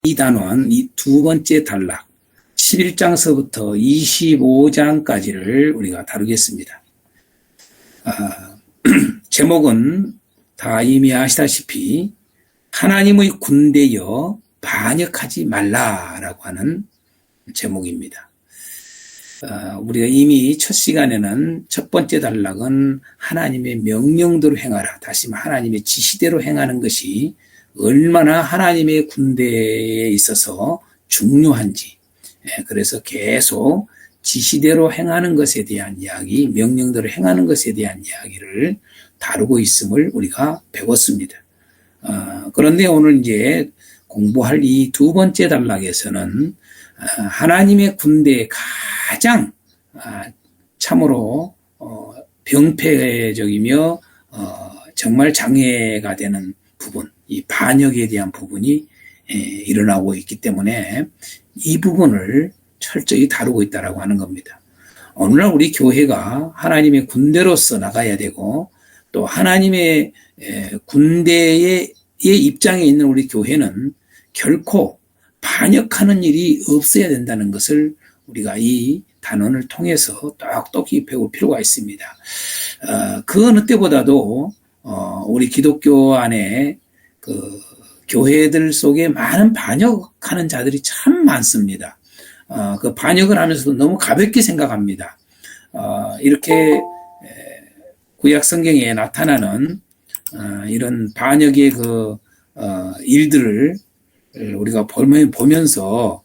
이 단원, 이 두 번째 단락, 11장서부터 25장까지를 우리가 다루겠습니다. 제목은 다 이미 아시다시피 하나님의 군대여 반역하지 말라라고 하는 제목입니다. 우리가 이미 첫 시간에는 첫 번째 단락은 하나님의 명령대로 행하라. 다시 말해 하나님의 지시대로 행하는 것이 얼마나 하나님의 군대에 있어서 중요한지, 그래서 계속 지시대로 행하는 것에 대한 이야기, 명령대로 행하는 것에 대한 이야기를 다루고 있음을 우리가 배웠습니다. 그런데 오늘 이제 공부할 이 두 번째 단락에서는 하나님의 군대의 가장 참으로 병폐적이며 정말 장애가 되는 부분, 이 반역에 대한 부분이 일어나고 있기 때문에 이 부분을 철저히 다루고 있다라고 하는 겁니다. 오늘날 우리 교회가 하나님의 군대로서 나가야 되고 또 하나님의 군대의 입장에 있는 우리 교회는 결코 반역하는 일이 없어야 된다는 것을 우리가 이 단원을 통해서 똑똑히 배울 필요가 있습니다. 그 어느 때보다도 우리 기독교 안에 그 교회들 속에 많은 반역하는 자들이 참 많습니다. 그 반역을 하면서도 너무 가볍게 생각합니다. 이렇게 구약 성경에 나타나는 이런 반역의 그 일들을 우리가 보면서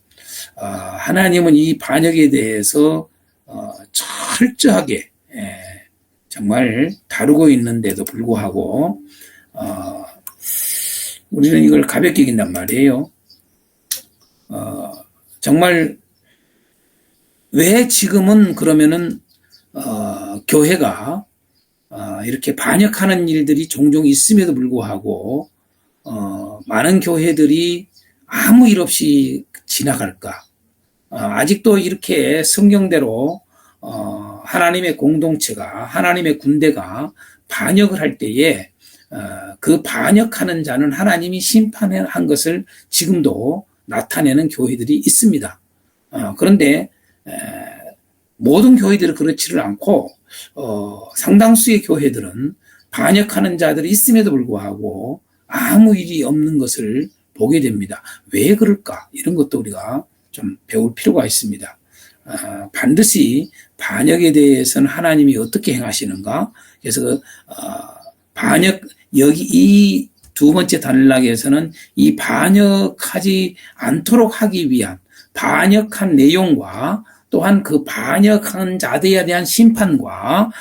하나님은 이 반역에 대해서 철저하게 정말 다루고 있는데도 불구하고 우리는 이걸 가볍게 여긴단 말이에요. 정말 왜 지금은 그러면은 교회가 이렇게 반역하는 일들이 종종 있음에도 불구하고 많은 교회들이 아무 일 없이 지나갈까? 아직도 이렇게 성경대로 하나님의 공동체가, 하나님의 군대가 반역을 할 때에 그 반역하는 자는 하나님이 심판한 것을 지금도 나타내는 교회들이 있습니다. 그런데 모든 교회들은 그렇지를 않고 상당수의 교회들은 반역하는 자들이 있음에도 불구하고 아무 일이 없는 것을 보게 됩니다. 왜 그럴까? 이런 것도 우리가 좀 배울 필요가 있습니다. 반드시 반역에 대해서는 하나님이 어떻게 행하시는가? 그래서 반역, 여기 이 두 번째 단락에서는 이 반역하지 않도록 하기 위한 반역한 내용과 또한 그 반역한 자들에 대한 심판과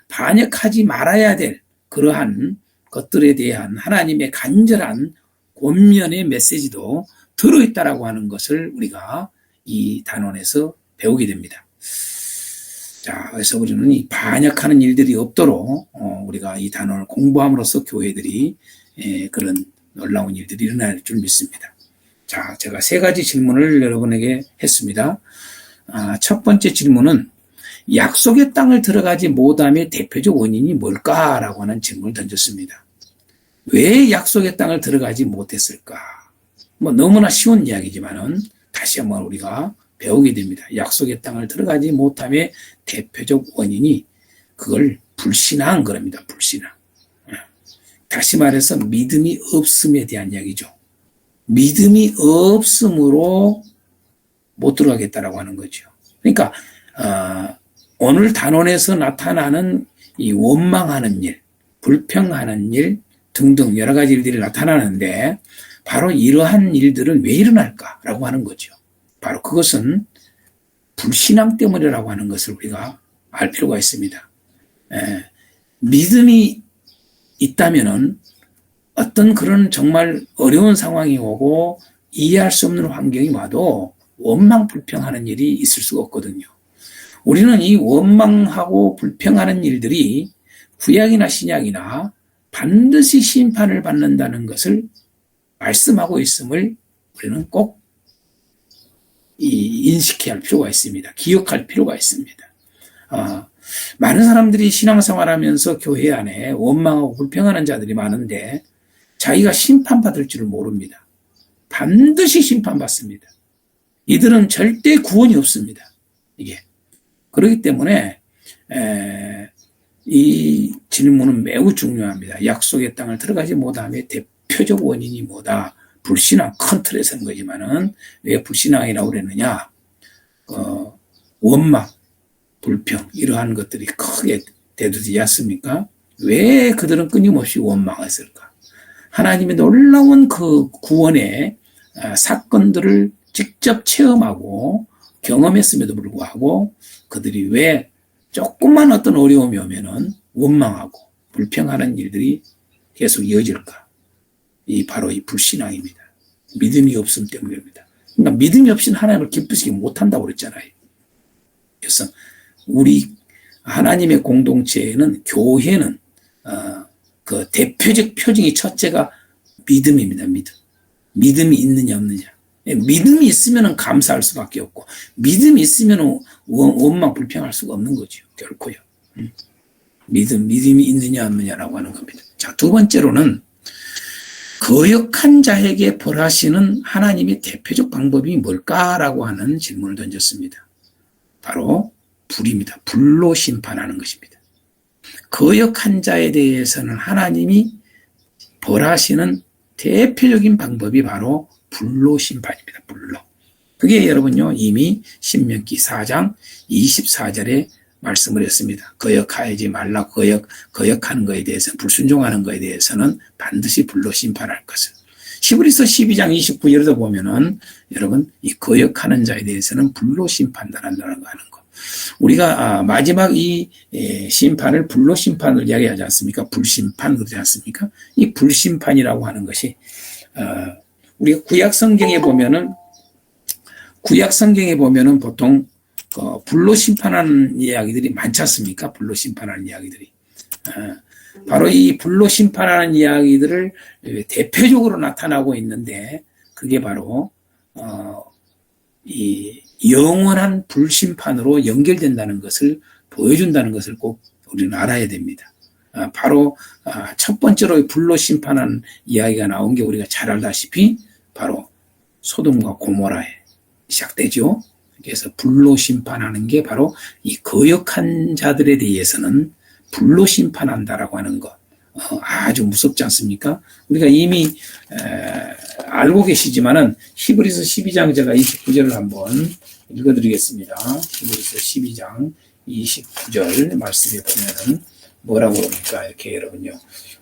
반역하지 말아야 될 그러한 것들에 대한 하나님의 간절한 권면의 메시지도 들어있다라고 하는 것을 우리가 이 단원에서 배우게 됩니다. 자, 그래서 우리는 이 반역하는 일들이 없도록 우리가 이 단원을 공부함으로써 교회들이 그런 놀라운 일들이 일어날 줄 믿습니다. 자, 제가 세 가지 질문을 여러분에게 했습니다. 첫 번째 질문은 약속의 땅을 들어가지 못함의 대표적 원인이 뭘까라고 하는 질문을 던졌습니다. 왜 약속의 땅을 들어가지 못했을까? 너무나 쉬운 이야기지만은 다시 한번 우리가 배우게 됩니다. 약속의 땅을 들어가지 못함의 대표적 원인이 그걸 불신한 거랍니다. 불신한. 다시 말해서 믿음이 없음에 대한 이야기죠. 믿음이 없음으로 못 들어가겠다라고 하는 거죠. 그러니까 오늘 단원에서 나타나는 이 원망하는 일, 불평하는 일 등등 여러 가지 일들이 나타나는데 바로 이러한 일들은 왜 일어날까라고 하는 거죠. 바로 그것은 불신앙 때문이라고 하는 것을 우리가 알 필요가 있습니다. 믿음이 있다면은 어떤 그런 정말 어려운 상황이 오고 이해할 수 없는 환경이 와도 원망 불평하는 일이 있을 수가 없거든요. 우리는 이 원망하고 불평하는 일들이 구약이나 신약이나 반드시 심판을 받는다는 것을 말씀하고 있음을 우리는 꼭 인식해야 할 필요가 있습니다. 기억할 필요가 있습니다. 많은 사람들이 신앙생활하면서 교회 안에 원망하고 불평하는 자들이 많은데 자기가 심판받을 줄을 모릅니다. 반드시 심판받습니다. 이들은 절대 구원이 없습니다. 이게. 그렇기 때문에 이 질문은 매우 중요합니다. 약속의 땅을 들어가지 못함의 대표적 원인이 뭐다? 불신앙, 큰 틀에서는 거지만은 왜 불신앙이라고 그랬느냐? 원망, 불평 이러한 것들이 크게 대두되지 않습니까? 왜 그들은 끊임없이 원망했을까? 하나님의 놀라운 그 구원의 사건들을 직접 체험하고 경험했음에도 불구하고 그들이 왜 조금만 어떤 어려움이 오면은 원망하고 불평하는 일들이 계속 이어질까? 바로 이 불신앙입니다. 믿음이 없음 때문입니다. 그러니까 믿음이 없이는 하나님을 기쁘시게 못한다고 그랬잖아요. 그래서 우리 하나님의 공동체에는 교회는 그 대표적 표징이 첫째가 믿음입니다. 믿음이 있느냐 없느냐. 믿음이 있으면 감사할 수밖에 없고 믿음이 있으면 원망 불평할 수가 없는 거죠. 결코요. 믿음이 있느냐 없느냐라고 하는 겁니다. 자, 두 번째로는 거역한 자에게 벌하시는 하나님의 대표적 방법이 뭘까라고 하는 질문을 던졌습니다. 바로 불입니다. 불로 심판하는 것입니다. 거역한 자에 대해서는 하나님이 벌하시는 대표적인 방법이 바로 불로 심판입니다. 불로. 그게 여러분요 이미 신명기 4장 24절에 말씀을 했습니다. 거역하지 말라. 거역하는 것에 대해서 불순종하는 것에 대해서는 반드시 불로 심판할 것을. 히브리서 12장 29절에도 보면은 여러분 이 거역하는 자에 대해서는 불로 심판한다는 거 하는 거. 우리가 마지막 이 심판을 불로 심판을 이야기하지 않습니까? 불심판 그러지 않습니까? 이 불심판이라고 하는 것이 우리가 구약 성경에 보면은 보통 불로 심판하는 이야기들이 많지 않습니까? 불로 심판하는 이야기들이. 바로 이 불로 심판하는 이야기들을 대표적으로 나타나고 있는데 그게 바로 이 영원한 불심판으로 연결된다는 것을 보여준다는 것을 꼭 우리는 알아야 됩니다. 바로 첫 번째로 불로 심판하는 이야기가 나온 게 우리가 잘 알다시피 바로 소돔과 고모라에 시작되죠. 그래서 불로 심판하는 게 바로 이 거역한 자들에 대해서는 불로 심판한다라고 하는 것. 아주 무섭지 않습니까? 우리가 이미 알고 계시지만은 히브리서 12장 제가 29절을 한번 읽어드리겠습니다. 히브리서 12장 29절 말씀에 보면은 뭐라고 그럽니까? 이렇게 여러분요.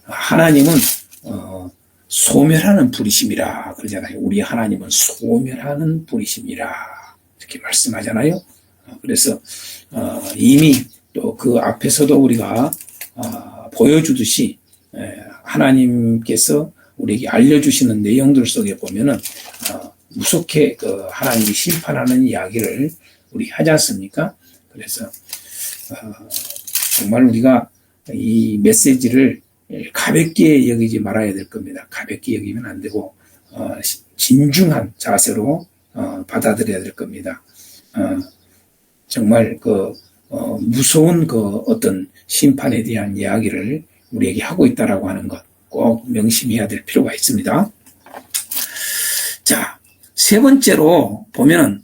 하나님은 소멸하는 불이심이라 그러잖아요. 우리 하나님은 소멸하는 불이심이라 이렇게 말씀하잖아요. 그래서 이미 또 그 앞에서도 우리가 보여주듯이 하나님께서 우리에게 알려주시는 내용들 속에 보면은 무섭게 그 하나님이 심판하는 이야기를 우리 하지 않습니까? 그래서 정말 우리가 이 메시지를 가볍게 여기지 말아야 될 겁니다. 가볍게 여기면 안 되고 진중한 자세로 받아들여야 될 겁니다. 정말 무서운 어떤 심판에 대한 이야기를 우리에게 하고 있다라고 하는 것 꼭 명심해야 될 필요가 있습니다. 자, 세 번째로 보면은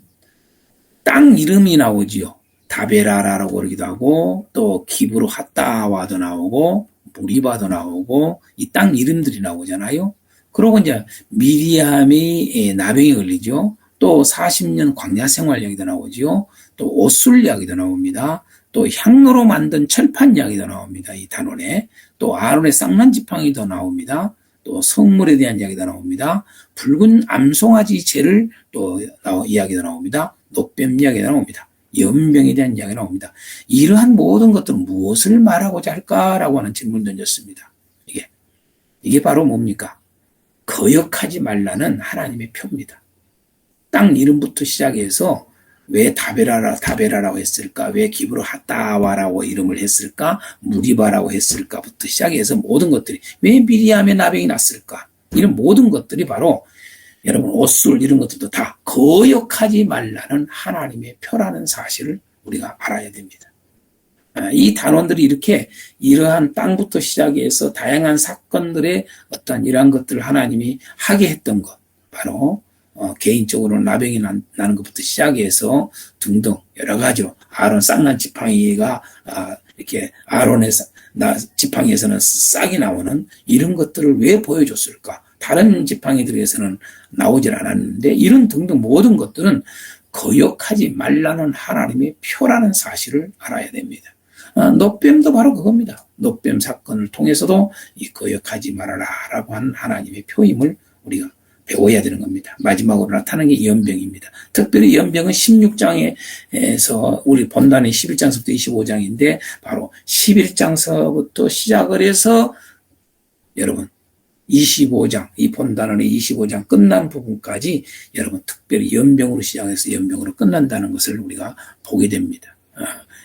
땅 이름이 나오지요. 다베라라고 그러기도 하고 또 기브로 핫다와도 나오고 무리바도 나오고 이 땅 이름들이 나오잖아요. 그러고 이제 미리암이 나병에 걸리죠. 또 40년 광야 생활 이야기도 나오죠. 또 옷술 이야기도 나옵니다. 또 향로로 만든 철판 이야기도 나옵니다. 이 단원에. 또 아론의 쌍난 지팡이도 나옵니다. 또 성물에 대한 이야기도 나옵니다. 붉은 암송아지 재를 또 이야기도 나옵니다. 녹뱀 이야기도 나옵니다. 연병에 대한 이야기가 나옵니다. 이러한 모든 것들은 무엇을 말하고자 할까라고 하는 질문을 던졌습니다. 이게 바로 뭡니까? 거역하지 말라는 하나님의 표입니다. 땅 이름부터 시작해서 왜 다베라라고 했을까? 왜 기브로 핫다와라고 이름을 했을까? 무리바라고 했을까부터 시작해서 모든 것들이 왜 미리암의 나병이 났을까? 이런 모든 것들이 바로 여러분 옷술 이런 것들도 다 거역하지 말라는 하나님의 표라는 사실을 우리가 알아야 됩니다. 이 단원들이 이렇게 이러한 땅부터 시작해서 다양한 사건들의 어떤 이러한 것들을 하나님이 하게 했던 것 바로 개인적으로 나병이 나는 것부터 시작해서 등등 여러 가지로 아론 쌍난 지팡이가 이렇게 아론의 지팡이에서는 싹이 나오는 이런 것들을 왜 보여줬을까? 다른 지팡이들에서는 나오질 않았는데 이런 등등 모든 것들은 거역하지 말라는 하나님의 표라는 사실을 알아야 됩니다. 노뱀도 바로 그겁니다. 노뱀 사건을 통해서도 이 거역하지 말아라라고 하는 하나님의 표임을 우리가 배워야 되는 겁니다. 마지막으로 나타나는 게 연병입니다. 특별히 연병은 16장에서 우리 본단의 11장서부터 25장인데 바로 11장서부터 시작을 해서 여러분 25장, 이 본단원의 25장 끝난 부분까지 여러분 특별히 연병으로 시작해서 연병으로 끝난다는 것을 우리가 보게 됩니다.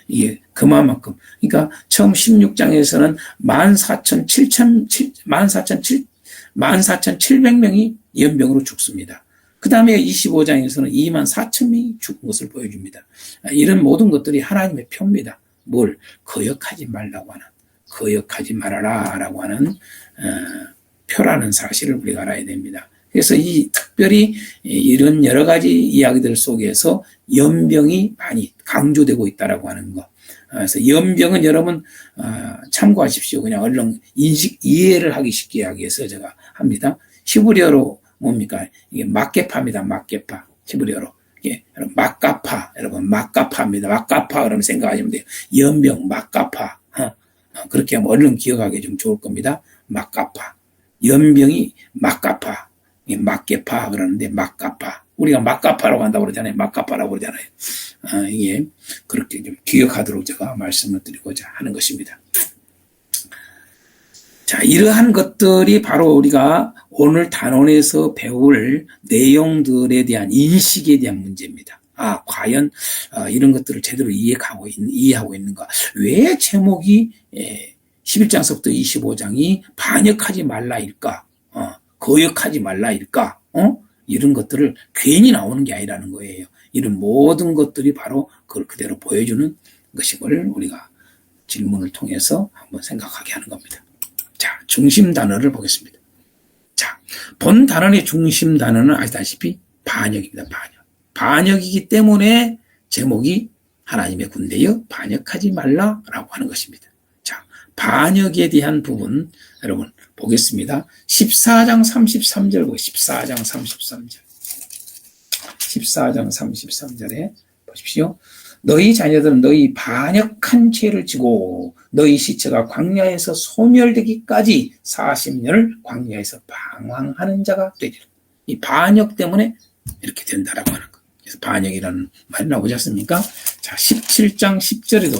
이게 그만큼 그러니까 처음 16장에서는 14,700명이 연병으로 죽습니다. 그 다음에 25장에서는 24,000명이 죽은 것을 보여줍니다. 이런 모든 것들이 하나님의 표입니다. 뭘? 거역하지 말라고 하는, 거역하지 말아라 라고 하는 표라는 사실을 우리가 알아야 됩니다. 그래서 특별히 이런 여러 가지 이야기들 속에서 연병이 많이 강조되고 있다라고 하는 거. 그래서 연병은 여러분 참고하십시오. 그냥 얼른 이해를 하기 쉽게 하기 위해서 제가 합니다. 히브리어로 뭡니까? 이게 막개파입니다. 막개파. 히브리어로. 예, 여러분 막가파. 여러분 막가파입니다. 막가파 그러면 생각하시면 돼요. 연병 막가파. 그렇게 하면 얼른 기억하기 좀 좋을 겁니다. 막가파. 연병이 막가파. 막개파 그러는데 막가파. 우리가 막가파라고 한다고 그러잖아요. 막가파라고 그러잖아요. 이게 그렇게 좀 기억하도록 제가 말씀을 드리고자 하는 것입니다. 자, 이러한 것들이 바로 우리가 오늘 단원에서 배울 내용들에 대한 인식에 대한 문제입니다. 과연 이런 것들을 제대로 이해하고 있는가? 왜 제목이 11장서부터 25장이 반역하지 말라일까? 거역하지 말라일까? 이런 것들을 괜히 나오는 게 아니라는 거예요. 이런 모든 것들이 바로 그걸 그대로 보여주는 것임을 우리가 질문을 통해서 한번 생각하게 하는 겁니다. 자, 중심 단어를 보겠습니다. 자, 본 단어의 중심 단어는 아시다시피 반역입니다. 반역이기 때문에 제목이 하나님의 군대여 반역하지 말라라고 하는 것입니다. 자, 반역에 대한 부분 여러분 보겠습니다. 14장 33절 보겠습니다. 14장 33절. 14장 33절에 보십시오. 너희 자녀들은 너희 반역한 죄를 지고 너희 시체가 광야에서 소멸되기까지 40년을 광야에서 방황하는 자가 되리라. 이 반역 때문에 이렇게 된다라고 하는 거. 그래서 반역이라는 말이 나오지 않습니까? 자, 17장 10절에도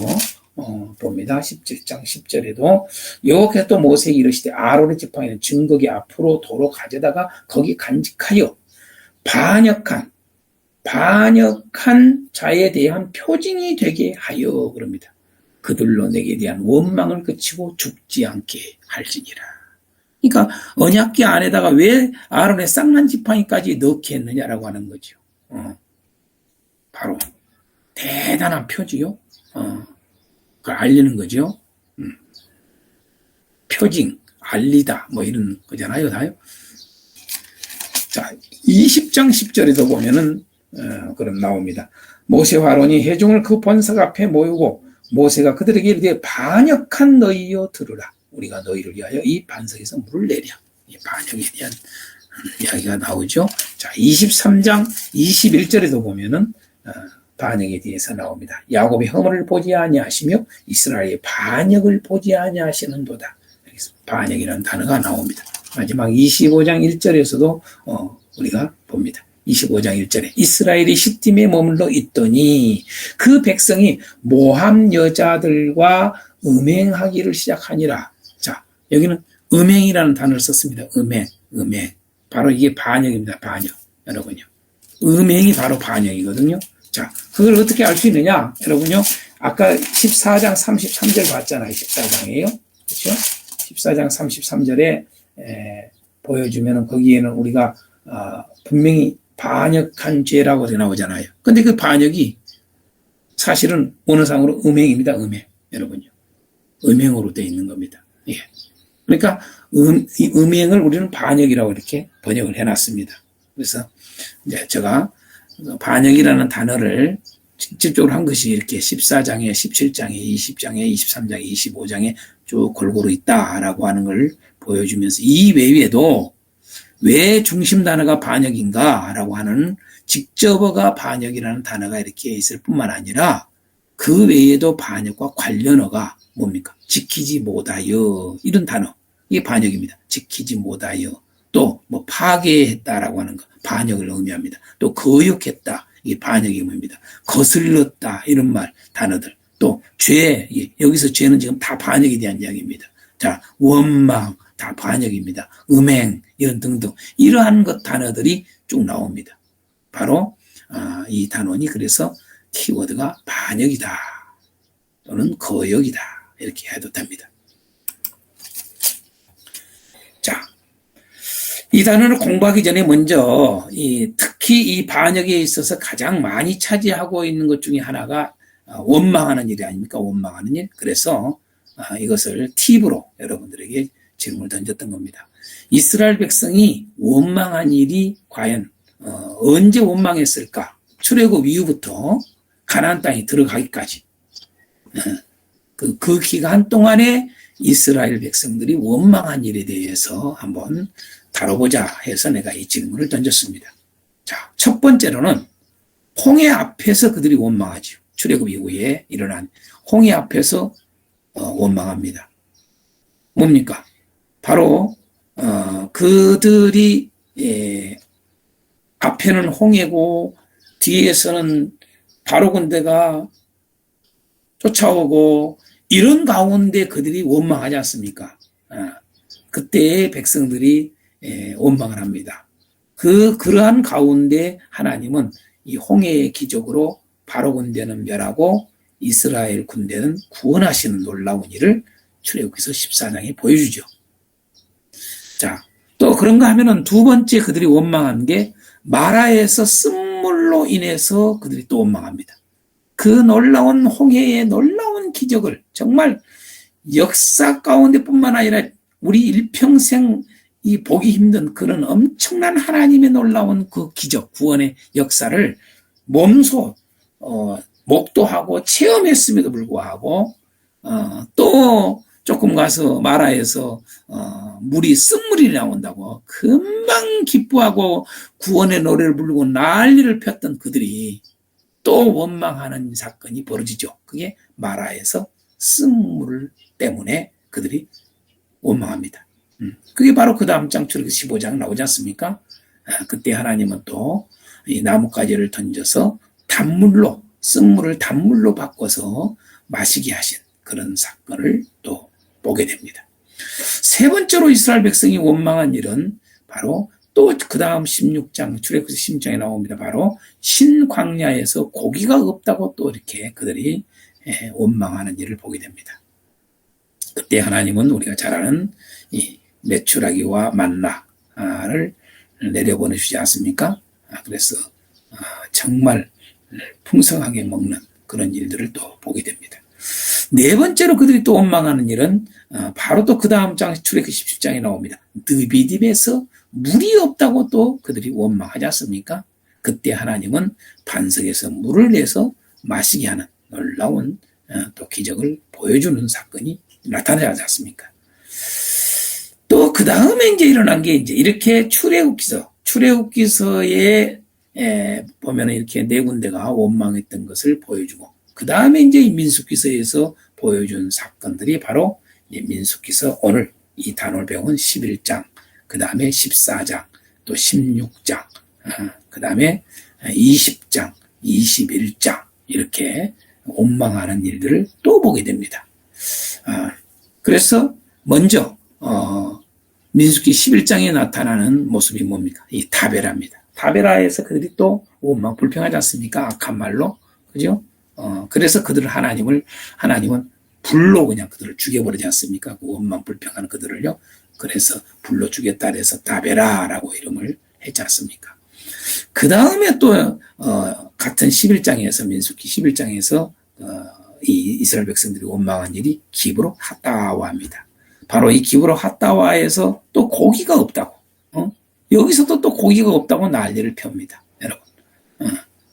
봅니다. 17장 10절에도 여호와께서 또 모세에게 이르시되 아론의 지팡이는 증거기 앞으로 도로 가져다가 거기 간직하여 반역한 자에 대한 표징이 되게 하여 그럽니다. 그들로 내게 대한 원망을 그치고 죽지 않게 할지니라. 그러니까 언약궤 안에다가 왜 아론의 쌍난 지팡이까지 넣게 했느냐라고 하는 거죠. 바로 대단한 표지요. 그걸 알리는 거죠. 표징, 알리다 뭐 이런 거잖아요. 다요. 자, 20장 10절에도 보면은 그럼 나옵니다. 모세와 아론이 회중을 그 번석 앞에 모이고 모세가 그들에게 이르되 반역한 너희여 들으라. 우리가 너희를 위하여 이 반석에서 물을 내려. 이 반역에 대한 이야기가 나오죠. 자, 23장 21절에도 보면은 반역에 대해서 나옵니다. 야곱의 허물을 보지 아니하시며 이스라엘의 반역을 보지 아니하시는도다. 여기서 반역이라는 단어가 나옵니다. 마지막 25장 1절에서도 우리가 봅니다. 25장 1절에 이스라엘이 시딤에 머물러 있더니 그 백성이 모함 여자들과 음행하기를 시작하니라. 자, 여기는 음행이라는 단어를 썼습니다. 음행. 바로 이게 반역입니다. 반역. 여러분요. 음행이 바로 반역이거든요. 자, 그걸 어떻게 알 수 있느냐? 여러분요. 아까 14장 33절 봤잖아요. 14장이에요. 그렇죠? 14장 33절에 보여주면은 거기에는 우리가 분명히 반역한 죄라고 나오잖아요. 근데 그 반역이 사실은 원어상으로 음행입니다. 음행. 여러분요. 음행으로 되어 있는 겁니다. 예. 그러니까 이 음행을 우리는 반역이라고 이렇게 번역을 해놨습니다. 그래서 이제 제가 반역이라는 단어를 직접적으로 한 것이 이렇게 14장에, 17장에, 20장에, 23장에, 25장에 쭉 골고루 있다라고 하는 걸 보여주면서 이 외에도 왜 중심 단어가 반역인가라고 하는 직접어가 반역이라는 단어가 이렇게 있을 뿐만 아니라 그 외에도 반역과 관련어가 뭡니까? 지키지 못하여 이런 단어, 이게 반역입니다. 지키지 못하여. 또 뭐 파괴했다라고 하는 거 반역을 의미합니다. 또 거역했다, 이게 반역의 의미입니다. 거슬렀다, 이런 말 단어들. 또 죄, 여기서 죄는 지금 다 반역에 대한 이야기입니다. 자, 원망 다 반역입니다. 음행 이런 등등 이러한 것 단어들이 쭉 나옵니다. 바로 이 단원이 그래서 키워드가 반역이다 또는 거역이다 이렇게 해도 됩니다. 자, 이 단어를 공부하기 전에 먼저 특히 이 반역에 있어서 가장 많이 차지하고 있는 것 중에 하나가 원망하는 일이 아닙니까? 원망하는 일. 그래서 이것을 팁으로 여러분들에게 질문을 던졌던 겁니다. 이스라엘 백성이 원망한 일이 과연 언제 원망했을까? 출애굽 이후부터 가나안 땅에 들어가기까지 그 기간 동안에 이스라엘 백성들이 원망한 일에 대해서 한번 다뤄보자 해서 내가 이 질문을 던졌습니다. 자, 첫 번째로는 홍해 앞에서 그들이 원망하죠. 출애굽 이후에 일어난 홍해 앞에서 원망합니다. 뭡니까? 바로 그들이 앞에는 홍해고 뒤에서는 바로 군대가 쫓아오고 이런 가운데 그들이 원망하지 않습니까? 그때의 백성들이 원망을 합니다. 그러한 가운데 하나님은 이 홍해의 기적으로 바로 군대는 멸하고 이스라엘 군대는 구원하시는 놀라운 일을 출애굽기서 14장에 보여주죠. 자, 또 그런가 하면은 두 번째 그들이 원망한 게 마라에서 쓴물로 인해서 그들이 또 원망합니다. 그 놀라운 홍해의 놀라운 기적을 정말 역사 가운데뿐만 아니라 우리 일평생 이 보기 힘든 그런 엄청난 하나님의 놀라운 그 기적, 구원의 역사를 몸소 목도하고 체험했음에도 불구하고 또 조금 가서 마라에서 물이 쓴물이 나온다고 금방 기뻐하고 구원의 노래를 부르고 난리를 폈던 그들이 또 원망하는 사건이 벌어지죠. 그게 마라에서 쓴물 때문에 그들이 원망합니다. 그게 바로 그 다음 장 출애굽기 15장 나오지 않습니까? 그때 하나님은 또 이 나뭇가지를 던져서 단물로, 쓴물을 단물로 바꿔서 마시게 하신 그런 사건을 또 보게 됩니다. 세 번째로 이스라엘 백성이 원망한 일은 바로 또 그 다음 16장, 출애굽기 16장에 나옵니다. 바로 신광야에서 고기가 없다고 또 이렇게 그들이 원망하는 일을 보게 됩니다. 그때 하나님은 우리가 잘 아는 이 메추라기와 만나를 내려보내주지 않습니까? 그래서 정말 풍성하게 먹는 그런 일들을 또 보게 됩니다. 네 번째로 그들이 또 원망하는 일은 바로 또 그 다음 장 출애굽기 17장에 나옵니다. 느비딤에서 물이 없다고 또 그들이 원망하지 않습니까? 그때 하나님은 반석에서 물을 내서 마시게 하는 놀라운 또 기적을 보여주는 사건이 나타나지 않습니까? 또 그 다음에 이제 일어난 게 이제 이렇게 출애굽기서에 보면은 이렇게 네 군데가 원망했던 것을 보여주고 그 다음에 이제 민수기서에서 보여준 사건들이 바로 민수기서 오늘 이 단어를 배운 11장, 그 다음에 14장, 또 16장, 그 다음에 20장, 21장 이렇게 원망하는 일들을 또 보게 됩니다. 그래서 먼저 민수기 11장에 나타나는 모습이 뭡니까? 이 다베라입니다. 다베라에서 그들이 또 원망 불평하지 않습니까? 악한 말로, 그죠? 그래서 하나님은 불로 그냥 그들을 죽여버리지 않습니까? 그 원망 불평하는 그들을요. 그래서 불로 죽였다 해서 다베라라고 이름을 했지 않습니까? 그 다음에 또 같은 11장에서 민수기 11장에서 이 이스라엘 백성들이 원망한 일이 기브로 핫다와입니다. 바로 이 기브로 핫다와에서 또 고기가 없다고. 여기서도 또 고기가 없다고 난리를 펴니다. 여러분.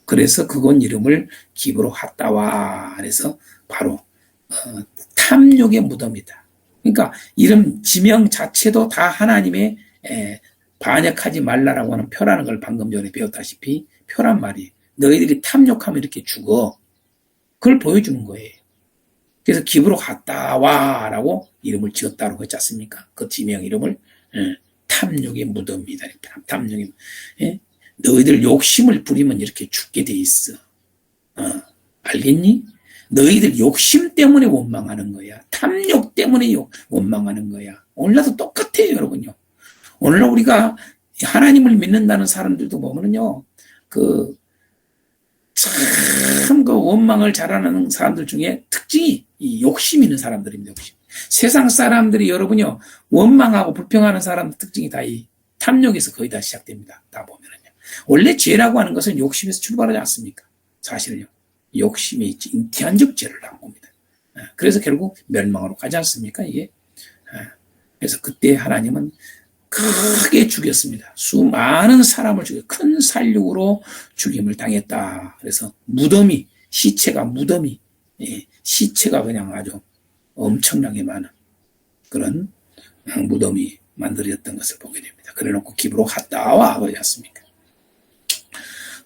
그래서 그건 이름을 기브로 핫다와 그래서 바로 탐욕의 무덤이다. 그러니까 이름 지명 자체도 다 하나님의 반역하지 말라라고 하는 표라는 걸 방금 전에 배웠다시피 표란 말이에요. 너희들이 탐욕하면 이렇게 죽어. 그걸 보여주는 거예요. 그래서 기브로 핫다와라고 이름을 지었다고 했지 않습니까? 그 지명 이름을 탐욕의 무덤이다. 탐욕의 너희들 욕심을 부리면 이렇게 죽게 돼 있어. 알겠니? 너희들 욕심 때문에 원망하는 거야. 탐욕 때문에 원망하는 거야. 오늘날도 똑같아요, 여러분요. 오늘날 우리가 하나님을 믿는다는 사람들도 보면은요, 참 원망을 잘하는 사람들 중에 특징이 이 욕심 있는 사람들입니다. 욕심. 세상 사람들이 여러분요, 원망하고 불평하는 사람들 특징이 다 이 탐욕에서 거의 다 시작됩니다. 다 보면은요. 원래 죄라고 하는 것은 욕심에서 출발하지 않습니까? 사실은요. 욕심이 인티한적 죄를 낳은 겁니다. 그래서 결국 멸망으로 가지 않습니까? 이게. 그래서 그때 하나님은 크게 죽였습니다. 수많은 사람을 죽여 큰 살육으로 죽임을 당했다. 그래서 무덤이 시체가 그냥 아주 엄청나게 많은 그런 무덤이 만들어졌던 것을 보게 됩니다. 그래놓고 기브로 핫다와 하지 않습니까?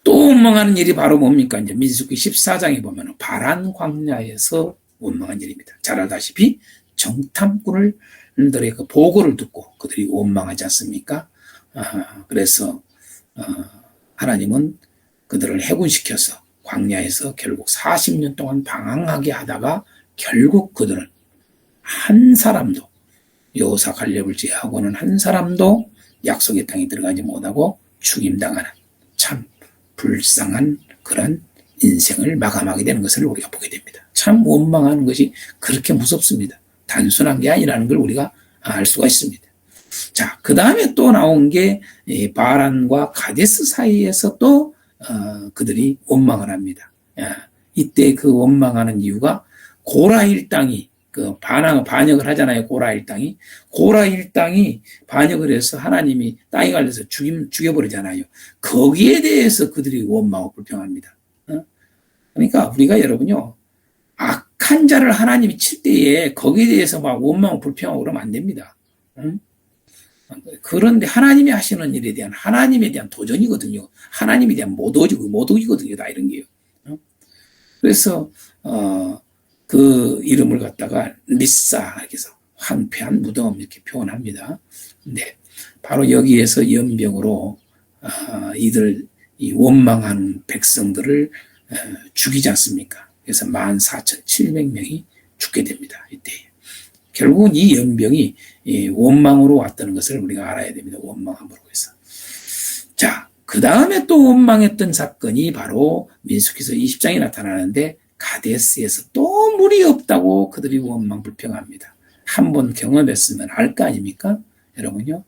또 원망하는 일이 바로 뭡니까? 이제 민수기 14장에 보면 바란 광야에서 원망한 일입니다. 잘 알다시피 정탐꾼들의 그 보고를 듣고 그들이 원망하지 않습니까? 그래서 하나님은 그들을 해군시켜서 광야에서 결국 40년 동안 방황하게 하다가 결국 그들은 한 사람도 여호사 갈렙을 제하고는 한 사람도 약속의 땅에 들어가지 못하고 죽임당하는 참 불쌍한 그런 인생을 마감하게 되는 것을 우리가 보게 됩니다. 참 원망하는 것이 그렇게 무섭습니다. 단순한 게 아니라는 걸 우리가 알 수가 있습니다. 자, 그 다음에 또 나온 게 바란과 가데스 사이에서 또 그들이 원망을 합니다. 이때 그 원망하는 이유가 고라 일당이 반역을 하잖아요. 고라 일당이 반역을 해서 하나님이 땅에 갈려서 죽여버리잖아요. 거기에 대해서 그들이 원망하고 불평합니다. 그러니까 우리가 여러분요, 악한 자를 하나님이 칠 때에 거기에 대해서 막 원망하고 불평하고 그러면 안 됩니다. 그런데 하나님이 하시는 일에 대한 하나님에 대한 도전이거든요. 하나님에 대한 모독이거든요. 다 이런 게요. 그래서 그 이름을 갖다가 리사 이렇게 해서 황폐한 무덤 이렇게 표현합니다. 근데 바로 여기에서 연병으로 이 원망한 백성들을 죽이지 않습니까? 그래서 14,700명이 죽게 됩니다. 이때 결국은 이 연병이 원망으로 왔다는 것을 우리가 알아야 됩니다. 원망함으로 해서. 자, 그 다음에 또 원망했던 사건이 바로 민수기서 20장에 나타나는데 가데스에서 또 물이 없다고 그들이 원망 불평합니다. 한번 경험했으면 알 거 아닙니까? 여러분요.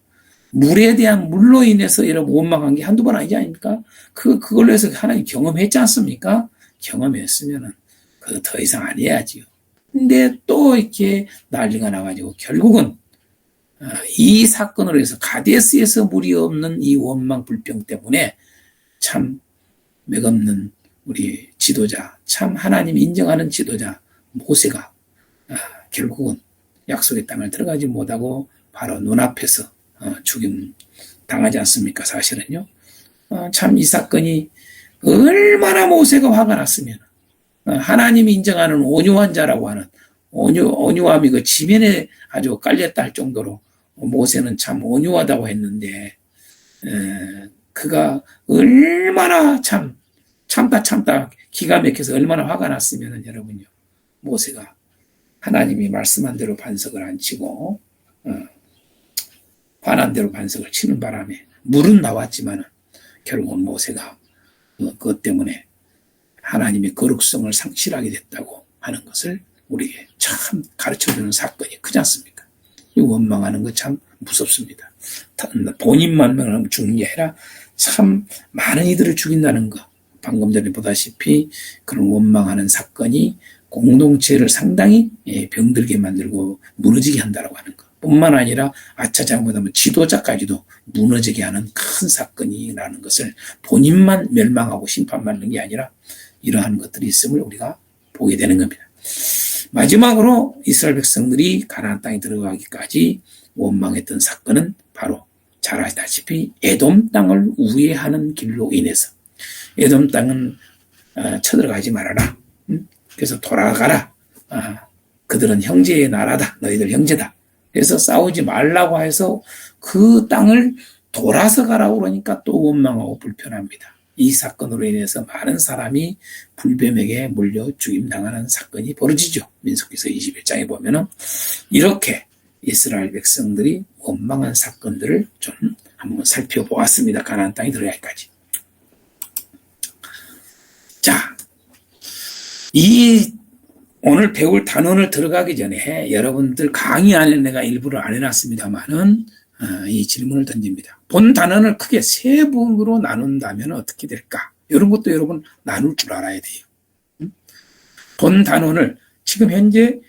물로 인해서 여러분 원망한 게 한두 번 아니지 아닙니까? 그걸로 해서 하나님 경험했지 않습니까? 경험했으면은 그거 더 이상 안 해야지요. 근데 또 이렇게 난리가 나가지고 결국은 이 사건으로 해서 가데스에서 물이 없는 이 원망 불평 때문에 참 맥없는 우리 지도자, 참 하나님 인정하는 지도자 모세가 결국은 약속의 땅을 들어가지 못하고 바로 눈앞에서 죽임 당하지 않습니까? 사실은요. 참 이 사건이 얼마나 모세가 화가 났으면 하나님이 인정하는 온유한 자라고 하는 온유함이 그 지면에 아주 깔렸다 할 정도로 모세는 참 온유하다고 했는데 그가 얼마나 참다 기가 막혀서 얼마나 화가 났으면 여러분요. 모세가 하나님이 말씀한 대로 반석을 안 치고 화난 대로 반석을 치는 바람에 물은 나왔지만 결국은 모세가 그것 때문에 하나님의 거룩성을 상실하게 됐다고 하는 것을 우리에게 참 가르쳐주는 사건이 크지 않습니까? 이 원망하는 거 참 무섭습니다. 본인만 죽는 게 아니라 참 많은 이들을 죽인다는 거. 방금 전에 보다시피 그런 원망하는 사건이 공동체를 상당히 병들게 만들고 무너지게 한다고 하는 거. 뿐만 아니라 아차 잘못하면 지도자까지도 무너지게 하는 큰 사건이라는 것을 본인만 멸망하고 심판받는 게 아니라 이러한 것들이 있음을 우리가 보게 되는 겁니다. 마지막으로 이스라엘 백성들이 가나안 땅에 들어가기까지 원망했던 사건은 바로 잘 아시다시피 에돔 땅을 우회하는 길로 인해서 에돔 땅은 쳐들어가지 말아라. 그래서 돌아가라. 그들은 형제의 나라다. 너희들 형제다. 그래서 싸우지 말라고 해서 그 땅을 돌아서 가라고 그러니까 또 원망하고 불편합니다. 이 사건으로 인해서 많은 사람이 불뱀에게 물려 죽임당하는 사건이 벌어지죠. 민수기서 21장에 보면은 이렇게 이스라엘 백성들이 원망한 사건들을 좀 한번 살펴보았습니다. 가나안 땅에 들어가기까지. 자, 이 오늘 배울 단원을 들어가기 전에 여러분들 강의 안에 내가 일부러 안 해놨습니다만은 이 질문을 던집니다. 본 단원을 크게 세 부분으로 나눈다면 어떻게 될까? 이런 것도 여러분 나눌 줄 알아야 돼요. 본 단원을 지금 현재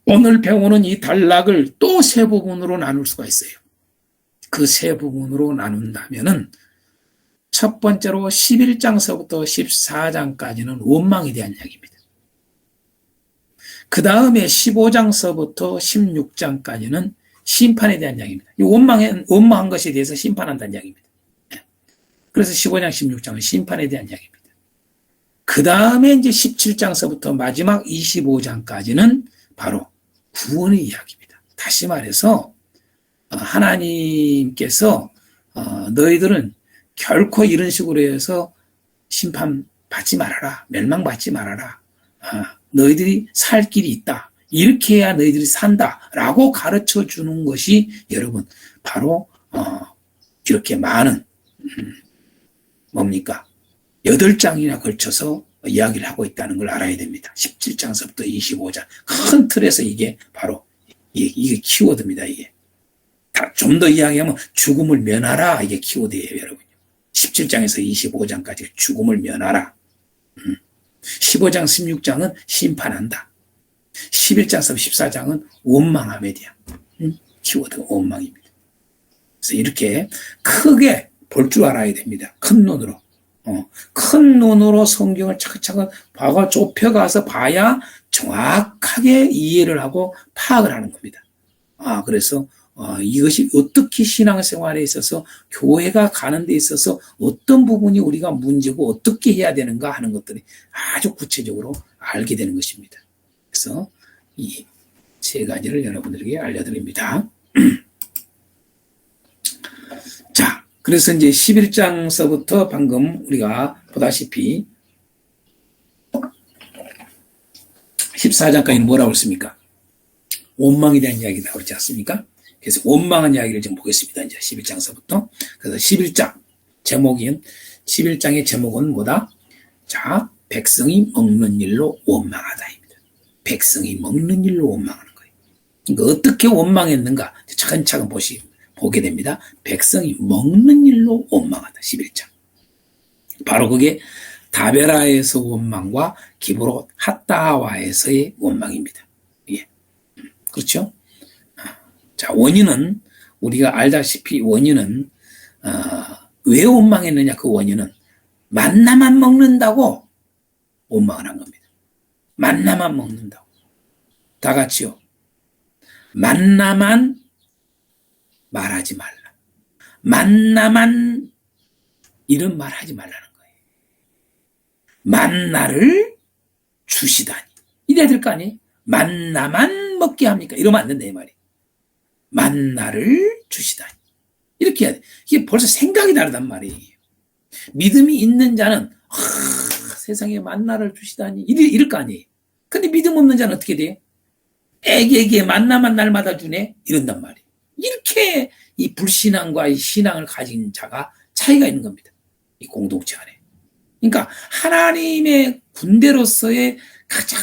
오늘 배우는 이 단락을 또 세 부분으로 나눌 수가 있어요. 그 세 부분으로 나눈다면은 첫 번째로 11장서부터 14장까지는 원망에 대한 이야기입니다. 그 다음에 15장서부터 16장까지는 심판에 대한 이야기입니다. 원망한 것에 대해서 심판한다는 이야기입니다. 그래서 15장, 16장은 심판에 대한 이야기입니다. 그 다음에 이제 17장서부터 마지막 25장까지는 바로 구원의 이야기입니다. 다시 말해서 하나님께서 너희들은 결코 이런 식으로 해서 심판받지 말아라. 멸망받지 말아라. 너희들이 살 길이 있다. 이렇게 해야 너희들이 산다라고 가르쳐 주는 것이 여러분 바로 이렇게 많은 뭡니까? 8장이나 걸쳐서 이야기를 하고 있다는 걸 알아야 됩니다. 17장서부터 25장 큰 틀에서 이게 바로 이게 키워드입니다. 이게 좀 더 이야기하면 죽음을 면하라. 이게 키워드예요, 여러분. 17장에서 25장까지 죽음을 면하라. 15장, 16장은 심판한다. 11장에서 14장은 원망함에 대한 키워드가 원망입니다. 그래서 이렇게 크게 볼 줄 알아야 됩니다. 큰 눈으로. 큰 눈으로 성경을 차근차근 봐가 좁혀가서 봐야 정확하게 이해를 하고 파악을 하는 겁니다. 그래서 이것이 어떻게 신앙생활에 있어서 교회가 가는 데 있어서 어떤 부분이 우리가 문제고 어떻게 해야 되는가 하는 것들이 아주 구체적으로 알게 되는 것입니다. 그래서 이 세 가지를 여러분들에게 알려드립니다. 자, 그래서 이제 11장서부터 방금 우리가 보다시피 14장까지는 뭐라고 했습니까? 원망에 대한 이야기 나오지 않습니까? 그래서 원망한 이야기를 좀 보겠습니다. 이제 11장서부터. 그래서 11장 제목인 11장의 제목은 뭐다? 자, 백성이 먹는 일로 원망하다입니다. 백성이 먹는 일로 원망하는 거예요. 그러니까 어떻게 원망했는가? 차근차근 보게 됩니다. 백성이 먹는 일로 원망하다. 11장. 바로 그게 다베라에서 원망과 기브롯 핫다와에서의 원망입니다. 예. 그렇죠? 자, 원인은 우리가 알다시피 원인은 왜 원망했느냐? 그 원인은 만나만 먹는다고 원망을 한 겁니다. 만나만 먹는다고. 다 같이요. 만나만 말하지 말라. 만나만 이런 말 하지 말라는 거예요. 만나를 주시다니. 이래야 될 거 아니에요? 만나만 먹게 합니까? 이러면 안 된다 이 말이에요. 만나를 주시다니. 이렇게 해야 돼. 이게 벌써 생각이 다르단 말이에요. 믿음이 있는 자는 세상에 만나를 주시다니 이럴 거 아니에요. 근데 믿음 없는 자는 어떻게 돼요? 애기에게 만나만 날마다 주네? 이런단 말이에요. 이렇게 이 불신앙과 이 신앙을 가진 자가 차이가 있는 겁니다. 이 공동체 안에. 그러니까 하나님의 군대로서의 가장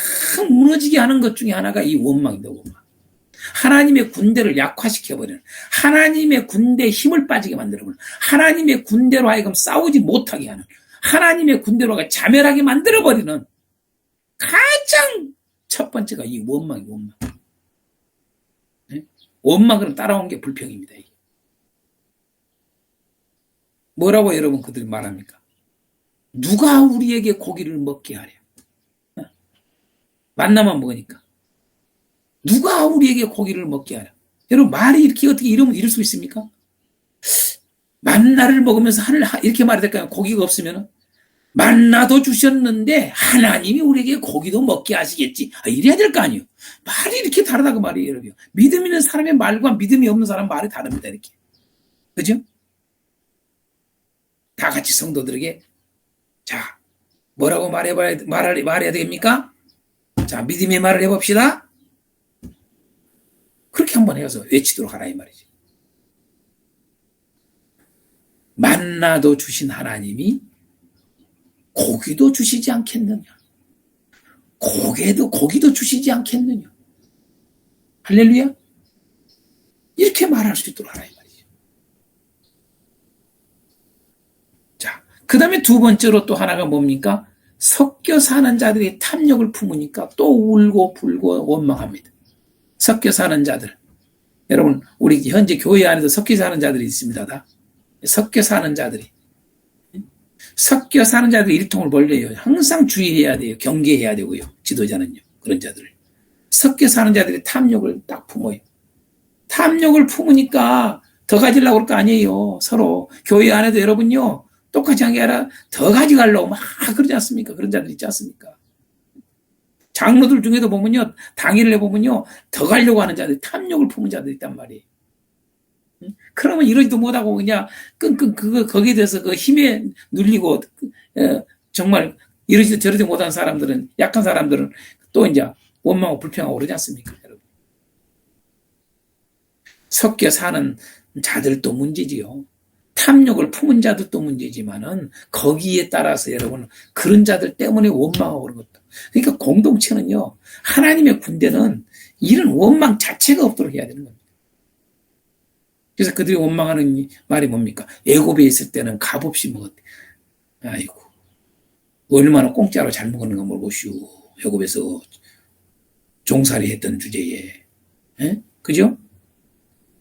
무너지게 하는 것 중에 하나가 이 원망입니다. 원망. 하나님의 군대를 약화시켜버리는, 하나님의 군대에 힘을 빠지게 만들어버리는, 하나님의 군대로 하여금 싸우지 못하게 하는, 하나님의 군대로 자멸하게 만들어버리는 가장 첫 번째가 이 원망이 원망. 원망을 따라온 게 불평입니다. 뭐라고 여러분 그들이 말합니까? 누가 우리에게 고기를 먹게 하랴? 만나만 먹으니까. 누가 우리에게 고기를 먹게 하랴? 여러분 말이 이렇게 어떻게 이럴 수 있습니까? 만나를 먹으면서 하늘 이렇게 말해야 될까요? 고기가 없으면 만나도 주셨는데 하나님이 우리에게 고기도 먹게 하시겠지. 이래야 될 거 아니에요. 말이 이렇게 다르다고 말이에요, 여러분. 믿음 있는 사람의 말과 믿음이 없는 사람 말이 다릅니다, 이렇게. 그죠? 다 같이 성도들에게 자, 뭐라고 말해야 됩니까? 자, 믿음의 말을 해봅시다. 그렇게 한번 해서 외치도록 하라 이 말이지. 만나도 주신 하나님이 고기도 주시지 않겠느냐? 고기도 주시지 않겠느냐? 할렐루야? 이렇게 말할 수 있도록 하라 이 말이죠. 자, 그 다음에 두 번째로 또 하나가 뭡니까? 섞여 사는 자들이 탐욕을 품으니까 또 울고 불고 원망합니다. 섞여 사는 자들. 여러분, 우리 현재 교회 안에도 섞여 사는 자들이 있습니다. 다. 섞여 사는 자들이. 섞여 사는 자들이 일통을 벌려요. 항상 주의해야 돼요. 경계해야 되고요. 지도자는요. 그런 자들을. 섞여 사는 자들이 탐욕을 딱 품어요. 탐욕을 품으니까 더 가지려고 그럴 거 아니에요. 서로. 교회 안에도 여러분요. 똑같이 한 게 아니라 더 가져가려고 막 그러지 않습니까? 그런 자들 있지 않습니까? 장로들 중에도 보면요. 당일에 보면요. 더 가려고 하는 자들, 탐욕을 품은 자들이 있단 말이에요. 그러면 이러지도 못하고 그냥 끙끙 거기에 대해서 그 힘에 눌리고 정말 이러지도 저러지도 못한 사람들은, 약한 사람들은 또 이제 원망하고 불평하고 그러지 않습니까, 여러분? 섞여 사는 자들도 문제지요. 탐욕을 품은 자들도 문제지만은 거기에 따라서 여러분 그런 자들 때문에 원망하고 그런 것도. 그러니까 공동체는요, 하나님의 군대는 이런 원망 자체가 없도록 해야 되는 겁니다. 그래서 그들이 원망하는 말이 뭡니까? 애굽에 있을 때는 값없이 먹었대. 아이고, 얼마나 공짜로 잘 먹었는가 모르고슈. 애굽에서 종살이 했던 주제에, 그죠?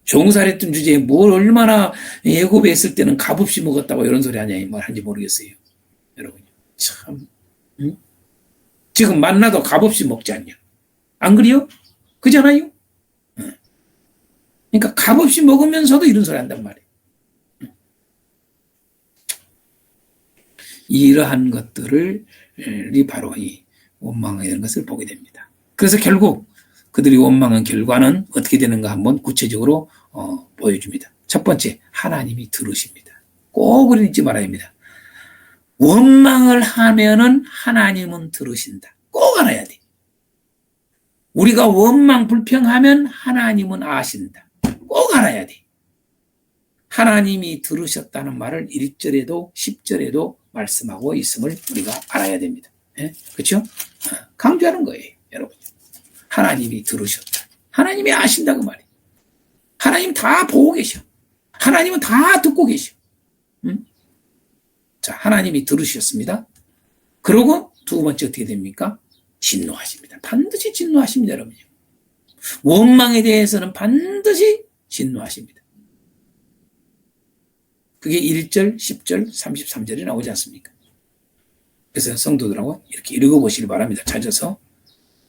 종살이 했던 주제에 뭘 얼마나 애굽에 있을 때는 값없이 먹었다고 이런 소리 하냐 이 말 한지 모르겠어요. 여러분 참, 지금 만나도 값없이 먹지 않냐? 안 그래요? 그잖아요? 그러니까 값없이 먹으면서도 이런 소리 한단 말이에요. 이러한 것들이 바로 이 원망이라는 것을 보게 됩니다. 그래서 결국 그들이 원망한 결과는 어떻게 되는가 한번 구체적으로 보여줍니다. 첫 번째, 하나님이 들으십니다. 꼭 잊지 말아야 합니다. 원망을 하면은 하나님은 들으신다. 꼭 알아야 돼. 우리가 원망 불평하면 하나님은 아신다. 꼭 알아야 돼. 하나님이 들으셨다는 말을 1절에도 10절에도 말씀하고 있음을 우리가 알아야 됩니다. 그렇죠? 강조하는 거예요, 여러분. 하나님이 들으셨다. 하나님이 아신다 그 말이에요. 하나님 다 보고 계셔. 하나님은 다 듣고 계셔. 자, 하나님이 들으셨습니다. 그리고 두 번째 어떻게 됩니까? 진노하십니다. 반드시 진노하십니다, 여러분요. 원망에 대해서는 반드시 진노하십니다. 그게 1절, 10절, 33절에 나오지 않습니까? 그래서 성도들하고 이렇게 읽어보시길 바랍니다. 찾아서.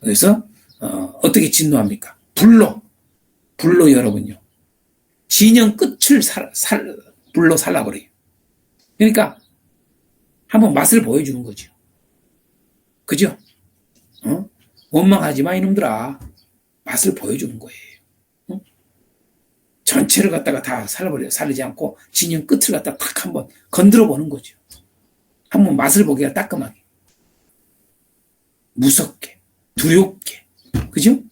그래서 어떻게 진노합니까? 불로 여러분요. 진영 끝을 불로 살라버려요. 그러니까 한번 맛을 보여주는 거죠. 그죠? 원망하지 마 이놈들아. 맛을 보여주는 거예요. 전체를 갖다가 다 살리지 않고 진영 끝을 갖다 탁 한번 건드려 보는 거죠. 한번 맛을 보기가 따끔하게. 무섭게. 두렵게. 그죠?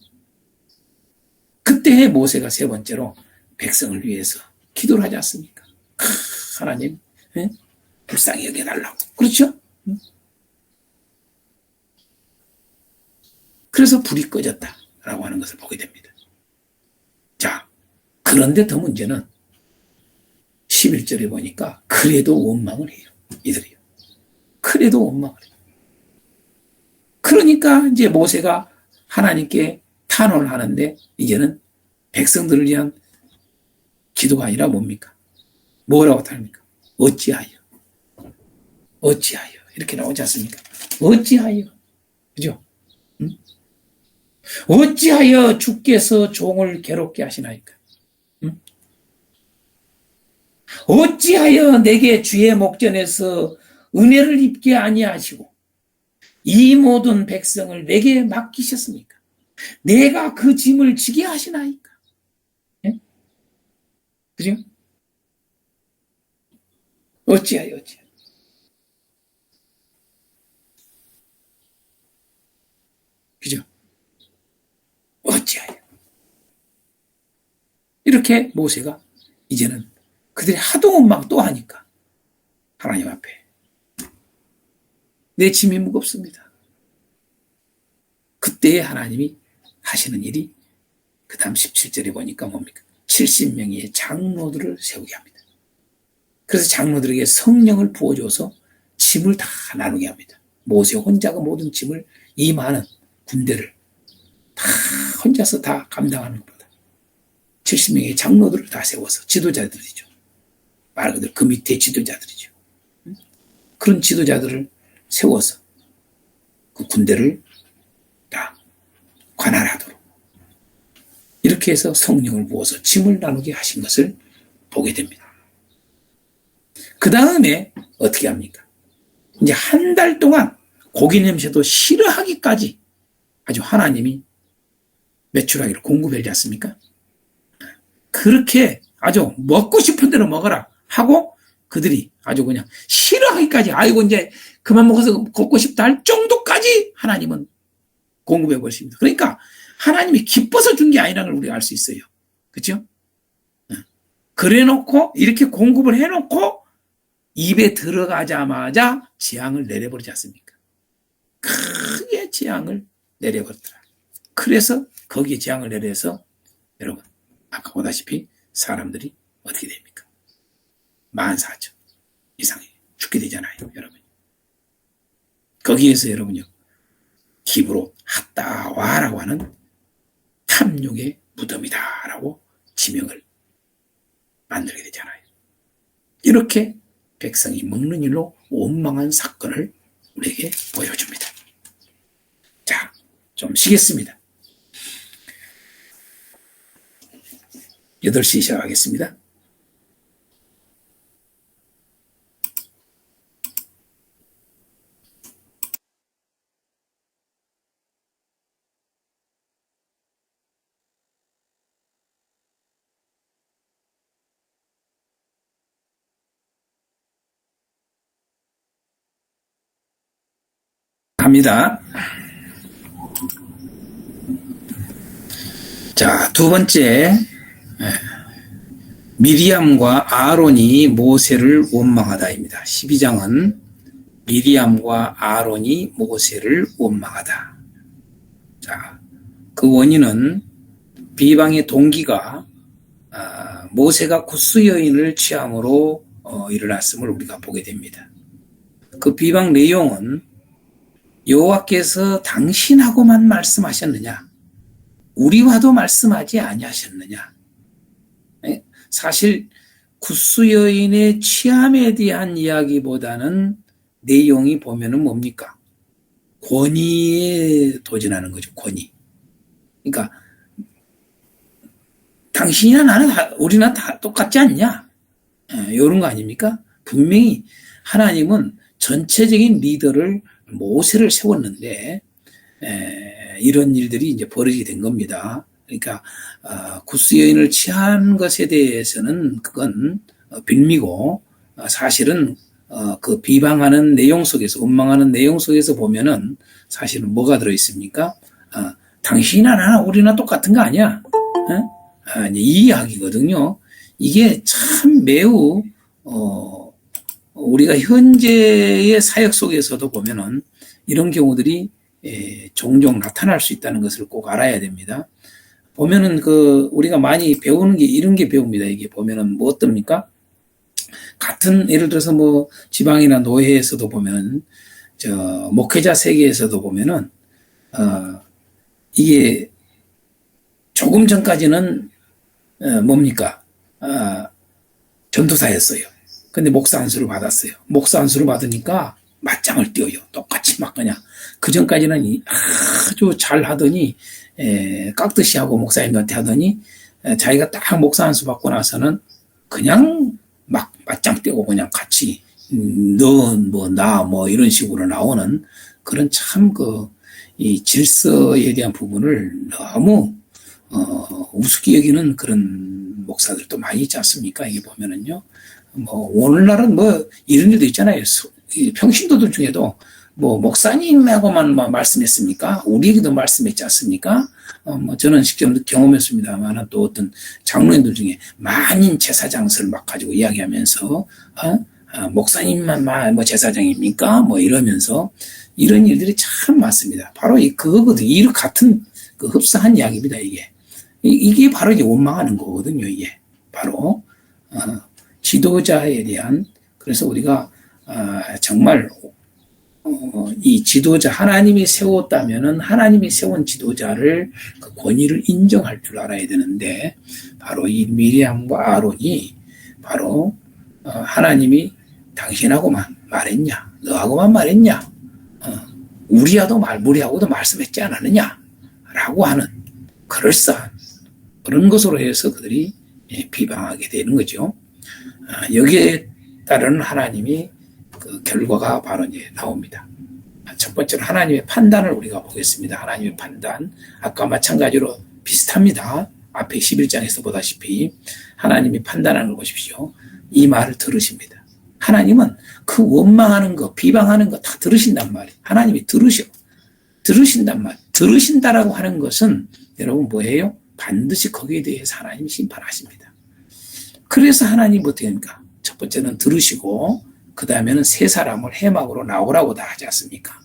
그때 모세가 세 번째로 백성을 위해서 기도를 하지 않습니까? 하나님, 불쌍히 여겨달라고. 그렇죠? 그래서 불이 꺼졌다라고 하는 것을 보게 됩니다. 자, 그런데 더 문제는 11절에 보니까 그래도 원망을 해요. 이들이요. 그래도 원망을 해요. 그러니까 이제 모세가 하나님께 탄원을 하는데 이제는 백성들을 위한 기도가 아니라 뭡니까? 뭐라고 합니까? 어찌하여 이렇게 나오지 않습니까? 어찌하여, 그죠? 응? 어찌하여 주께서 종을 괴롭게 하시나이까? 응? 어찌하여 내게 주의 목전에서 은혜를 입게 아니하시고 이 모든 백성을 내게 맡기셨습니까? 내가 그 짐을 지게 하시나이까? 예? 그죠? 어찌하여. 그죠? 어찌하여. 이렇게 모세가 이제는 그들이 하도 원망 또 하니까 하나님 앞에 내 짐이 무겁습니다. 그때에 하나님이 하시는 일이 그 다음 17절에 보니까 뭡니까? 70명의 장로들을 세우게 합니다. 그래서 장로들에게 성령을 부어줘서 짐을 다 나누게 합니다. 모세 혼자가 모든 짐을 이 많은 군대를 다 혼자서 다 감당하는 것보다 70명의 장로들을 다 세워서 지도자들이죠. 말 그대로 그 밑에 지도자들이죠. 그런 지도자들을 세워서 그 군대를 다 관할하도록 이렇게 해서 성령을 부어서 짐을 나누게 하신 것을 보게 됩니다. 그 다음에 어떻게 합니까? 이제 한 달 동안 고기 냄새도 싫어하기까지 아주 하나님이 메추라기를 공급하지 않습니까? 그렇게 아주 먹고 싶은 대로 먹어라 하고 그들이 아주 그냥 싫어하기까지 아이고 이제 그만 먹어서 걷고 싶다 할 정도까지 하나님은 공급해 버리십니다. 그러니까 하나님이 기뻐서 준 게 아니라는 걸 우리가 알 수 있어요. 그렇죠? 그래 놓고 이렇게 공급을 해 놓고 입에 들어가자마자 재앙을 내려버리지 않습니까? 크게 재앙을 내려버리더라. 그래서 거기에 재앙을 내려서 여러분 아까 보다시피 사람들이 어떻게 됩니까? 14,000 이상이 죽게 되잖아요, 여러분. 거기에서 여러분요 기브로 핫다와라고 하는 탐욕의 무덤이다라고 지명을 만들게 되잖아요. 이렇게 백성이 먹는 일로 원망한 사건을 우리에게 보여줍니다. 자, 좀 쉬겠습니다. 8시 시작하겠습니다. 갑니다. 자, 두 번째, 미리암과 아론이 모세를 원망하다입니다. 12장은 미리암과 아론이 모세를 원망하다. 자, 그 원인은 비방의 동기가 모세가 구스 여인을 취함으로 일어났음을 우리가 보게 됩니다. 그 비방 내용은 여호와께서 당신하고만 말씀하셨느냐? 우리와도 말씀하지 아니하셨느냐? 사실 구스 여인의 취함에 대한 이야기보다는 내용이 보면은 뭡니까? 권위에 도전하는 거죠. 권위. 그러니까 당신이나 나는 우리나 다 똑같지 않냐? 이런 거 아닙니까? 분명히 하나님은 전체적인 리더를 모세를 세웠는데 이런 일들이 이제 벌어지게 된 겁니다. 그러니까 구스 여인을 취한 것에 대해서는 그건 빌미고 사실은 그 비방하는 내용 속에서 원망하는 내용 속에서 보면은 사실은 뭐가 들어 있습니까? 당신이나 나나 우리나 똑같은 거 아니야? 이 이야기거든요. 이게 참 매우 우리가 현재의 사역 속에서도 보면은 이런 경우들이 종종 나타날 수 있다는 것을 꼭 알아야 됩니다. 보면은 우리가 많이 배우는 게 이런 게 배웁니다. 이게 보면은 뭐 어떻습니까? 같은 예를 들어서 뭐 지방이나 노회에서도 보면 목회자 세계에서도 보면은 이게 조금 전까지는 뭡니까? 전도사였어요. 근데 목사 안수를 받았어요. 목사 안수를 받으니까 맞짱을 띄어요. 똑같이 막 그냥. 그 전까지는 아주 잘 하더니, 깍듯이 하고 목사님한테 하더니, 자기가 딱 목사 안수 받고 나서는 그냥 막 맞짱 띄고 그냥 같이, 넌 뭐, 나 뭐 이런 식으로 나오는 그런 참 이 질서에 대한 부분을 너무, 우습게 여기는 그런 목사들도 많이 있지 않습니까? 이게 보면은요. 뭐, 오늘날은 뭐, 이런 일도 있잖아요. 평신도들 중에도 뭐, 목사님하고만 말씀했습니까? 우리에게도 말씀했지 않습니까? 뭐, 저는 직접 경험했습니다만, 또 어떤 장로님들 중에 만인 제사장설 막 가지고 이야기하면서, 목사님만 뭐 제사장입니까? 뭐 이러면서, 이런 일들이 참 많습니다. 바로 그거거든요. 이 같은 흡사한 이야기입니다, 이게. 이게 바로 이제 원망하는 거거든요, 이게. 바로, 지도자에 대한, 그래서 우리가, 정말, 이 지도자, 하나님이 세웠다면은 하나님이 세운 지도자를 그 권위를 인정할 줄 알아야 되는데, 바로 이 미리암과 아론이 바로, 하나님이 당신하고만 말했냐? 너하고만 말했냐? 우리하고도 말씀했지 않았느냐? 라고 하는 그럴싸한 그런 것으로 해서 그들이 비방하게 되는 거죠. 여기에 따른 하나님이 그 결과가 바로 이제 나옵니다. 첫 번째로 하나님의 판단을 우리가 보겠습니다. 하나님의 판단. 아까 마찬가지로 비슷합니다. 앞에 11장에서 보다시피 하나님이 판단하는 걸 보십시오. 이 말을 들으십니다. 하나님은 그 원망하는 거, 비방하는 거 다 들으신단 말이에요. 하나님이 들으신단 말이에요. 들으신다라고 하는 것은 여러분 뭐예요? 반드시 거기에 대해서 하나님이 심판하십니다. 그래서 하나님이 어떻게 합니까? 첫 번째는 들으시고 그 다음에는 세 사람을 해막으로 나오라고 다 하지 않습니까?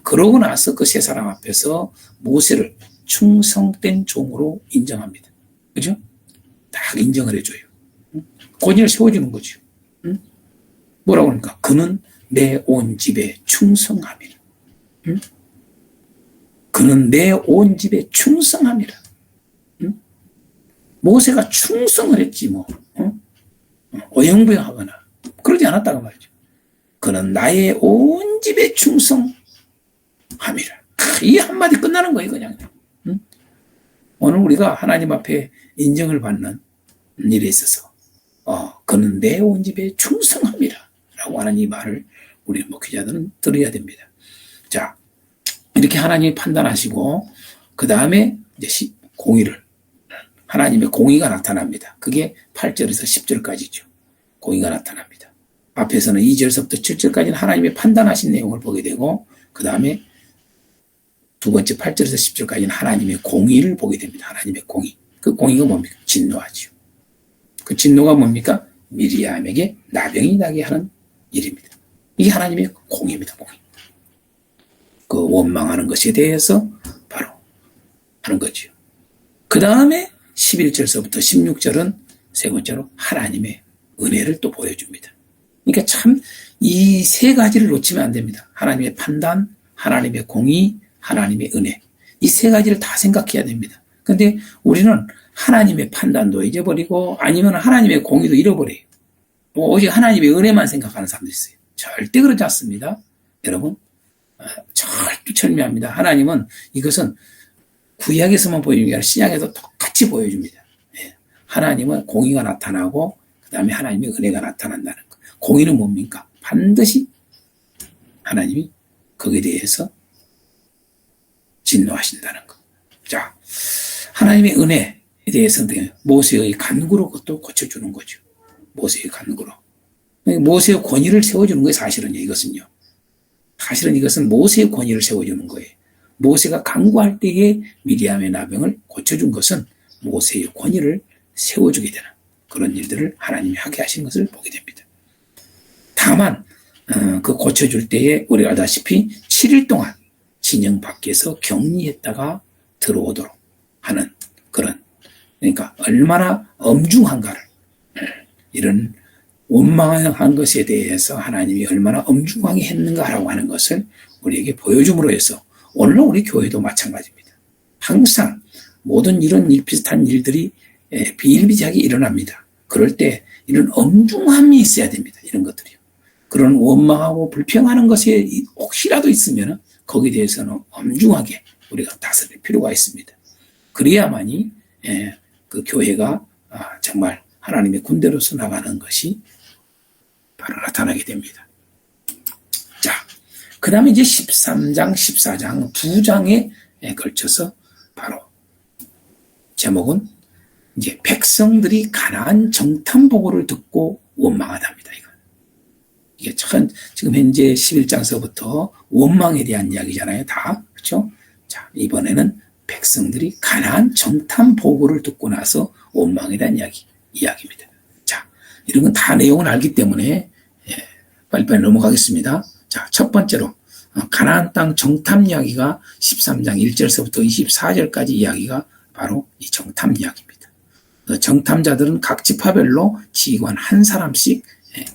그러고 나서 그 세 사람 앞에서 모세를 충성된 종으로 인정합니다. 그죠? 딱 인정을 해줘요. 권위를 세워주는 거죠. 뭐라고 합니까? 그는 내 온 집에 충성함이라. 그는 내 온 집에 충성함이라. 모세가 충성을 했지 뭐. 어영부영하거나 그러지 않았다고 말이죠. 그는 나의 온 집에 충성함이라. 이 한마디 끝나는 거예요 그냥. 오늘 우리가 하나님 앞에 인정을 받는 일에 있어서 그는 내 온 집에 충성함이라 라고 하는 이 말을 우리 목회자들은 들어야 됩니다. 자, 이렇게 하나님이 판단하시고 그 다음에 이제 공의를 하나님의 공의가 나타납니다. 그게 8절에서 10절까지죠. 공의가 나타납니다. 앞에서는 2절서부터 7절까지는 하나님의 판단하신 내용을 보게 되고 그 다음에 두 번째 8절에서 10절까지는 하나님의 공의를 보게 됩니다. 하나님의 공의. 그 공의가 뭡니까? 진노하죠. 그 진노가 뭡니까? 미리암에게 나병이 나게 하는 일입니다. 이게 하나님의 공의입니다. 공의. 그 원망하는 것에 대해서 바로 하는 거죠. 그 다음에 11절서부터 16절은 세 번째로 하나님의 은혜를 또 보여줍니다. 그러니까 참 이 세 가지를 놓치면 안 됩니다. 하나님의 판단, 하나님의 공의, 하나님의 은혜. 이 세 가지를 다 생각해야 됩니다. 근데 우리는 하나님의 판단도 잊어버리고 아니면 하나님의 공의도 잃어버려요. 오직 하나님의 은혜만 생각하는 사람도 있어요. 절대 그렇지 않습니다. 여러분, 철두철미합니다. 하나님은 이것은 구약에서만 보여주는 게 아니라 신약에도 똑같이 보여줍니다. 하나님은 공의가 나타나고 그 다음에 하나님의 은혜가 나타난다는 것. 공의는 뭡니까? 반드시 하나님이 거기에 대해서 진노하신다는 것. 자, 하나님의 은혜에 대해서는 모세의 간구로 그것도 고쳐주는 거죠. 모세의 간구로. 모세의 권위를 세워주는 거예요, 사실은요, 이것은요. 사실은 이것은 모세의 권위를 세워주는 거예요. 모세가 간구할 때에 미리암의 나병을 고쳐준 것은 모세의 권위를 세워주게 되는 그런 일들을 하나님이 하게 하시는 것을 보게 됩니다. 다만 그 고쳐줄 때에 우리가 알다시피 7일 동안 진영 밖에서 격리했다가 들어오도록 하는 그런, 그러니까 얼마나 엄중한가를, 이런 원망한 것에 대해서 하나님이 얼마나 엄중하게 했는가라고 하는 것을 우리에게 보여줌으로 해서 오늘날 우리 교회도 마찬가지입니다. 항상 모든 이런 비슷한 일들이 비일비재하게 일어납니다. 그럴 때 이런 엄중함이 있어야 됩니다. 이런 것들이요. 그런 원망하고 불평하는 것이 혹시라도 있으면 거기에 대해서는 엄중하게 우리가 다스릴 필요가 있습니다. 그래야만이 그 교회가 정말 하나님의 군대로서 나가는 것이 바로 나타나게 됩니다. 자, 그 다음에 이제 13장, 14장 두 장에 걸쳐서 바로 제목은 이제 백성들이 가나안 정탐 보고를 듣고 원망하답니다. 이게 참 지금 현재 11장서부터 원망에 대한 이야기잖아요. 다 그렇죠? 자, 이번에는 백성들이 가나안 정탐 보고를 듣고 나서 원망에 대한 이야기입니다. 자, 이런 건 다 내용을 알기 때문에 빨리빨리 넘어가겠습니다. 자, 첫 번째로 가나안 땅 정탐 이야기가 13장 1절서부터 24절까지 이야기가 바로 이 정탐 이야기입니다. 정탐자들은 각 지파별로 지휘관 한 사람씩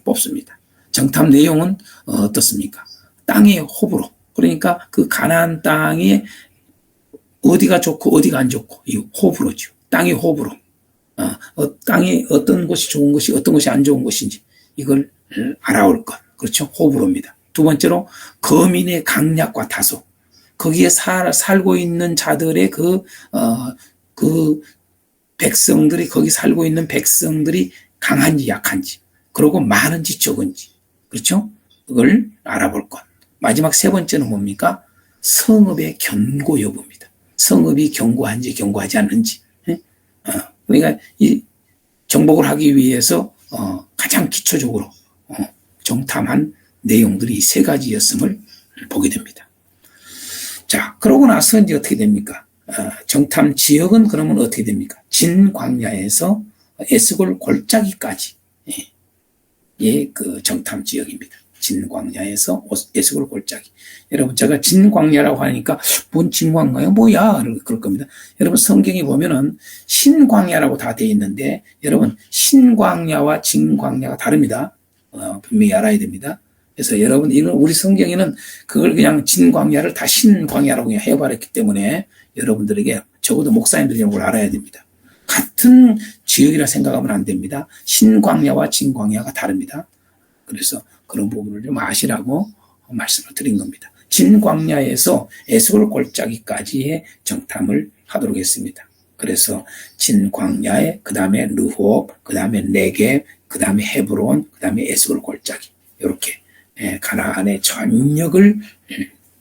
뽑습니다. 정탐 내용은 어떻습니까? 땅의 호불호. 그러니까 그 가나안 땅에 어디가 좋고 어디가 안 좋고 이 호불호죠. 땅의 호불호. 땅에 어떤 것이 좋은 것이 어떤 것이 안 좋은 것인지 이걸 알아올 것. 그렇죠? 호불호입니다. 두 번째로 거민의 강약과 다소. 거기에 살고 있는 자들의 그 백성들이 거기 살고 있는 백성들이 강한지 약한지 그리고 많은지 적은지 그렇죠? 그걸 알아볼 것. 마지막 세 번째는 뭡니까? 성읍의 견고 여부입니다. 성읍이 견고한지 견고하지 않는지. 그러니까 이 정복을 하기 위해서 가장 기초적으로 정탐한 내용들이 이 세 가지였음을 보게 됩니다. 자, 그러고 나서 이제 어떻게 됩니까? 정탐 지역은 그러면 어떻게 됩니까? 진광야에서 에스골 골짜기까지 그 정탐 지역입니다. 진광야에서 에스골 골짜기. 여러분 제가 진광야라고 하니까 뭔 진광야야 뭐야 그럴 겁니다. 여러분 성경에 보면은 신광야라고 다 되어 있는데 여러분 신광야와 진광야가 다릅니다. 분명히 알아야 됩니다. 그래서 여러분 이건 우리 성경에는 그걸 그냥 진광야를 다 신광야라고 그냥 해버렸기 때문에 여러분들에게 적어도 목사님들이 이런 걸 알아야 됩니다. 같은 지역이라 생각하면 안 됩니다. 신광야와 진광야가 다릅니다. 그래서 그런 부분을 좀 아시라고 말씀을 드린 겁니다. 진광야에서 에스골 골짜기까지의 정탐을 하도록 했습니다. 그래서 진광야에 그 다음에 르홉, 그 다음에 네겝, 그 다음에 헤브론, 그 다음에 에스골 골짜기 이렇게 가나안의 전역을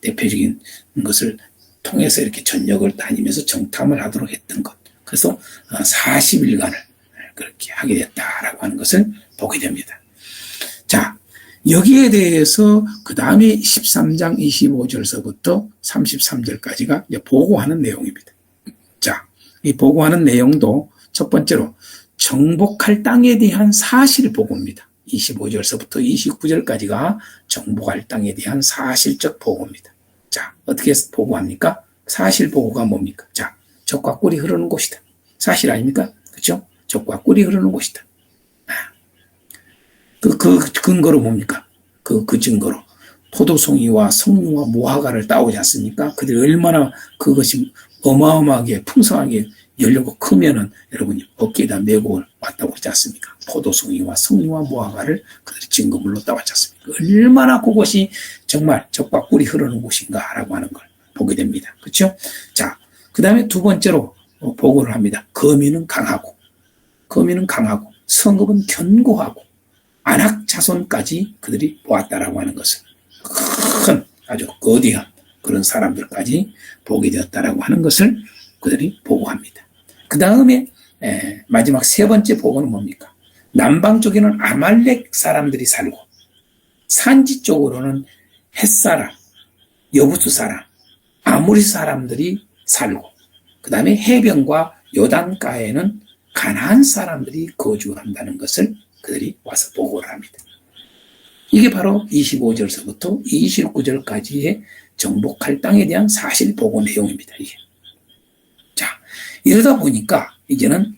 대표적인 것을 통해서 이렇게 전역을 다니면서 정탐을 하도록 했던 것. 그래서 40일간을 그렇게 하게 됐다라고 하는 것을 보게 됩니다. 자, 여기에 대해서 그 다음에 13장 25절서부터 33절까지가 이제 보고하는 내용입니다. 자, 이 보고하는 내용도 첫 번째로 정복할 땅에 대한 사실 보고입니다. 25절서부터 29절까지가 정복할 땅에 대한 사실적 보고입니다. 자, 어떻게 보고합니까? 사실 보고가 뭡니까? 자, 젖과 꿀이 흐르는 곳이다. 사실 아닙니까? 그렇죠? 젖과 꿀이 흐르는 곳이다. 그 근거로 뭡니까? 그 증거로 포도송이와 석류와 무화과를 따오지 않습니까? 그들이 얼마나 그것이 어마어마하게 풍성하게 열려고 크면은 여러분이 어깨에다 메고 왔다고 그러지 않습니까? 포도송이와 석류와 무화과를 그들이 증거물로 따왔지 않습니까? 얼마나 그곳이 정말 젖과 꿀이 흐르는 곳인가라고 하는 걸 보게 됩니다. 그렇죠? 자, 그 다음에 두 번째로 보고를 합니다. 거민은 강하고 성읍은 견고하고 안악 자손까지 그들이 보았다라고 하는 것을 큰 아주 거대한 그런 사람들까지 보게 되었다라고 하는 것을 그들이 보고합니다. 그 다음에 마지막 세 번째 보고는 뭡니까? 남방 쪽에는 아말렉 사람들이 살고 산지 쪽으로는 헷사람, 여부수 사람, 아모리 사람들이 살고 그 다음에 해변과 요단가에는 가나안 사람들이 거주한다는 것을 그들이 와서 보고를 합니다. 이게 바로 25절서부터 29절까지의 정복할 땅에 대한 사실 보고 내용입니다. 이게. 자, 이러다 보니까 이제는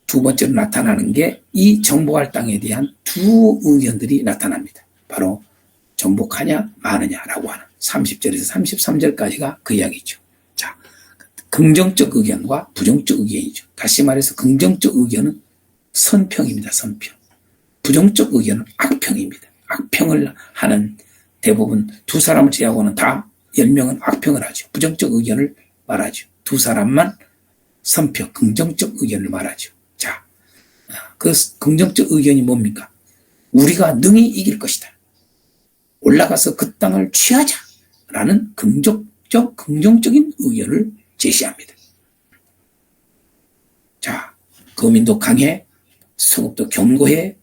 두 번째로 나타나는 게 이 정복할 땅에 대한 두 의견들이 나타납니다. 바로 정복하냐 마느냐라고 하는 30절에서 33절까지가 그 이야기죠. 자, 긍정적 의견과 부정적 의견이죠. 다시 말해서 긍정적 의견은 선평입니다. 선평. 부정적 의견은 악평입니다. 악평을 하는 대부분 두 사람을 제외하고는 다 10명은 악평을 하죠. 부정적 의견을 말하죠. 두 사람만 선평, 긍정적 의견을 말하죠. 자, 그 긍정적 의견이 뭡니까? 우리가 능히 이길 것이다. 올라가서 그 땅을 취하자라는 긍정적인 의견을 제시합니다. 자, 거민도 강해, 성읍도 견고해,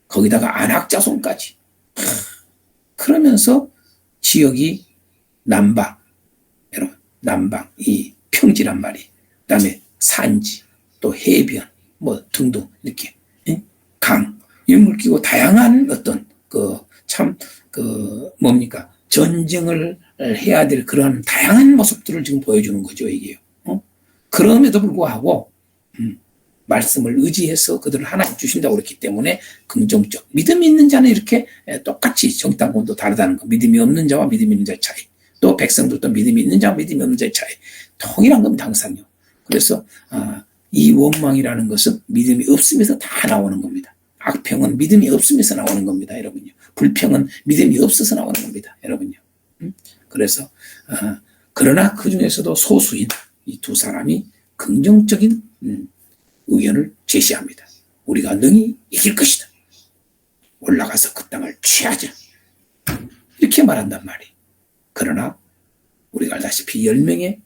거기다가 안악자손까지. 그러면서 지역이 남방, 여러분, 남방, 이 평지란 말이, 그 다음에 산지, 또 해변, 뭐 등등, 이렇게, 강, 이런 걸 끼고 다양한 어떤, 뭡니까, 전쟁을 해야 될 그런 다양한 모습들을 지금 보여주는 거죠, 이게요. 그럼에도 불구하고, 말씀을 의지해서 그들을 하나님 주신다고 그랬기 때문에 긍정적. 믿음이 있는 자는 이렇게 똑같이 정당권도 다르다는 거. 믿음이 없는 자와 믿음이 있는 자의 차이. 또 백성들도 믿음이 있는 자와 믿음이 없는 자의 차이. 통일한 겁니다, 항상요. 그래서 이 원망이라는 것은 믿음이 없으면서 다 나오는 겁니다. 악평은 믿음이 없으면서 나오는 겁니다, 여러분요. 불평은 믿음이 없어서 나오는 겁니다, 여러분요. 그래서 그러나 그 중에서도 소수인 이 두 사람이 긍정적인 의견을 제시합니다. 우리가 능히 이길 것이다. 올라가서 그 땅을 취하자. 이렇게 말한단 말이에요. 그러나 우리가 알다시피 10명의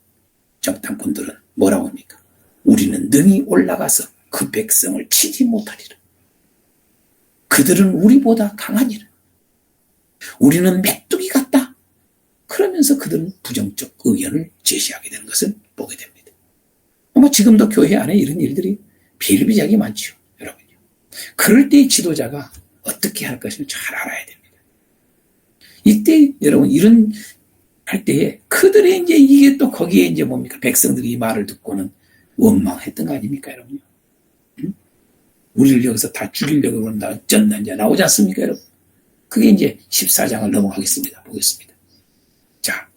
정탐꾼들은 뭐라고 합니까? 우리는 능히 올라가서 그 백성을 치지 못하리라. 그들은 우리보다 강하니라. 우리는 메뚜기 같다. 그러면서 그들은 부정적 의견을 제시하게 되는 것을 보게 됩니다. 아마 지금도 교회 안에 이런 일들이 비일비재하게 많죠, 여러분요. 그럴 때 지도자가 어떻게 할 것을 잘 알아야 됩니다. 이때 여러분 이런 할 때에 그들의 이제 이게 또 거기에 이제 뭡니까? 백성들이 이 말을 듣고는 원망했던 거 아닙니까, 여러분요? 우리를 여기서 다 죽이려고 그런다, 어쩐다, 이제 나오지 않습니까, 여러분? 그게 이제 14장을 넘어가겠습니다. 보겠습니다. 자,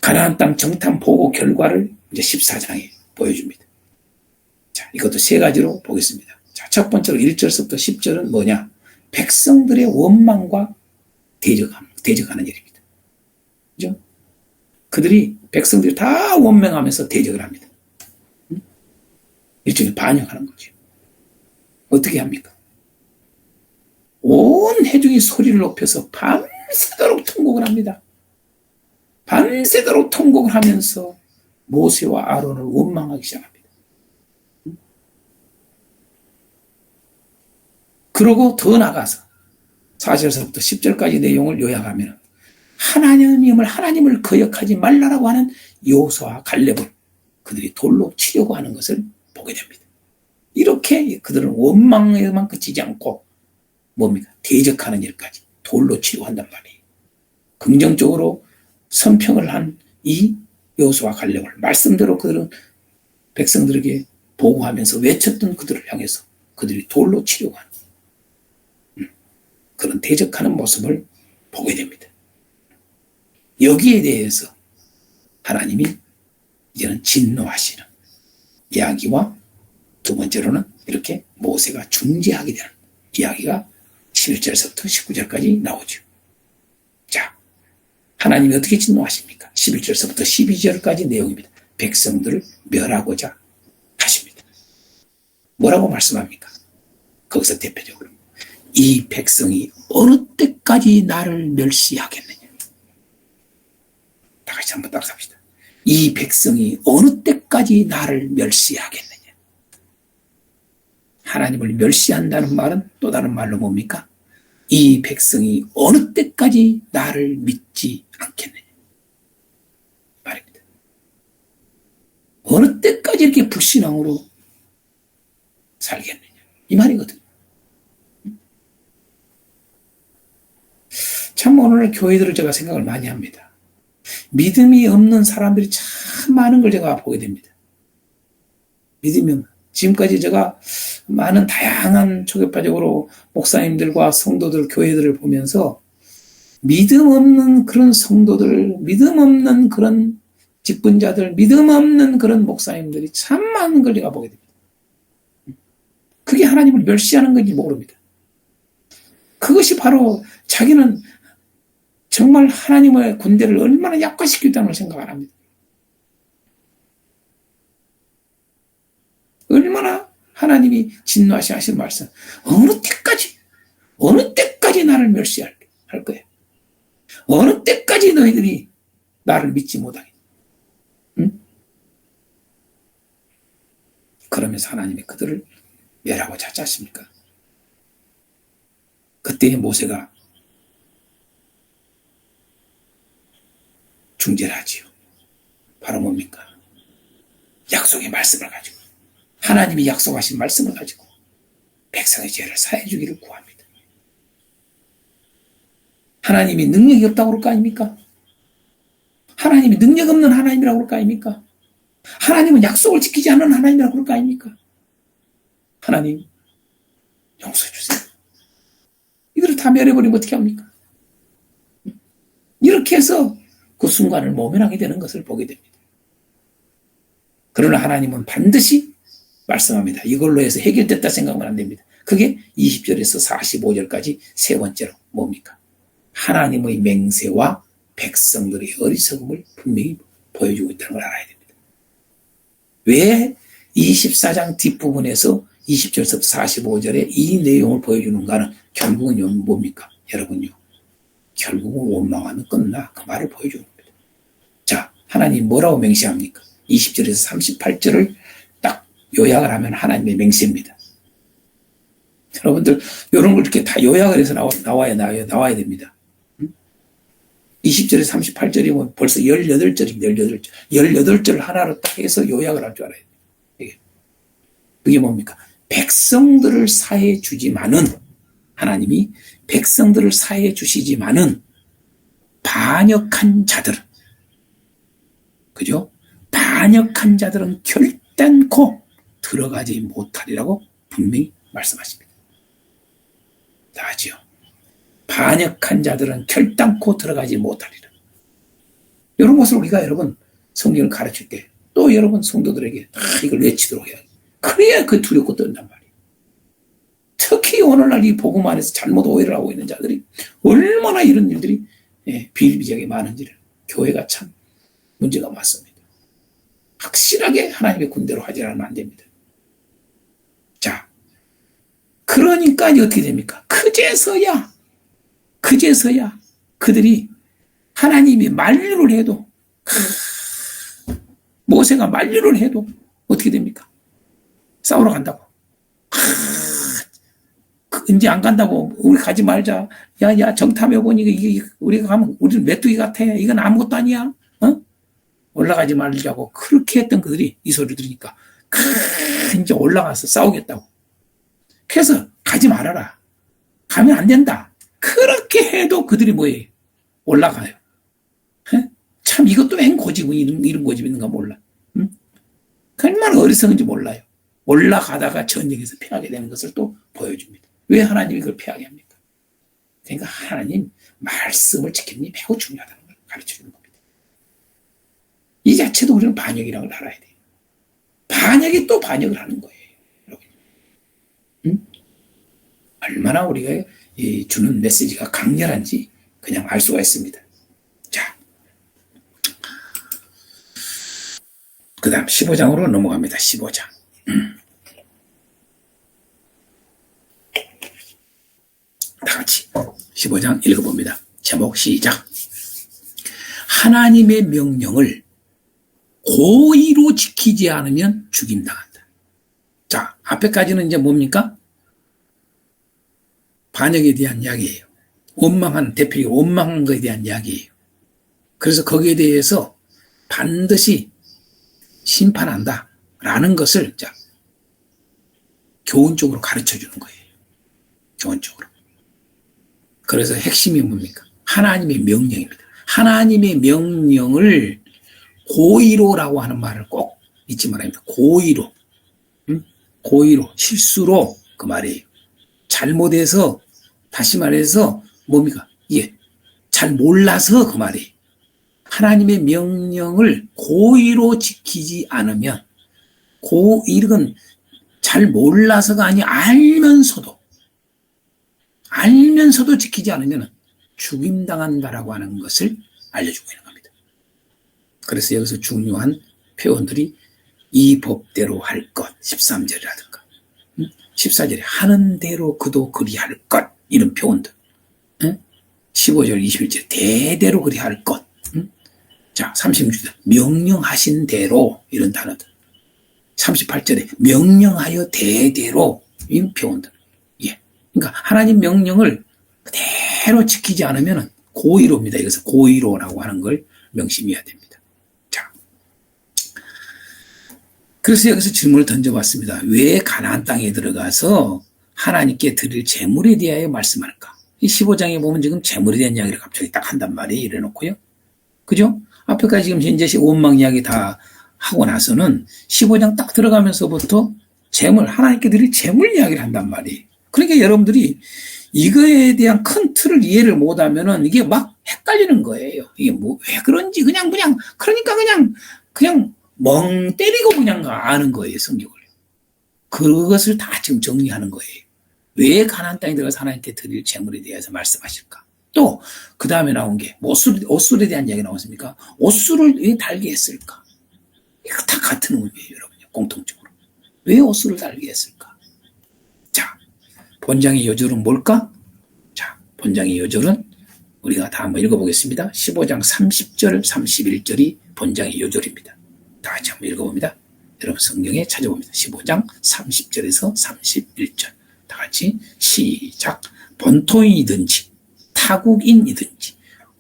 가나안 땅 정탐 보고 결과를 이제 14장에 보여줍니다. 자, 이것도 세 가지로 보겠습니다. 자, 첫 번째로 1절부터 10절은 뭐냐? 백성들의 원망과 대적하는 일입니다. 그죠? 백성들이 다 원망하면서 대적을 합니다. 일종의 반역하는 거죠. 어떻게 합니까? 온 회중이 소리를 높여서 밤새도록 통곡을 합니다. 밤새도록 통곡을 하면서 모세와 아론을 원망하기 시작합니다. 그러고 더 나가서 4절서부터 10절까지 내용을 요약하면 하나님을 거역하지 말라라고 하는 여호수아와 갈렙을 그들이 돌로 치려고 하는 것을 보게 됩니다. 이렇게 그들은 원망에만 그치지 않고 뭡니까? 대적하는 일까지 돌로 치려고 한단 말이에요. 긍정적으로 선평을 한 이 여호수아와 갈렙을 말씀대로 그들은 백성들에게 보고하면서 외쳤던 그들을 향해서 그들이 돌로 치려고 하는 그런 대적하는 모습을 보게 됩니다. 여기에 대해서 하나님이 이제는 진노하시는 이야기와 두 번째로는 이렇게 모세가 중재하게 되는 이야기가 11절에서부터 19절까지 나오죠. 자, 하나님이 어떻게 진노하십니까? 11절에서부터 12절까지 내용입니다. 백성들을 멸하고자 하십니다. 뭐라고 말씀합니까? 거기서 대표적으로 이 백성이 어느 때까지 나를 멸시하겠느냐. 다 같이 한번 따라합시다. 이 백성이 어느 때까지 나를 멸시하겠느냐. 하나님을 멸시한다는 말은 또 다른 말로 뭡니까? 이 백성이 어느 때까지 나를 믿지 않겠느냐 말입니다. 어느 때까지 이렇게 불신앙으로 살겠느냐 이 말이거든요. 참 오늘 교회들을 제가 생각을 많이 합니다. 믿음이 없는 사람들이 참 많은 걸 제가 보게 됩니다. 믿음이 없는 지금까지 제가 많은 다양한 초교파적으로 목사님들과 성도들, 교회들을 보면서 믿음 없는 그런 성도들, 믿음 없는 그런 직분자들, 믿음 없는 그런 목사님들이 참 많은 걸 내가 보게 됩니다. 그게 하나님을 멸시하는 건지 모릅니다. 그것이 바로 자기는 정말 하나님의 군대를 얼마나 약화시키고 있다는 걸 생각 안 합니다. 얼마나 하나님이 진노하시는 말씀, 어느 때까지 나를 멸시할 거야. 어느 때까지 너희들이 나를 믿지 못하게. 응? 그러면서 하나님이 그들을 멸하고 찾지 않습니까? 그때 모세가 중재를 하지요. 바로 뭡니까? 약속의 말씀을 가지고, 하나님이 약속하신 말씀을 가지고 백성의 죄를 사해 주기를 구합니다. 하나님이 능력이 없다고 그럴 거 아닙니까? 하나님이 능력 없는 하나님이라고 그럴 거 아닙니까? 하나님은 약속을 지키지 않는 하나님이라고 그럴 거 아닙니까? 하나님, 용서해 주세요. 이들을 다 멸해버리면 어떻게 합니까? 이렇게 해서 그 순간을 모면하게 되는 것을 보게 됩니다. 그러나 하나님은 반드시 말씀합니다. 이걸로 해서 해결됐다 생각하면 안 됩니다. 그게 20절에서 45절까지 세 번째로 뭡니까? 하나님의 맹세와 백성들의 어리석음을 분명히 보여주고 있다는 걸 알아야 됩니다. 왜 24장 뒷부분에서 20절에서 45절에 이 내용을 보여주는가는 결국은 뭡니까? 여러분요. 결국은 원망하면 끝나. 그 말을 보여주는 겁니다. 자, 하나님 뭐라고 맹세합니까? 20절에서 38절을 딱 요약을 하면 하나님의 맹세입니다. 여러분들 이런 걸 이렇게 다 요약을 해서 나와야 됩니다. 20절에서 38절이면 벌써 18절입니다. 18절을 하나로 딱 해서 요약을 할 줄 알아야 돼요. 그게 뭡니까? 백성들을 사해 주지만은, 하나님이 백성들을 사해 주시지만은 반역한 자들은, 그죠? 반역한 자들은 결단코 들어가지 못하리라고 분명히 말씀하십니다. 다 아죠? 반역한 자들은 결단코 들어가지 못하리라. 이런 것을 우리가 여러분 성경을 가르칠 때 또 여러분 성도들에게 이걸 외치도록 해야 돼요. 그래야 그 두렵고 떤단 말이에요. 특히 오늘날 이 복음 안에서 잘못 오해를 하고 있는 자들이 얼마나 이런 일들이 비일비재하게 많은지를, 교회가 참 문제가 많습니다. 확실하게 하나님의 군대로 하지 않으면 안 됩니다. 자, 그러니까 어떻게 됩니까? 그제서야 그들이 하나님이 만류를 해도, 모세가 만류를 해도 어떻게 됩니까? 싸우러 간다고. 이제 안 간다고. 우리 가지 말자. 야, 정탐해 보니 이게 우리가 가면 우리는 메뚜기 같아. 이건 아무것도 아니야. 올라가지 말자고. 그렇게 했던 그들이 이 소리를 들으니까 이제 올라가서 싸우겠다고. 그래서 가지 말아라. 가면 안 된다. 그렇게 해도 그들이 뭐예요? 올라가요. 참 이것도 웬 고집이 이런 고집이 있는가 몰라. 얼마나 어리석은지 몰라요. 올라가다가 전쟁에서 패하게 되는 것을 또 보여줍니다. 왜 하나님이 그걸 패하게 합니까? 그러니까 하나님 말씀을 지키는 게 매우 중요하다는 걸 가르쳐주는 겁니다. 이 자체도 우리는 반역이라는 걸 알아야 돼요. 반역이 또 반역을 하는 거예요. 여러분. 얼마나 우리가 주는 메시지가 강렬한지 그냥 알 수가 있습니다. 자, 그 다음 15장으로 넘어갑니다. 15장. 다 같이 15장 읽어봅니다. 제목 시작. 하나님의 명령을 고의로 지키지 않으면 죽임당한다. 자, 앞에까지는 이제 뭡니까? 반역에 대한 이야기예요. 대표적으로 원망한 것에 대한 이야기예요. 그래서 거기에 대해서 반드시 심판한다라는 것을 교훈적으로 가르쳐주는 거예요. 교훈적으로. 그래서 핵심이 뭡니까? 하나님의 명령입니다. 하나님의 명령을 고의로라고 하는 말을 꼭 잊지 말아야 합니다. 고의로. 고의로, 실수로 그 말이에요. 잘못해서, 다시 말해서 뭡니까? 잘 몰라서 그 말이에요. 하나님의 명령을 고의로 지키지 않으면, 이건 잘 몰라서가 아니라 알면서도 지키지 않으면 죽임당한다라고 하는 것을 알려주고 있는 겁니다. 그래서 여기서 중요한 표현들이 이 법대로 할 것, 13절이라든가 14절에 하는 대로 그도 그리할 것, 이런 표현들, 15절 21절 대대로 그리할 것, 자 36절 명령하신 대로, 이런 단어들, 38절에 명령하여 대대로, 이런 표현들. 예. 그러니까 하나님 명령을 그대로 지키지 않으면 고의로입니다. 이것은 고의로라고 하는 걸 명심해야 됩니다. 자, 그래서 여기서 질문을 던져봤습니다. 왜 가나안 땅에 들어가서 하나님께 드릴 재물에 대하여 말씀할까? 이 15장에 보면 지금 재물에 대한 이야기를 갑자기 딱 한단 말이에요. 이래놓고요. 그죠? 앞에까지 지금 현재 원망 이야기 다 하고 나서는 15장 딱 들어가면서부터 하나님께 드릴 재물 이야기를 한단 말이에요. 그러니까 여러분들이 이거에 대한 큰 틀을 이해를 못하면은 이게 막 헷갈리는 거예요. 이게 왜 그런지 그러니까 그냥 멍 때리고 그냥 아는 거예요, 성경을. 그것을 다 지금 정리하는 거예요. 왜 가나안 땅에 들어가서 하나님께 드릴 재물에 대해서 말씀하실까? 또 그 다음에 나온 게 옷술에 대한 이야기 나왔습니까? 옷술을 왜 달게 했을까? 이거 다 같은 의미예요, 여러분요. 공통적으로. 왜 옷술을 달게 했을까? 자, 본장의 요절은 뭘까? 자, 본장의 요절은 우리가 다 한번 읽어보겠습니다. 15장 30절, 31절이 본장의 요절입니다. 다 같이 한번 읽어봅니다. 여러분 성경에 찾아봅니다. 15장 30절에서 31절. 다 같이 시작. 본토인이든지 타국인이든지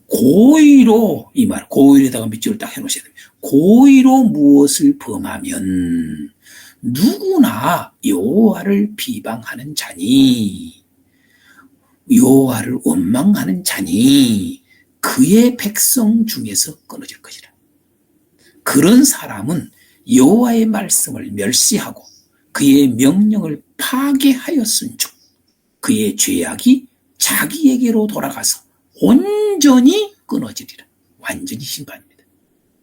고의로, 이 말, 고의로다가 밑줄을 딱 해놓으셔야 됩니다. 고의로 무엇을 범하면 누구나 여호와를 비방하는 자니, 여호와를 원망하는 자니 그의 백성 중에서 끊어질 것이라. 그런 사람은 여호와의 말씀을 멸시하고 그의 명령을 파괴하였은즉 그의 죄악이 자기에게로 돌아가서 온전히 끊어지리라. 완전히 심판입니다.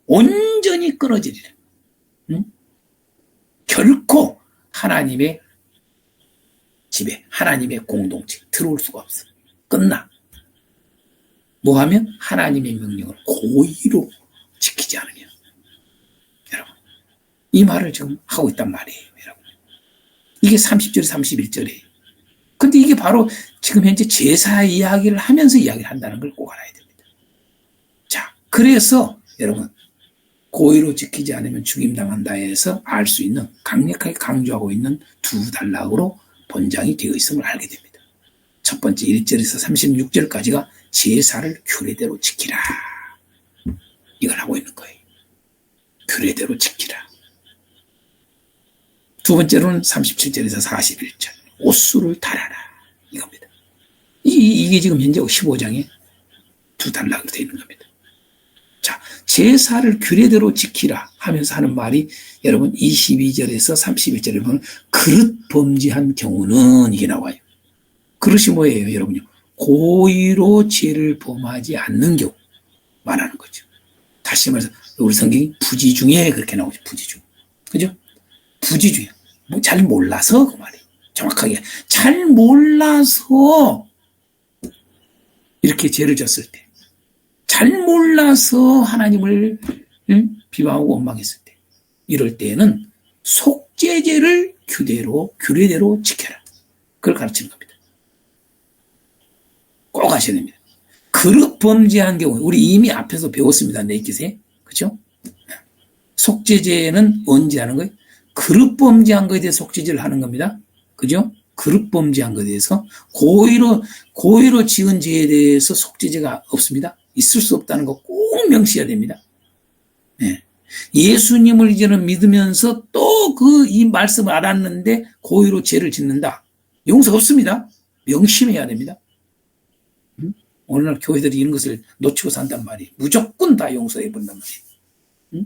온전히 끊어지리라. 결코 하나님의 집에, 하나님의 공동체 들어올 수가 없어요. 끝나. 뭐하면? 하나님의 명령을 고의로 지키지 않으면. 여러분, 이 말을 지금 하고 있단 말이에요. 여러분, 이게 30절, 31절이에요. 근데 이게 바로 지금 현재 제사 이야기를 하면서 이야기를 한다는 걸 꼭 알아야 됩니다. 자, 그래서 여러분, 고의로 지키지 않으면 죽임당한다 해서 알 수 있는, 강력하게 강조하고 있는 두 단락으로 본장이 되어 있음을 알게 됩니다. 첫 번째 1절에서 36절까지가 제사를 규례대로 지키라. 이걸 하고 있는 거예요. 규례대로 지키라. 두 번째로는 37절에서 41절. 옷수를 달아라. 이겁니다. 이게 지금 현재 15장에 두 단락으로 되어 있는 겁니다. 자, 제사를 규례대로 지키라 하면서 하는 말이 여러분 22절에서 31절에 보면 그릇 범죄한 경우는 이게 나와요. 그릇이 뭐예요, 여러분요? 고의로 죄를 범하지 않는 경우 말하는 거죠. 다시 말해서 우리 성경이 부지 중에 그렇게 나오죠. 부지 중. 그죠? 부지 중에. 뭐 잘 몰라서 그 말이에요. 정확하게. 잘 몰라서 이렇게 죄를 졌을 때. 잘 몰라서 하나님을 비방하고 원망했을 때. 이럴 때에는 속죄제를 규례대로 지켜라. 그걸 가르치는 겁니다. 꼭 아셔야 됩니다. 그릇 범죄한 경우, 우리 이미 앞에서 배웠습니다. 내기세. 그죠? 속죄제는 언제 하는 거예요? 그릇 범죄한 거에 대해서 속죄제를 하는 겁니다. 그죠? 그릇 범죄한 거에 대해서 고의로 지은 죄에 대해서 속죄제가 없습니다. 있을 수 없다는 거 꼭 명시해야 됩니다. 네. 예수님을 이제는 믿으면서 또 이 말씀을 알았는데 고의로 죄를 짓는다. 용서 없습니다. 명심해야 됩니다. 오늘날 교회들이 이런 것을 놓치고 산단 말이에요. 무조건 다 용서해 본단 말이에요.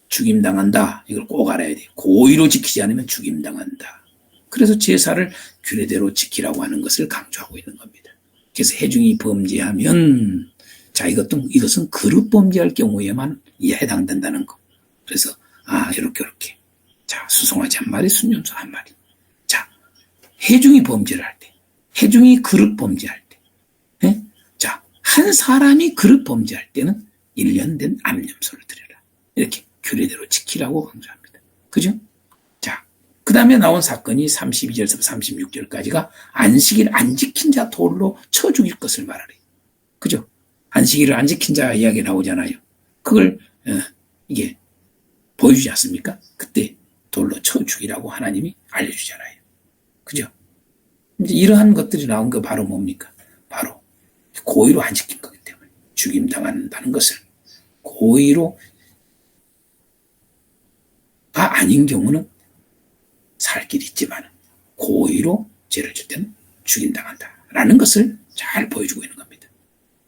죽임당한다. 이걸 꼭 알아야 돼요. 고의로 지키지 않으면 죽임당한다. 그래서 제사를 규례대로 지키라고 하는 것을 강조하고 있는 겁니다. 그래서 해중이 범죄하면 자, 이것은 그릇 범죄할 경우에만 해당된다는 거. 그래서, 이렇게. 자, 수송아지 한 마리, 순념소 한 마리. 자, 해중이 범죄를 할 때, 해중이 그릇 범죄할 때, 예? 자, 한 사람이 그릇 범죄할 때는 1년 된 암염소를 드려라. 이렇게 규례대로 지키라고 강조합니다. 그죠? 자, 그 다음에 나온 사건이 32절에서 36절까지가 안식일 안 지킨 자 돌로 쳐 죽일 것을 말하래. 그죠? 안식일을 안 지킨 자 이야기 나오잖아요. 그걸 이게 보여주지 않습니까? 그때 돌로 쳐 죽이라고 하나님이 알려주잖아요. 그죠? 이제 이러한 것들이 나온 거 바로 뭡니까? 바로 고의로 안 지킨 거기 때문에 죽임당한다는 것을 고의로가 아닌 경우는 살 길이 있지만 고의로 죄를 질 때는 죽임당한다라는 것을 잘 보여주고 있는 겁니다.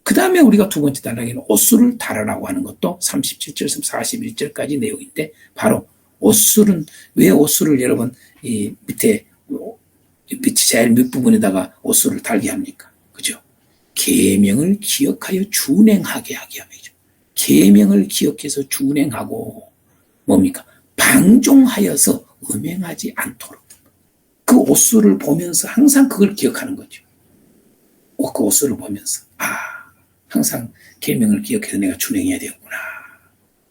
그 다음에 우리가 두 번째 단락에는 옷술을 달아라고 하는 것도 37절에서 41절까지 내용인데 바로 옷술은 왜 옷술을 여러분 이 밑에 제일 밑부분에다가 옷술을 달게 합니까? 그죠? 계명을 기억하여 준행하게 하게 합니다. 계명을 기억해서 준행하고 뭡니까? 방종하여서 음행하지 않도록 그 옷술을 보면서 항상 그걸 기억하는 거죠. 그 옷술을 보면서 항상 계명을 기억해서 내가 준행해야 되겠구나.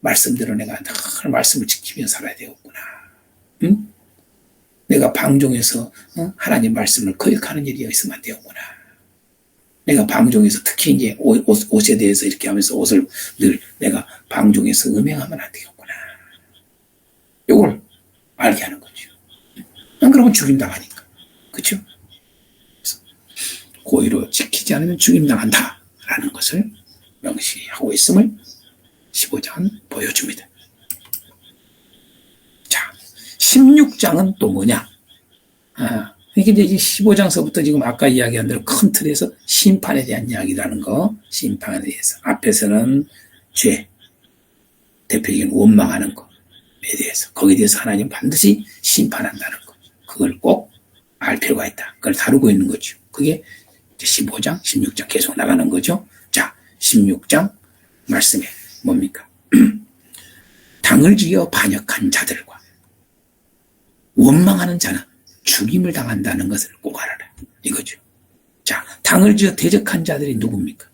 말씀대로 내가 늘 말씀을 지키며 살아야 되겠구나. 응? 내가 방종해서 하나님 말씀을 거역하는 일이 있으면 안 되겠구나. 내가 방종해서 특히 이제 옷에 대해서 이렇게 하면서 옷을 늘 내가 방종해서 음행하면 안 되겠구나. 이걸 알게 하는 거죠. 안 그러면 죽임당하니까. 그렇죠? 고의로 지키지 않으면 죽임당한다라는 것을 명시하고 있음을 15장은 보여줍니다. 자, 16장은 또 뭐냐? 이게 이제 15장서부터 지금 아까 이야기한 대로 큰 틀에서 심판에 대한 이야기라는 거, 심판에 대해서. 앞에서는 죄, 대표적인 원망하는 것에 대해서, 거기에 대해서 하나님 반드시 심판한다는 것. 그걸 꼭 알 필요가 있다. 그걸 다루고 있는 거죠. 그게 15장, 16장 계속 나가는 거죠. 자, 16장 말씀에 뭡니까? 당을 지어 반역한 자들과 원망하는 자는 죽임을 당한다는 것을 꼭 알아라. 이거죠. 자, 당을 지어 대적한 자들이 누굽니까?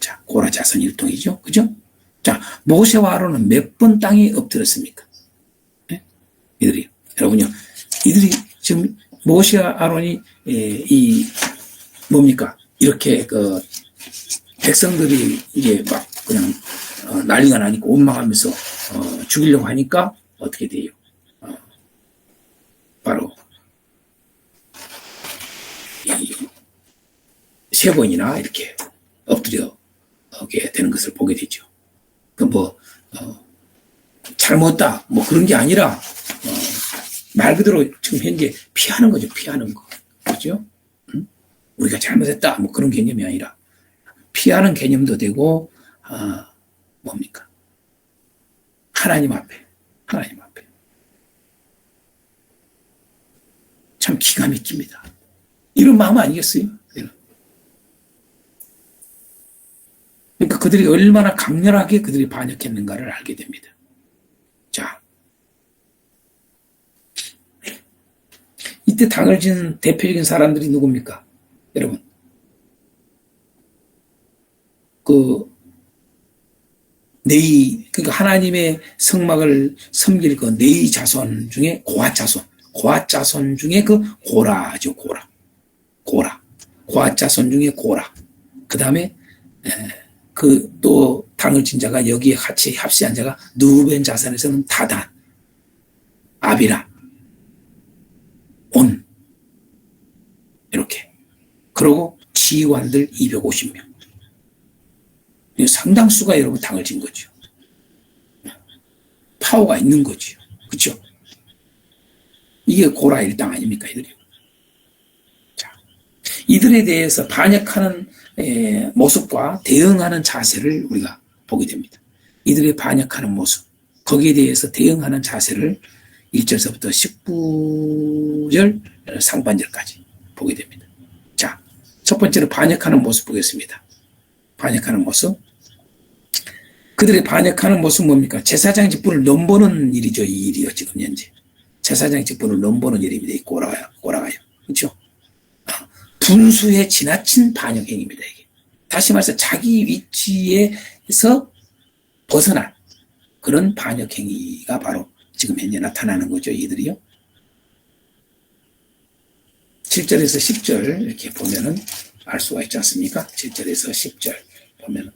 자, 고라 자손 일통이죠. 그죠? 자, 모세와 아론은 몇 번 땅에 엎드렸습니까? 네? 여러분요, 이들이 지금 모세와 아론이 뭡니까? 이렇게 백성들이 이제 막 그냥 난리가 나니까 원망하면서 죽이려고 하니까 어떻게 돼요? 바로 세 번이나 이렇게 엎드려게 되는 것을 보게 되죠. 잘못다 뭐 그런 게 아니라 말 그대로 지금 현재 피하는 거죠. 피하는 거. 그죠? 응? 우리가 잘못했다 뭐 그런 개념이 아니라 피하는 개념도 되고 뭡니까? 하나님 앞에 참 기가 막힙니다. 이런 마음 아니겠어요? 그러니까 그들이 얼마나 강렬하게 그들이 반역했는가를 알게 됩니다. 자, 이때 당을 지는 대표적인 사람들이 누굽니까? 여러분, 그러니까 하나님의 성막을 섬길 그 네이 자손 중에 고앗 자손 중에 그 고라죠. 고앗 자손 중에 고라. 그 다음에 또 당을 진 자가 여기에 같이 합세한 자가 누벤 자손에서는 다단, 아비라, 온 이렇게. 그리고 지휘관들 250명. 상당수가 여러분 당을 진 거죠. 파워가 있는 거죠. 그렇죠? 이게 고라 일당 아닙니까, 이들이? 자, 이들에 대해서 반역하는 모습과 대응하는 자세를 우리가 보게 됩니다. 이들의 반역하는 모습, 거기에 대해서 대응하는 자세를 1절서부터 19절 상반절까지 보게 됩니다. 자, 첫 번째로 반역하는 모습 보겠습니다. 반역하는 모습. 그들의 반역하는 모습은 뭡니까? 제사장 직분을 넘보는 일이죠. 이 일이요. 지금 현재. 제사장 직분을 넘보는 일입니다. 이 꼬라가요. 그렇죠? 분수에 지나친 반역 행위입니다. 이게. 다시 말해서 자기 위치에서 벗어난 그런 반역 행위가 바로 지금 현재 나타나는 거죠. 이들이요. 7절에서 10절 이렇게 보면은 알 수가 있지 않습니까? 7절에서 10절 보면은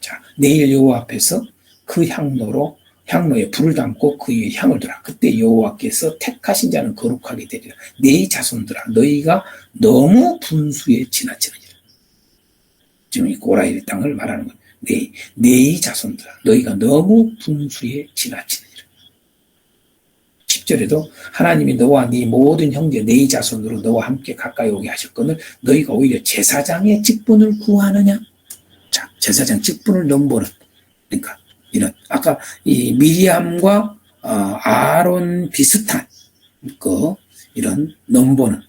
자, 내일 여호와 앞에서 그 향로에 불을 담고 그 위에 향을 두라. 그때 여호와께서 택하신 자는 거룩하게 되리라. 네 자손들아, 너희가 너무 분수에 지나치느니라. 지금 이 고라의 땅을 말하는 거예요. 네 자손들아, 너희가 너무 분수에 지나치느니라. 10절에도 하나님이 너와 네 모든 형제 네 자손으로 너와 함께 가까이 오게 하셨거늘 너희가 오히려 제사장의 직분을 구하느냐? 자, 제사장 직분을 넘보는, 그러니까 이런 아까 이 미리암과 아론 비슷한 이런 넘보는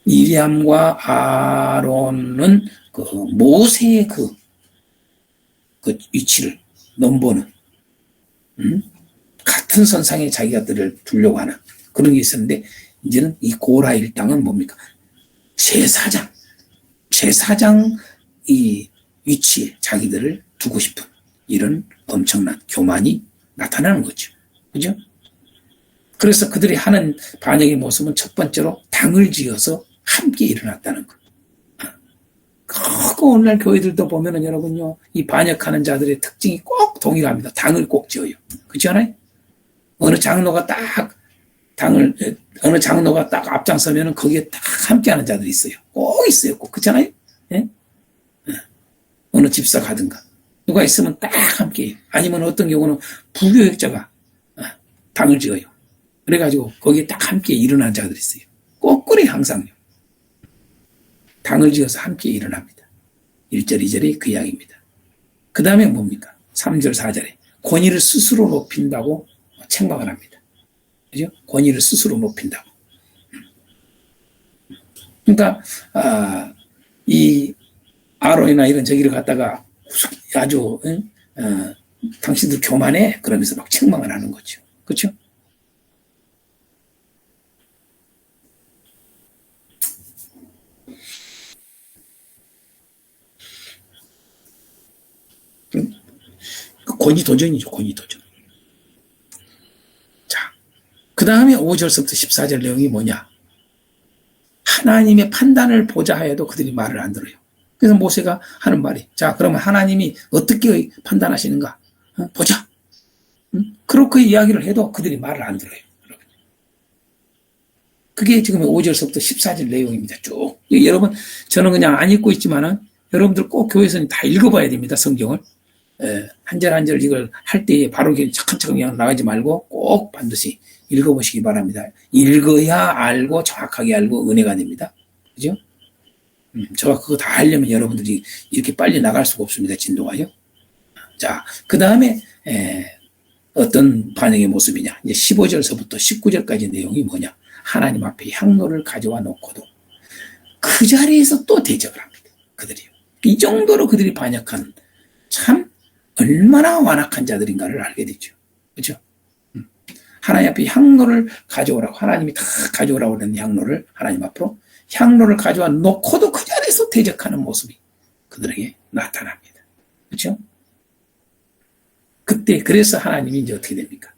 미리암과 아론은 모세의 그 위치를 넘보는 같은 선상에 자기가들을 두려고 하는 그런 게 있었는데 이제는 이 고라 일당은 뭡니까? 제사장 이 위치에 자기들을 두고 싶은 이런 엄청난 교만이 나타나는 거죠. 그죠? 그래서 그들이 하는 반역의 모습은 첫 번째로 당을 지어서 함께 일어났다는 거. 오늘날 교회들도 보면은 여러분요, 이 반역하는 자들의 특징이 꼭 동일합니다. 당을 꼭 지어요. 그렇지 않아요? 어느 장로가 딱 앞장서면은 거기에 딱 함께하는 자들이 있어요. 꼭 있어요. 꼭. 그렇잖아요? 예? 어느 집사 가든가. 누가 있으면 딱 함께해요. 아니면 어떤 경우는 부교역자가 당을 지어요. 그래가지고 거기에 딱 함께 일어난 자들이 있어요. 거꾸로 항상요. 당을 지어서 함께 일어납니다. 1절, 2절이 그 이야기입니다. 그 다음에 뭡니까? 3절, 4절에 권위를 스스로 높인다고 책망을 합니다. 그죠? 권위를 스스로 높인다고. 그러니까 이 아론이나 이런 저기를 갖다가 아주 당신들 교만해 그러면서 막 책망을 하는 거죠. 그렇죠? 권위도전이죠. 권위도전. 자, 그 다음에 5절서부터 14절 내용이 뭐냐? 하나님의 판단을 보자 하여도 그들이 말을 안 들어요. 그래서 모세가 하는 말이, 자, 그러면 하나님이 어떻게 판단하시는가? 보자. 그렇게 이야기를 해도 그들이 말을 안 들어요. 그게 지금 5절서부터 14절 내용입니다. 쭉. 여러분, 저는 그냥 안 읽고 있지만은 여러분들 꼭 교회에서는 다 읽어봐야 됩니다. 성경을. 한 절 한 절 이걸 할 때에 바로 차근차근 그냥 나가지 말고 꼭 반드시 읽어보시기 바랍니다. 읽어야 알고 정확하게 알고 은혜가 됩니다. 그죠? 저가 그거 다 하려면 여러분들이 이렇게 빨리 나갈 수가 없습니다. 진도가요. 자, 그 다음에 어떤 반응의 모습이냐. 이제 15절서부터 19절까지 내용이 뭐냐. 하나님 앞에 향로를 가져와 놓고도 그 자리에서 또 대적을 합니다. 그들이요. 이 정도로 그들이 반역한 참 얼마나 완악한 자들인가를 알게 되죠. 그렇죠? 하나님 앞에 향로를 가져오라고 하나님이 다 가져오라고 하는 향로를 하나님 앞으로 향로를 가져와 놓고도 그 자리에서 대적하는 모습이 그들에게 나타납니다. 그렇죠? 그때 그래서 하나님이 이제 어떻게 됩니까?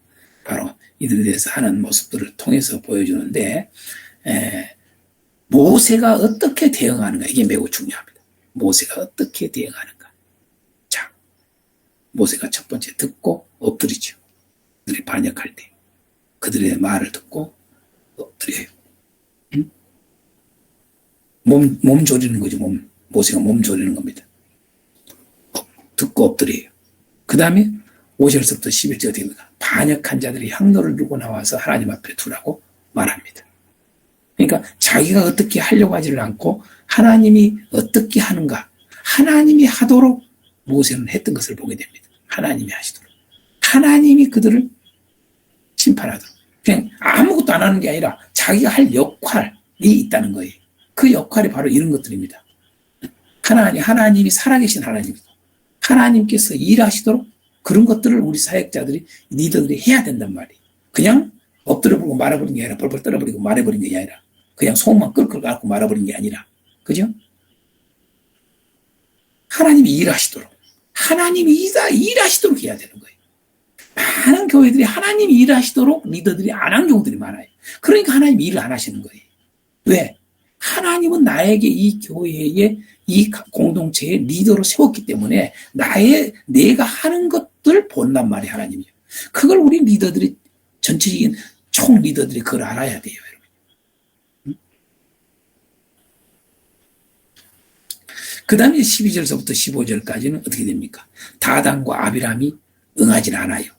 바로 이들에 대해서 하는 모습들을 통해서 보여주는데 모세가 어떻게 대응하는가 이게 매우 중요합니다. 모세가 어떻게 대응하는가. 자, 모세가 첫 번째 듣고 엎드리죠. 그들이 반역할 때 그들의 말을 듣고 엎드려요. 몸 조리는 거죠. 모세가 몸 조리는 겁니다. 듣고 엎드려요. 그 다음에 5절서부터 11절 됩니다. 반역한 자들이 향로를 들고 나와서 하나님 앞에 두라고 말합니다. 그러니까 자기가 어떻게 하려고 하지를 않고 하나님이 어떻게 하는가. 하나님이 하도록 모세는 했던 것을 보게 됩니다. 하나님이 하시도록. 하나님이 그들을 심판하도록. 그냥 아무것도 안 하는 게 아니라 자기가 할 역할이 있다는 거예요. 그 역할이 바로 이런 것들입니다. 하나님이 살아계신 하나님이고 하나님께서 일하시도록 그런 것들을 우리 사역자들이 리더들이 해야 된단 말이에요. 그냥 엎드려버리고 말아버린 게 아니라 벌벌 떨어버리고 말해버린 게 아니라 그냥 속만 끌끌 앓고 말아버린 게 아니라 그죠? 하나님이 하나님이 일하시도록 해야 되는 거예요. 많은 교회들이 하나님이 일하시도록 리더들이 안 한 경우들이 많아요. 그러니까 하나님이 일을 안 하시는 거예요. 왜? 하나님은 나에게 이 교회의 이 공동체의 리더로 세웠기 때문에 내가 하는 것들 본단 말이에요, 하나님이요. 그걸 우리 리더들이, 전체적인 총 리더들이 그걸 알아야 돼요, 여러분. 그 다음에 12절서부터 15절까지는 어떻게 됩니까? 다단과 아비람이 응하진 않아요.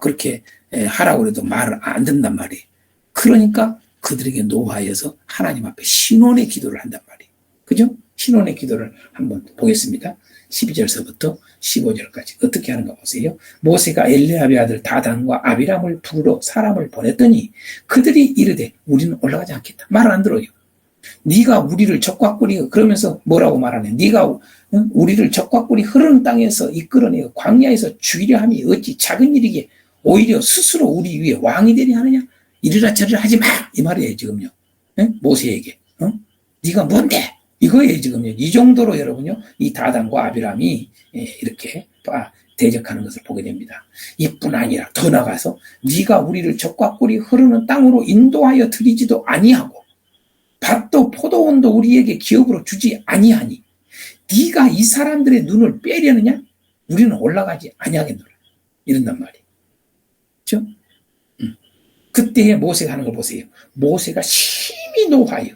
그렇게 하라고 해도 말을 안 듣는단 말이에요. 그러니까 그들에게 노하여서 하나님 앞에 신원의 기도를 한단 말이에요. 그죠? 신원의 기도를 한번 보겠습니다. 12절서부터 15절까지 어떻게 하는가 보세요. 모세가 엘리압의 아들 다단과 아비람을 부르러 사람을 보냈더니 그들이 이르되 우리는 올라가지 않겠다. 말을 안 들어요. 네가 우리를 적과 꿀이 그러면서 뭐라고 말하네. 네가 우리를 적과 꿀이 흐르는 땅에서 이끌어내어 광야에서 죽이려 함이 어찌 작은 일이기에 오히려 스스로 우리 위에 왕이 되려 하느냐. 이리라 저리라 하지 마. 이 말이에요 지금요. 모세에게. 네가 뭔데? 이거예요 지금요. 이 정도로 여러분요. 이 다단과 아비람이 이렇게 대적하는 것을 보게 됩니다. 이뿐 아니라 더 나가서 네가 우리를 적과 꿀이 흐르는 땅으로 인도하여 드리지도 아니하고 밭도 포도원도 우리에게 기업으로 주지 아니하니 네가 이 사람들의 눈을 빼려느냐? 우리는 올라가지 아니하겠노라. 이런단 말이에요. 그렇죠? 그때의 모세가 하는 걸 보세요. 모세가 심히 노하여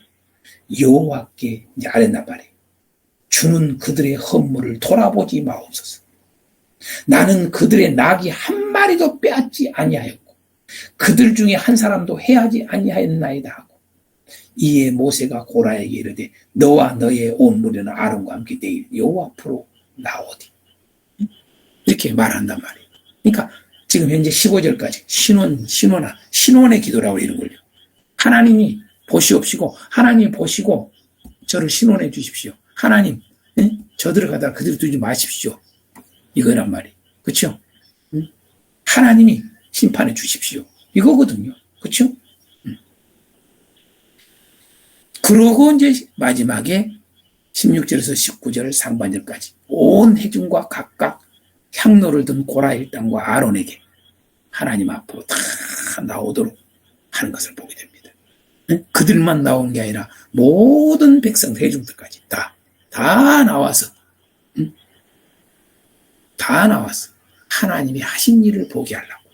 여호와께 이제 아랫단 말이에요. 주는 그들의 헌물을 돌아보지 마옵소서. 나는 그들의 낙이 한 마리도 빼앗지 아니하였고 그들 중에 한 사람도 해하지 아니하였나이다 하고 이에 모세가 고라에게 이르되 너와 너의 온 무리는 아론과 함께 내일 여호와 앞으로 나오디. 이렇게 말한단 말이에요. 그러니까 지금 현재 15절까지 신원의 기도라고 이런 걸요. 하나님이 보시옵시고 하나님 보시고 저를 신원해 주십시오. 하나님 저들을 갖다가 그대로 두지 마십시오. 이거란 말이에요. 그렇죠? 하나님이 심판해 주십시오. 이거거든요. 그렇죠? 그러고 이제 마지막에 16절에서 19절 상반절까지 온 회중과 각각 향로를 든 고라 일당과 아론에게 하나님 앞으로 다 나오도록 하는 것을 보게 됩니다. 그들만 나오는 게 아니라 모든 백성 회중들까지 다 나와서 하나님이 하신 일을 보게 하려고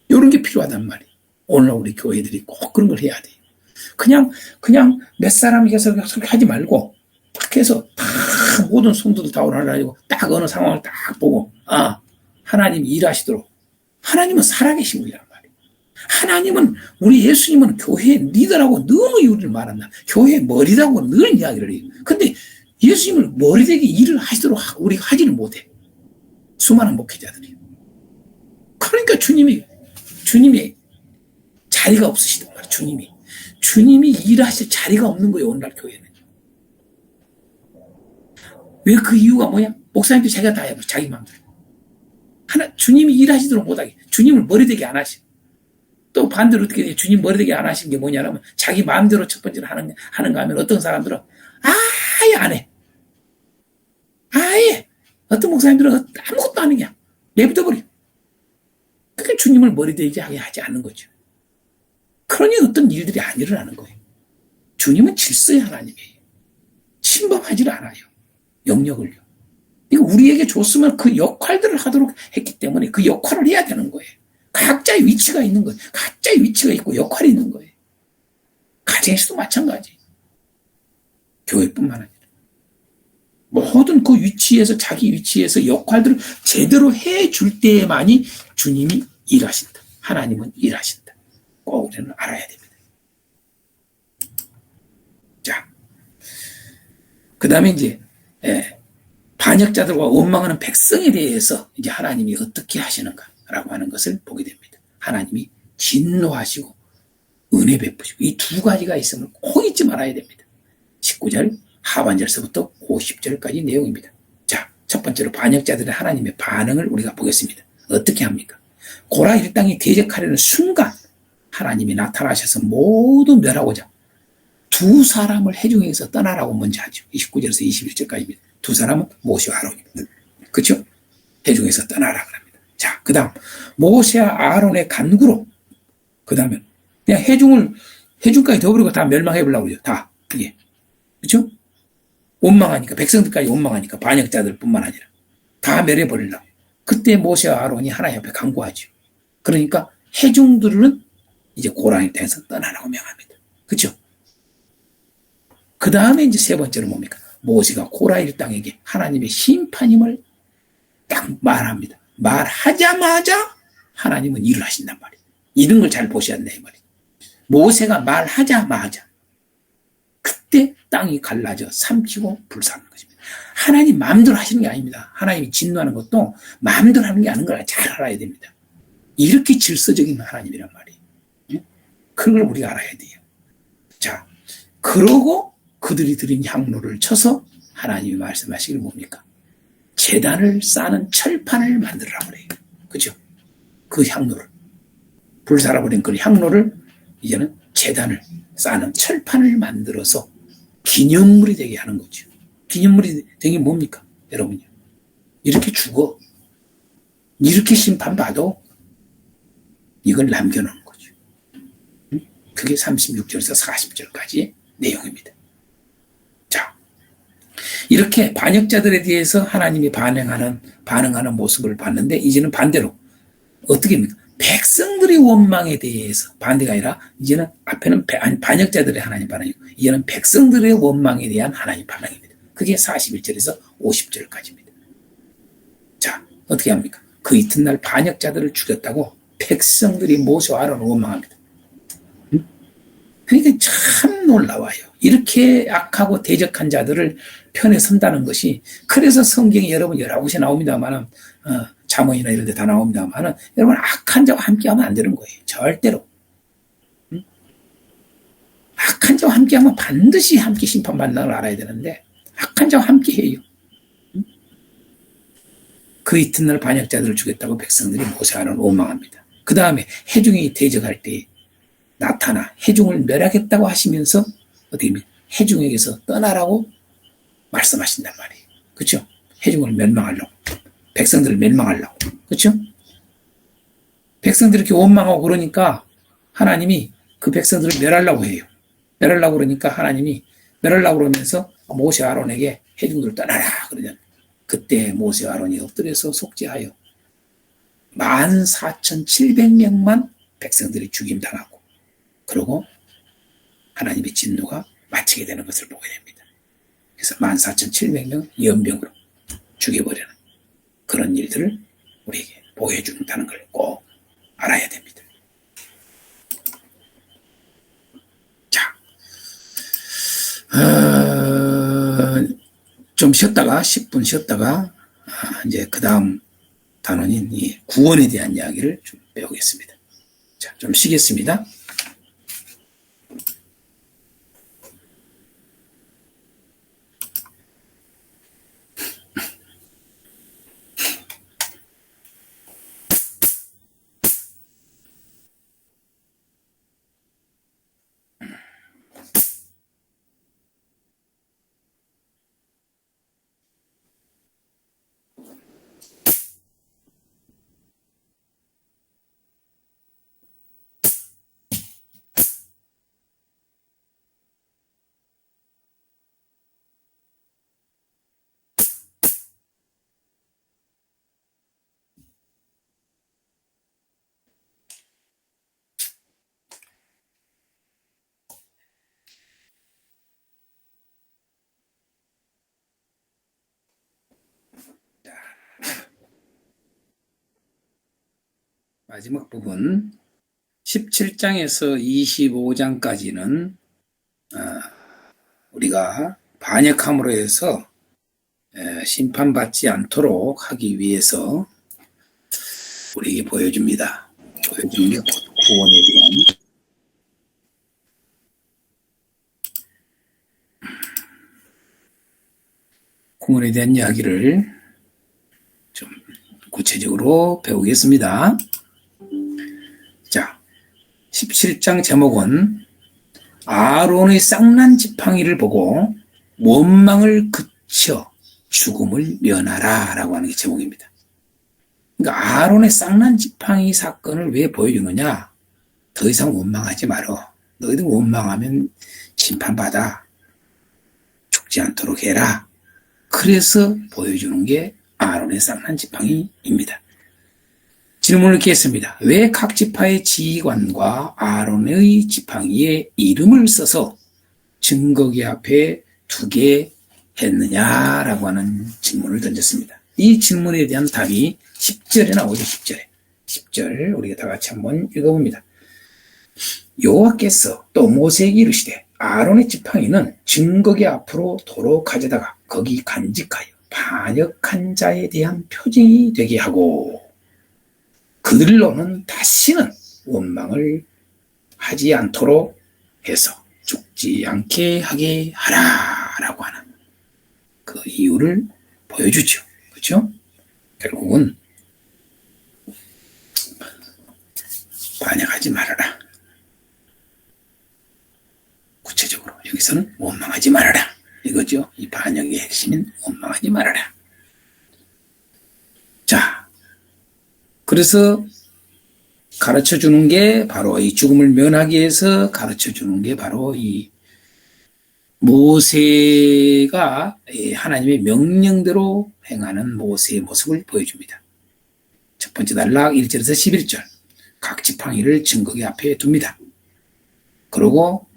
이런 게 필요하단 말이에요. 오늘 우리 교회들이 꼭 그런 걸 해야 돼요. 그냥 몇 사람이 해서 그렇게 하지 말고 딱 해서 다 모든 성도들 다 오라고 딱 어느 상황을 딱 보고 하나님이 일하시도록. 하나님은 살아계신 분이란 말이에요. 하나님은 우리 예수님은 교회 리더라고 너무 우리를 말한다. 교회 머리라고 늘 이야기를 해요. 근데 예수님을 머리되게 일을 하시도록 우리가 하지는 못해. 수많은 목회자들이. 그러니까 주님이 자리가 없으시단 말이에요. 주님이 일하실 자리가 없는 거예요. 오늘날 교회는. 왜 그 이유가 뭐야? 목사님도 자기가 다 해요. 자기 마음대로. 주님이 일하시도록 못하게. 주님을 머리되게 안 하시. 또 반대로 어떻게 돼요? 주님 머리되게 안 하신 게 뭐냐면 자기 마음대로 첫 번째로 하는가 하면 어떤 사람들은 아예 안 해. 아예. 어떤 목사님들은 아무것도 안 하냐. 내버려버려. 그게 주님을 머리되게 하게 하지 않는 거죠. 그러니 어떤 일들이 안 일어나는 거예요. 주님은 질서의 하나님이에요. 침범하지 않아요. 영역을요. 그러니까 우리에게 줬으면 그 역할들을 하도록 했기 때문에 그 역할을 해야 되는 거예요. 각자의 위치가 있는 거예요. 각자의 위치가 있고 역할이 있는 거예요. 가정에서도 마찬가지. 교회뿐만 아니라. 모든 그 위치에서 자기 위치에서 역할들을 제대로 해줄 때에만이 주님이 일하신다. 하나님은 일하신다. 꼭 우리는 알아야 됩니다. 자, 그 다음에 이제 반역자들과 원망하는 백성에 대해서 이제 하나님이 어떻게 하시는가라고 하는 것을 보게 됩니다. 하나님이 진노하시고 은혜 베푸시고 이 두 가지가 있음을 꼭 잊지 말아야 됩니다. 19절 하반절서부터 50절까지 내용입니다. 자, 첫 번째로 반역자들의 하나님의 반응을 우리가 보겠습니다. 어떻게 합니까? 고라 일당이 대적하려는 순간 하나님이 나타나셔서 모두 멸하고자 두 사람을 회중에서 떠나라고 먼저 하죠. 29절에서 21절까지입니다. 두 사람은 모세와 아론입니다. 그렇죠? 회중에서 떠나라 그럽니다. 자, 그 다음 모세와 아론의 간구로 그 다음에 그냥 회중까지 더불어가 다 멸망해보려고 그러죠. 다 이게 그렇죠? 원망하니까 백성들까지 원망하니까 반역자들 뿐만 아니라 다 멸해버리려고. 그때 모세와 아론이 하나님 앞에 간구하죠. 그러니까 회중들은 이제 고라니 땅에서 떠나라고 명합니다. 그렇죠? 그 다음에 이제 세 번째로 뭡니까? 모세가 고라일 땅에게 하나님의 심판임을 딱 말합니다. 말하자마자 하나님은 일을 하신단 말이에요. 이런 걸 잘 보셔야 한다 이 말이에요. 모세가 말하자마자 그때 땅이 갈라져 삼키고 불사하는 것입니다. 하나님 마음대로 하시는 게 아닙니다. 하나님이 진노하는 것도 마음대로 하는 게 아닌 걸 잘 알아야 됩니다. 이렇게 질서적인 하나님이란 말이에요. 그걸 우리가 알아야 돼요. 자, 그러고 그들이 드린 향로를 쳐서 하나님이 말씀하시길 뭡니까? 제단을 쌓는 철판을 만들라고 그래요. 그죠? 그 향로를 불살아버린 그 향로를 이제는 제단을 쌓는 철판을 만들어서 기념물이 되게 하는 거죠. 기념물이 되게 뭡니까? 여러분요. 이렇게 죽어. 이렇게 심판받아. 이걸 남겨놓은 거죠. 그게 36절에서 40절까지의 내용입니다. 자, 이렇게 반역자들에 대해서 하나님이 반응하는 모습을 봤는데 이제는 반대로 어떻게 합니까? 백성들의 원망에 대해서 반대가 아니라 이제는 앞에는 반역자들의 하나님 반응이고 이제는 백성들의 원망에 대한 하나님 반응입니다. 그게 41절에서 50절까지입니다. 자, 어떻게 합니까? 그 이튿날 반역자들을 죽였다고 백성들이 모세와 아론을 원망합니다. 그러니까 참 놀라워요. 이렇게 악하고 대적한 자들을 편에 선다는 것이 그래서 성경에 여러분 여러 곳에 나옵니다만 잠언이나 이런 데 다 나옵니다만 여러분 악한 자와 함께하면 안 되는 거예요. 절대로. 악한 자와 함께하면 반드시 함께 심판받는 걸 알아야 되는데 악한 자와 함께해요. 그 이튿날 반역자들을 죽였다고 백성들이 모세 아론을 원망합니다. 그 다음에 회중이 대적할 때 나타나 회중을 멸하겠다고 하시면서 어떻게 회중에게서 떠나라고 말씀하신단 말이에요. 그렇죠? 회중을 멸망하려고, 백성들을 멸망하려고, 그렇죠? 백성들이 이렇게 원망하고 그러니까 하나님이 그 백성들을 멸하려고 해요. 멸하려고 그러니까 하나님이 멸하려고 그러면서 모세 아론에게 회중들을 떠나라 그러잖아요. 그때 모세 아론이 엎드려서 속죄하여 14,700명만 백성들이 죽임당하고 그리고 하나님의 진노가 마치게 되는 것을 보게 됩니다. 그래서 14,700명 연병으로 죽여버리는 그런 일들을 우리에게 보여준다는 걸 꼭 알아야 됩니다. 자, 좀 쉬었다가 10분 쉬었다가 이제 그 다음 단원인 이 구원에 대한 이야기를 좀 배우겠습니다. 자, 좀 쉬겠습니다. 마지막 부분 17장에서 25장까지는 우리가 반역함으로 해서 심판받지 않도록 하기 위해서 우리에게 보여줍니다. 보여주는 게 구원에 대한 구원에 대한 이야기를 좀 구체적으로 배우겠습니다. 자, 17장 제목은 아론의 쌍난 지팡이를 보고 원망을 그쳐 죽음을 면하라 라고 하는 게 제목입니다. 그러니까 아론의 쌍난 지팡이 사건을 왜 보여주느냐? 더 이상 원망하지 말어. 너희들 원망하면 심판받아. 죽지 않도록 해라. 그래서 보여주는 게 아론의 쌍난 지팡이입니다. 질문을 이렇게 했습니다. 왜 각 지파의 지휘관과 아론의 지팡이에 이름을 써서 증거기 앞에 두게 했느냐라고 하는 질문을 던졌습니다. 이 질문에 대한 답이 10절에 나오죠. 10절에. 10절 우리가 다 같이 한번 읽어봅니다. 여호와께서 또 모세에게 이르시되 아론의 지팡이는 증거기 앞으로 도로 가져다가 거기 간직하여 반역한 자에 대한 표징이 되게 하고 그들로는 다시는 원망을 하지 않도록 해서 죽지 않게 하게 하라라고 하는 그 이유를 보여주죠. 그렇죠? 결국은 반역하지 말아라. 구체적으로 여기서는 원망하지 말아라. 이거죠. 이 반역의 핵심인 원망하지 말아라. 자, 그래서 가르쳐 주는 게 바로 이 죽음을 면하기 위해서 가르쳐 주는 게 바로 이 모세가 하나님의 명령대로 행하는 모세의 모습을 보여줍니다. 첫 번째 단락 1절에서 11절. 각 지팡이를 증거기 앞에 둡니다. 그리고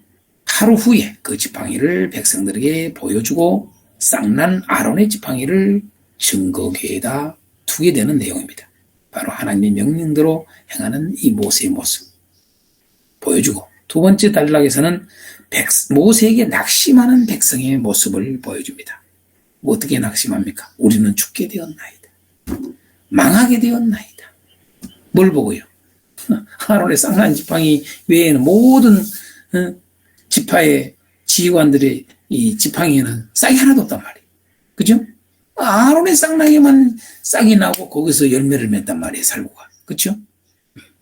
하루 후에 그 지팡이를 백성들에게 보여주고 쌍난 아론의 지팡이를 증거기에다 두게 되는 내용입니다. 바로 하나님의 명령대로 행하는 이 모세의 모습 보여주고 두 번째 단락에서는 모세에게 낙심하는 백성의 모습을 보여줍니다. 뭐 어떻게 낙심합니까? 우리는 죽게 되었나이다. 망하게 되었나이다. 뭘 보고요? 아론의 쌍난 지팡이 외에는 모든 지파의 지휘관들의 이 지팡이에는 싹이 하나도 없단 말이에요. 그죠? 아론의 쌍나기만 싹이 나고 거기서 열매를 맺단 말이에요. 살구가. 그렇죠?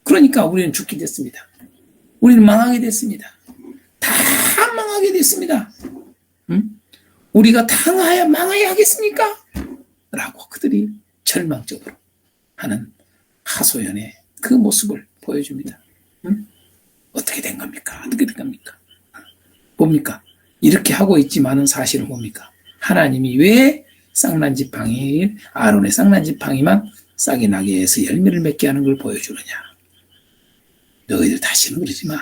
그러니까 우리는 죽게 됐습니다. 우리는 망하게 됐습니다. 다 망하게 됐습니다. 우리가 망하야 하겠습니까? 라고 그들이 절망적으로 하는 하소연의 그 모습을 보여줍니다. 어떻게 된 겁니까? 어떻게 된 겁니까? 뭡니까? 이렇게 하고 있지만은 사실은 뭡니까? 하나님이 왜 쌍난 지팡이, 아론의 쌍난 지팡이만 싹이 나게 해서 열매를 맺게 하는 걸 보여주느냐? 너희들 다시는 그러지 마.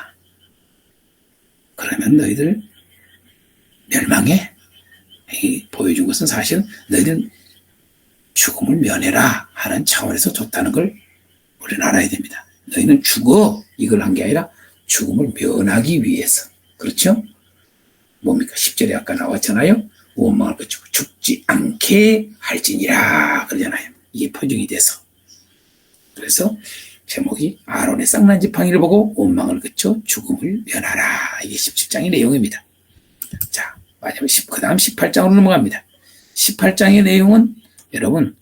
그러면 너희들 멸망해. 보여준 것은 사실 너희들 죽음을 면해라 하는 차원에서 좋다는 걸 우리는 알아야 됩니다. 너희는 죽어. 이걸 한 게 아니라 죽음을 면하기 위해서. 그렇죠? 뭡니까? 10절에 아까 나왔잖아요. 원망을 그치고 죽지 않게 할지니라 그러잖아요. 이게 표징이 돼서. 그래서 제목이 아론의 쌍난 지팡이를 보고 원망을 그쳐 죽음을 면하라. 이게 17장의 내용입니다. 자, 마지막 그 다음 18장으로 넘어갑니다. 18장의 내용은 여러분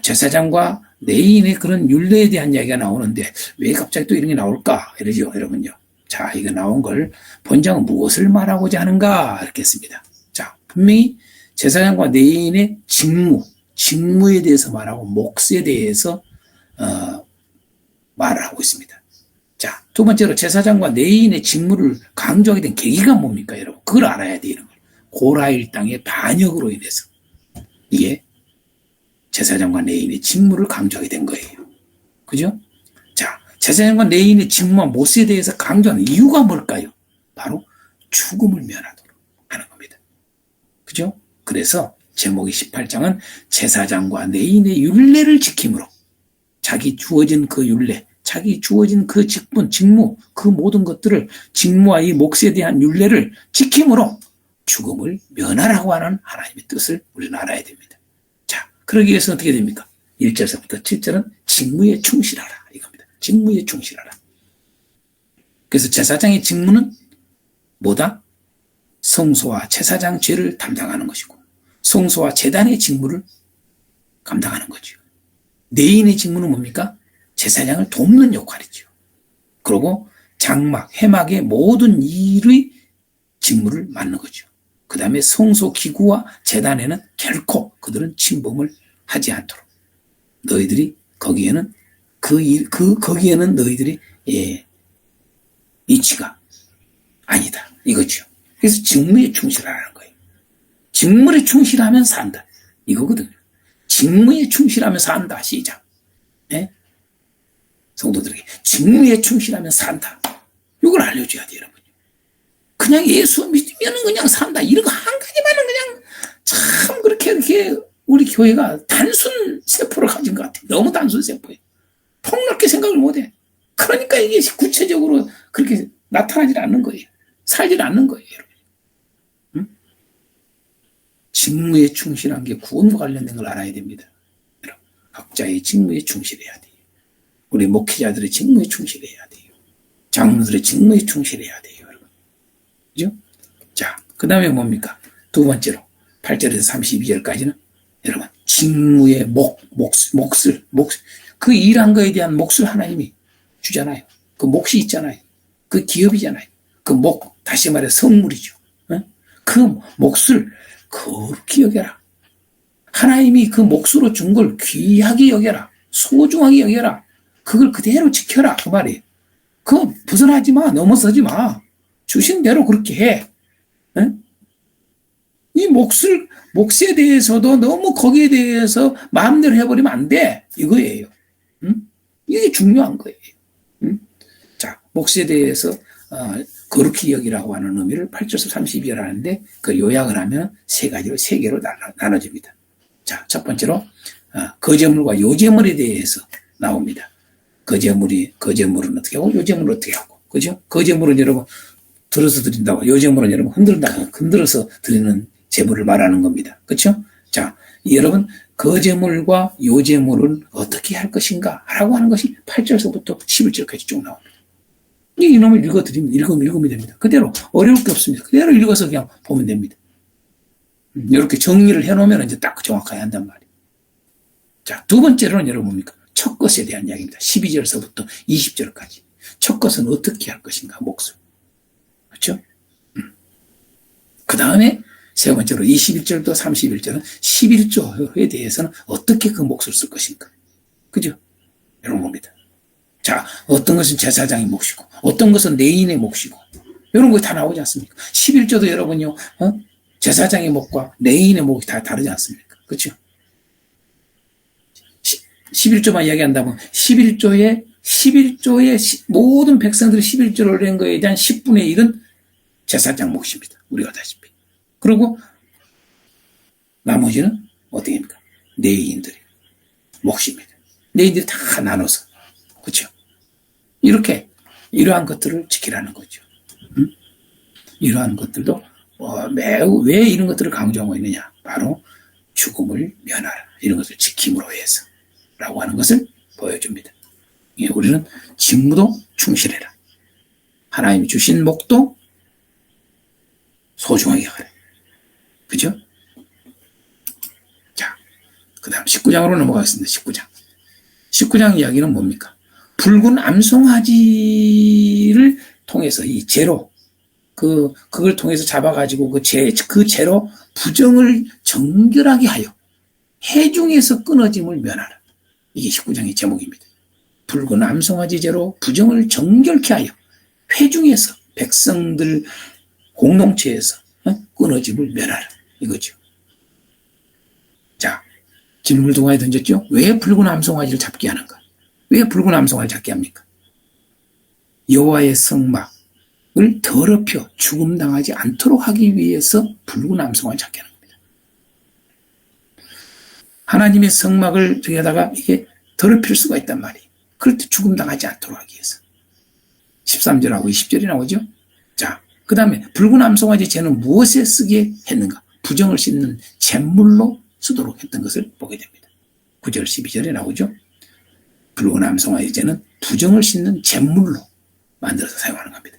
제사장과 레위인의 그런 율례에 대한 이야기가 나오는데 왜 갑자기 또 이런 게 나올까? 이러죠, 여러분요. 자, 이거 나온 걸 본장은 무엇을 말하고자 하는가? 이렇게 했습니다. 자, 분명히 제사장과 레위인의 직무에 대해서 말하고 몫에 대해서 말을 하고 있습니다. 자, 두 번째로 제사장과 레위인의 직무를 강조하게 된 계기가 뭡니까, 여러분? 그걸 알아야 돼, 이런 걸. 고라 일당의 반역으로 인해서 이게 제사장과 레위인의 직무를 강조하게 된 거예요. 그죠? 자, 제사장과 레위인의 직무와 몫에 대해서 강조하는 이유가 뭘까요? 바로 죽음을 면하도록 하는 겁니다. 그죠? 그래서 제목이 18장은 제사장과 레위인의 율례를 지킴으로 자기 주어진 그 율례, 자기 주어진 그 직무, 그 모든 것들을 직무와 이 몫에 대한 율례를 지킴으로 죽음을 면하라고 하는 하나님의 뜻을 우리는 알아야 됩니다. 자, 그러기 위해서 어떻게 됩니까? 1절서부터 7절은 직무에 충실하라 이겁니다. 직무에 충실하라. 그래서 제사장의 직무는 뭐다? 성소와 제사장 죄를 담당하는 것이고 성소와 제단의 직무를 감당하는 거죠. 내인의 직무는 뭡니까? 제사장을 돕는 역할이죠. 그리고 장막, 회막의 모든 일의 직무를 맡는 거죠. 그 다음에 성소 기구와 제단에는 결코 그들은 침범을 하지 않도록 너희들이 거기에는 거기에는 너희들이 이치가 아니다 이거죠. 그래서 직무에 충실하라는 거예요. 직무에 충실하면 산다 이거거든요. 직무에 충실하면 산다. 시작. 네? 성도들에게 직무에 충실하면 산다. 이걸 알려줘야 돼요, 여러분. 그냥 예수 믿으면 그냥 산다. 이런 거 한 가지만은 그냥 참 그렇게 이렇게 우리 교회가 단순 세포를 가진 것 같아요. 너무 단순 세포예요. 폭넓게 생각을 못해. 그러니까 이게 구체적으로 그렇게 나타나질 않는 거예요. 살질 않는 거예요, 여러분. 응? 직무에 충실한 게 구원과 관련된 걸 알아야 됩니다. 여러분, 각자의 직무에 충실해야 돼요. 우리 목회자들의 직무에 충실해야 돼요. 장로들의 직무에 충실해야 돼요, 여러분. 그죠? 자, 그 다음에 뭡니까? 두 번째로 8절에서 32절까지는 여러분 직무의 몫을 그 일한 거에 대한 몫을 하나님이 주잖아요. 그 몫이 있잖아요. 그 기업이잖아요. 그 다시 말해 선물이죠. 그 몫을 거룩히 여겨라. 하나님이 그 몫으로 준 걸 귀하게 여겨라. 소중하게 여겨라. 그걸 그대로 지켜라. 그 말이에요. 그거 벗어나지 마. 넘어서지 마. 주신 대로 그렇게 해. 이 몫에 대해서도 너무 거기에 대해서 마음대로 해버리면 안 돼. 이거예요. 이게 중요한 거예요. 자, 몫에 대해서 거룩히 여기라고 하는 의미를 8절에서 32절 하는데 그 요약을 하면 세 개로 나눠집니다. 자, 첫 번째로 거제물과 요제물에 대해서 나옵니다. 거제물은 어떻게 하고 요제물은 어떻게 하고, 그죠? 거제물은 여러분 들어서 드린다고, 요제물은 여러분 흔들어서 드리는 제물을 말하는 겁니다. 그렇죠? 자, 여러분 거제물과 요제물은 어떻게 할 것인가 라고 하는 것이 8절서부터 11절까지 쭉 나옵니다. 이놈을 읽으면 됩니다. 그대로 어려울 게 없습니다. 그대로 읽어서 그냥 보면 됩니다. 이렇게 정리를 해놓으면 이제 딱 정확하게 한단 말이에요. 자, 두 번째로는 여러분 뭡니까? 첫 것에 대한 이야기입니다. 12절서부터 20절까지. 첫 것은 어떻게 할 것인가, 몫을. 그렇죠? 그 다음에 세 번째로 21절도 31절은 11조에 대해서는 어떻게 그 몫을 쓸 것인가. 그죠? 이런 겁니다. 자, 어떤 것은 제사장의 몫이고, 어떤 것은 내인의 몫이고, 이런 거 다 나오지 않습니까? 11조도 여러분요, 제사장의 몫과 내인의 몫이 다 다르지 않습니까? 그렇죠? 11조만 이야기한다면 11조의 모든 백성들이 11조를 낸 거에 대한 10분의 1은 제사장 몫입니다. 우리가 다시피. 그리고 나머지는 어떻게 합니까? 내인들의 몫입니다. 내인들이 다 나눠서. 그렇죠? 이러한 것들을 지키라는 거죠. 이러한 것들도 왜 이런 것들을 강조하고 있느냐? 바로 죽음을 면하라. 이런 것을 지킴으로 해서 라고 하는 것을 보여줍니다. 우리는 직무도 충실해라. 하나님이 주신 목도 소중하게 하라. 그죠? 자, 그 다음 19장으로 넘어가겠습니다. 19장 이야기는 뭡니까? 붉은 암송아지를 통해서 이 재로 그걸 통해서 잡아가지고 그 재로 부정을 정결하게 하여 해중에서 끊어짐을 면하라. 이게 19장의 제목입니다. 붉은 암송아지 재로 부정을 정결케 하여 회중에서 백성들 공동체에서 끊어짐을 면하라. 이거죠. 자, 질문을 동화에 던졌죠? 왜 붉은 암송아지를 잡게 하는가? 왜 붉은 암송아지를 잡게 합니까? 여호와의 성막을 더럽혀 죽음당하지 않도록 하기 위해서 붉은 암송아지를 잡게 하는 겁니다. 하나님의 성막을 저기다가 이게 더럽힐 수가 있단 말이에요. 그럴 때 죽음당하지 않도록 하기 위해서. 13절하고 20절이 나오죠? 자, 그 다음에 붉은 암송아지 재는 무엇에 쓰게 했는가? 부정을 씻는 잿물로 쓰도록 했던 것을 보게 됩니다. 9절 12절에 나오죠? 붉은 암송아지 재는 부정을 씻는 잿물로 만들어서 사용하는 겁니다.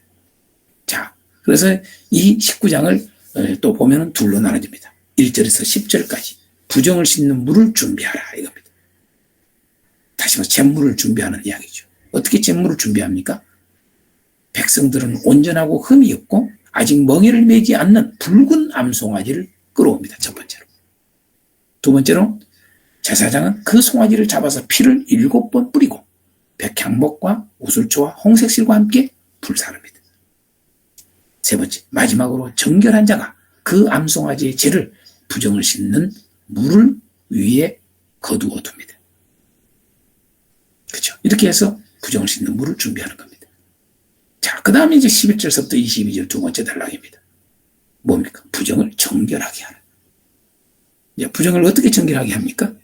자, 그래서 이 19장을 또 보면 둘로 나눠집니다. 1절에서 10절까지 부정을 씻는 물을 준비하라 이겁니다. 다시 말해서 잿물을 준비하는 이야기죠. 어떻게 잿물을 준비합니까? 백성들은 온전하고 흠이 없고 아직 멍에를 매지 않는 붉은 암송아지를 끌어옵니다. 첫 번째로. 두 번째로 제사장은 그 송아지를 잡아서 피를 7번 뿌리고 백향목과 우술초와 홍색실과 함께 불사릅니다. 세 번째, 마지막으로 정결한 자가 그 암송아지의 죄를 부정을 씻는 물을 위에 거두어 둡니다. 그렇죠? 이렇게 해서 부정을 씻는 물을 준비하는 겁니다. 자, 그 다음에 이제 11절서부터 22절 두 번째 단락입니다. 뭡니까? 부정을 정결하게 하라. 이제 부정을 어떻게 정결하게 합니까?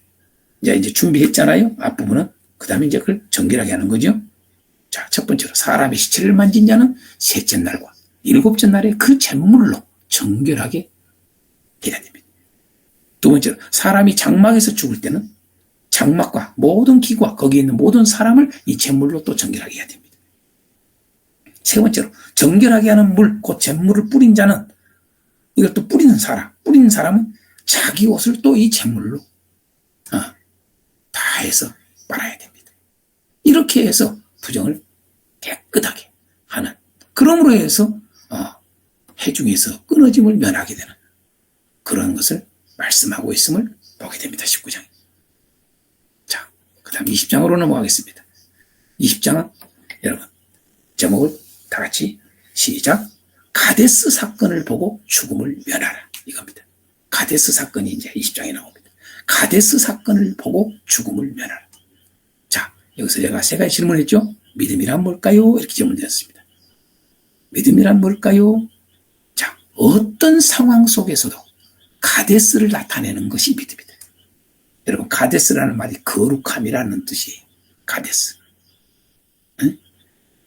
이제 준비했잖아요. 앞부분은. 그 다음에 이제 그걸 정결하게 하는 거죠. 자, 첫 번째로 사람의 시체를 만진 자는 셋째 날과 일곱째 날에 그 잿물로 정결하게 해야 됩니다. 두 번째로 사람이 장막에서 죽을 때는 장막과 모든 기구와 거기에 있는 모든 사람을 이 잿물로 또 정결하게 해야 됩니다. 세 번째로 정결하게 하는 물, 그 잿물을 뿌린 자는 이것도 뿌리는 사람은 자기 옷을 또 이 잿물로 다 해서 빨아야 됩니다. 이렇게 해서 부정을 깨끗하게 하는, 그러므로 해서 해중에서 끊어짐을 면하게 되는 그런 것을 말씀하고 있음을 보게 됩니다. 19장. 자, 그 다음 20장으로 넘어가겠습니다. 20장은 여러분 제목을 다 같이 시작. 가데스 사건을 보고 죽음을 면하라 이겁니다. 가데스 사건이 이제 20장에 나옵니다. 가데스 사건을 보고 죽음을 면하라. 자, 여기서 제가 세 가지 질문했죠. 믿음이란 뭘까요? 이렇게 질문드렸습니다. 믿음이란 뭘까요? 자, 어떤 상황 속에서도 가데스를 나타내는 것이 믿음이다. 여러분, 가데스라는 말이 거룩함이라는 뜻이에요. 가데스. 응?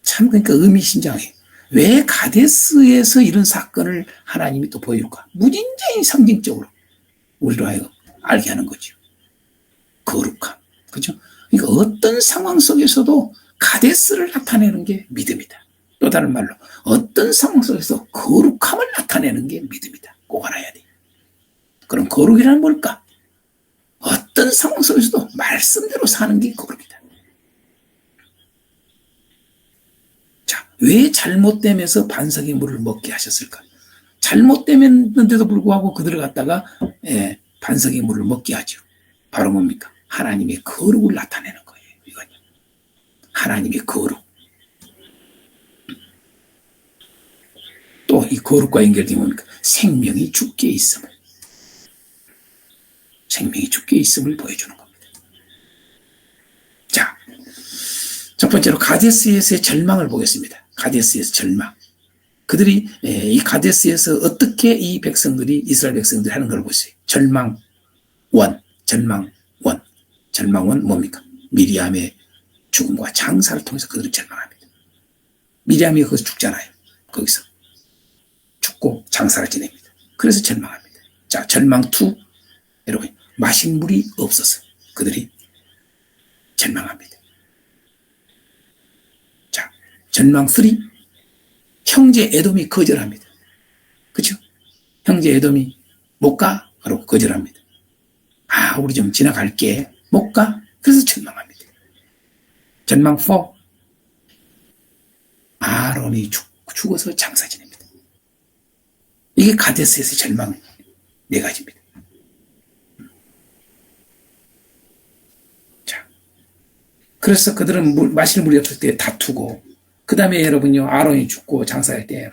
참 그러니까 의미심장해요. 왜 가데스에서 이런 사건을 하나님이 또 보여줄까? 무진장이 상징적으로 우리로 하여금 알게 하는 거죠. 거룩함. 그죠? 그러니까 어떤 상황 속에서도 가데스를 나타내는 게 믿음이다. 또 다른 말로 어떤 상황 속에서 거룩함을 나타내는 게 믿음이다. 꼭 알아야 돼요. 그럼 거룩이란 뭘까? 어떤 상황 속에서도 말씀대로 사는 게 거룩이다. 자, 왜 잘못되면서 반석의 물을 먹게 하셨을까? 잘못되면데도 불구하고 그들을 갖다가 반석의 물을 먹게 하죠. 바로 뭡니까? 하나님의 거룩을 나타내는 거예요. 이거는 하나님의 거룩. 또 이 거룩과 연결된 뭡니까? 생명이 주께 있음을. 생명이 주께 있음을 보여주는 겁니다. 자, 첫 번째로 가데스에서의 절망을 보겠습니다. 가데스에서 절망. 그들이 이 가데스에서 어떻게 이 백성들이, 이스라엘 백성들이 하는 걸 보세요. 절망원 뭡니까? 미리암의 죽음과 장사를 통해서 그들은 절망합니다. 미리암이 거기서 죽잖아요. 거기서 죽고 장사를 지냅니다. 그래서 절망합니다. 자, 절망 2. 여러분, 마실 물이 없어서 그들이 절망합니다. 자, 절망 3. 형제 에돔이 거절합니다. 그렇죠? 형제 에돔이 못 가? 그러고 거절합니다. 우리 좀 지나갈게. 못 가? 그래서 절망합니다. 절망 4. 아론이 죽어서 장사 지냅니다. 이게 가데스에서 절망 4가지입니다. 자, 그래서 그들은 마실 물이 없을 때 다투고, 그 다음에 여러분요, 아론이 죽고 장사할 때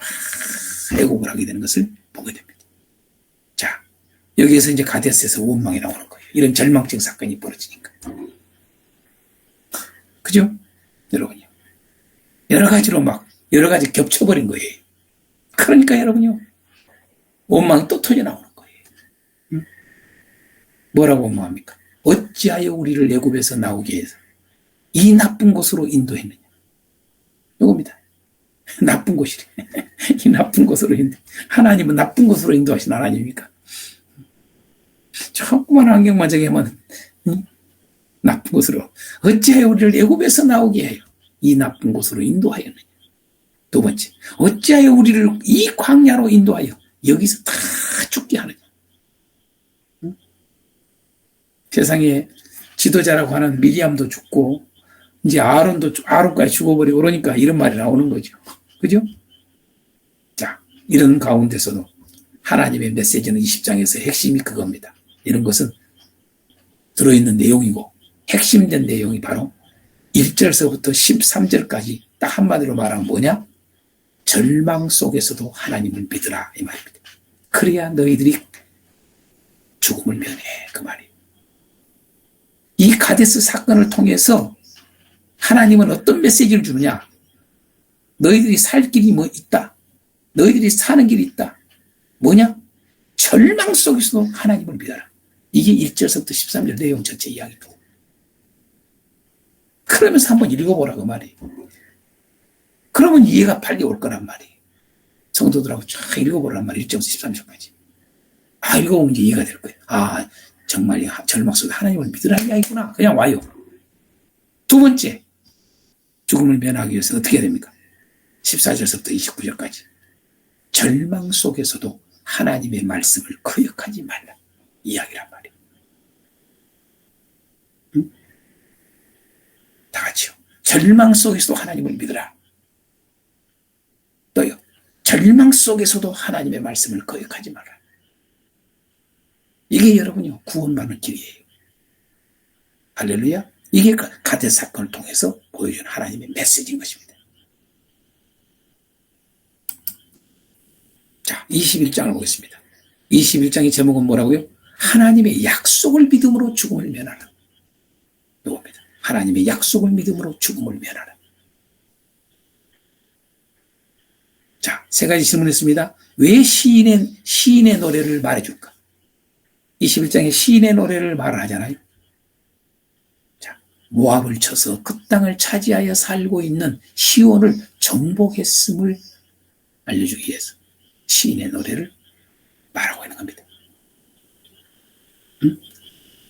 애곡을 하게 되는 것을 보게 됩니다. 자, 여기에서 이제 가데스에서 원망이 나오는 거예요. 이런 절망적 사건이 벌어지니까. 그죠? 여러분요. 여러 가지 겹쳐버린 거예요. 그러니까 여러분요, 원망이 또 터져 나오는 거예요. 뭐라고 원망합니까? 어찌하여 우리를 애굽에서 나오게 해서 이 나쁜 곳으로 인도했느냐. 이겁니다. 나쁜 곳이래. 이 나쁜 곳으로 하나님은 나쁜 곳으로 인도하신 하나님입니까? 조그만 환경만 저기 하면 나쁜 곳으로. 어찌하여 우리를 애굽에서 나오게 해요. 이 나쁜 곳으로 인도하였느냐. 두 번째, 어찌하여 우리를 이 광야로 인도하여 여기서 다 죽게 하느냐. 세상에 지도자라고 하는 미리암도 죽고 이제 아론까지 죽어버리고 그러니까 이런 말이 나오는 거죠. 그죠? 자, 이런 가운데서도 하나님의 메시지는 20장에서 핵심이 그겁니다. 이런 것은 들어있는 내용이고 핵심된 내용이 바로 1절서부터 13절까지 딱 한마디로 말하면 뭐냐? 절망 속에서도 하나님을 믿으라 이 말입니다. 그래야 너희들이 죽음을 면해 그 말이에요. 이 가데스 사건을 통해서 하나님은 어떤 메시지를 주느냐? 너희들이 살 길이 뭐 있다. 너희들이 사는 길이 있다. 뭐냐? 절망 속에서도 하나님을 믿어라. 이게 1절서부터 13절 내용 전체 이야기입니다. 그러면서 한번 읽어보라 그 말이에요. 그러면 이해가 빨리 올 거란 말이에요. 성도들하고 쫙 읽어보란 말이에요. 1절부터 13절까지. 읽어보면 이제 이해가 될 거예요. 정말 절망 속에 하나님을 믿으라는 이야기구나. 그냥 와요. 두 번째, 죽음을 면하기 위해서 어떻게 해야 됩니까? 14절서부터 29절까지. 절망 속에서도 하나님의 말씀을 거역하지 말라. 이야기란 말이에요. 응? 다 같이요. 절망 속에서도 하나님을 믿으라. 또요. 절망 속에서도 하나님의 말씀을 거역하지 말라. 이게 여러분요, 구원받는 길이에요. 할렐루야. 이게 가데스 사건을 통해서 보여주는 하나님의 메시지인 것입니다. 자, 21장을 보겠습니다. 21장의 제목은 뭐라고요? 하나님의 약속을 믿음으로 죽음을 면하라. 이겁니다. 하나님의 약속을 믿음으로 죽음을 면하라. 자, 세 가지 질문했습니다. 왜 시인의 노래를 말해줄까? 21장에 시인의 노래를 말을 하잖아요. 자, 모압을 쳐서 그 땅을 차지하여 살고 있는 시온을 정복했음을 알려주기 위해서 시인의 노래를 말하고 있는 겁니다.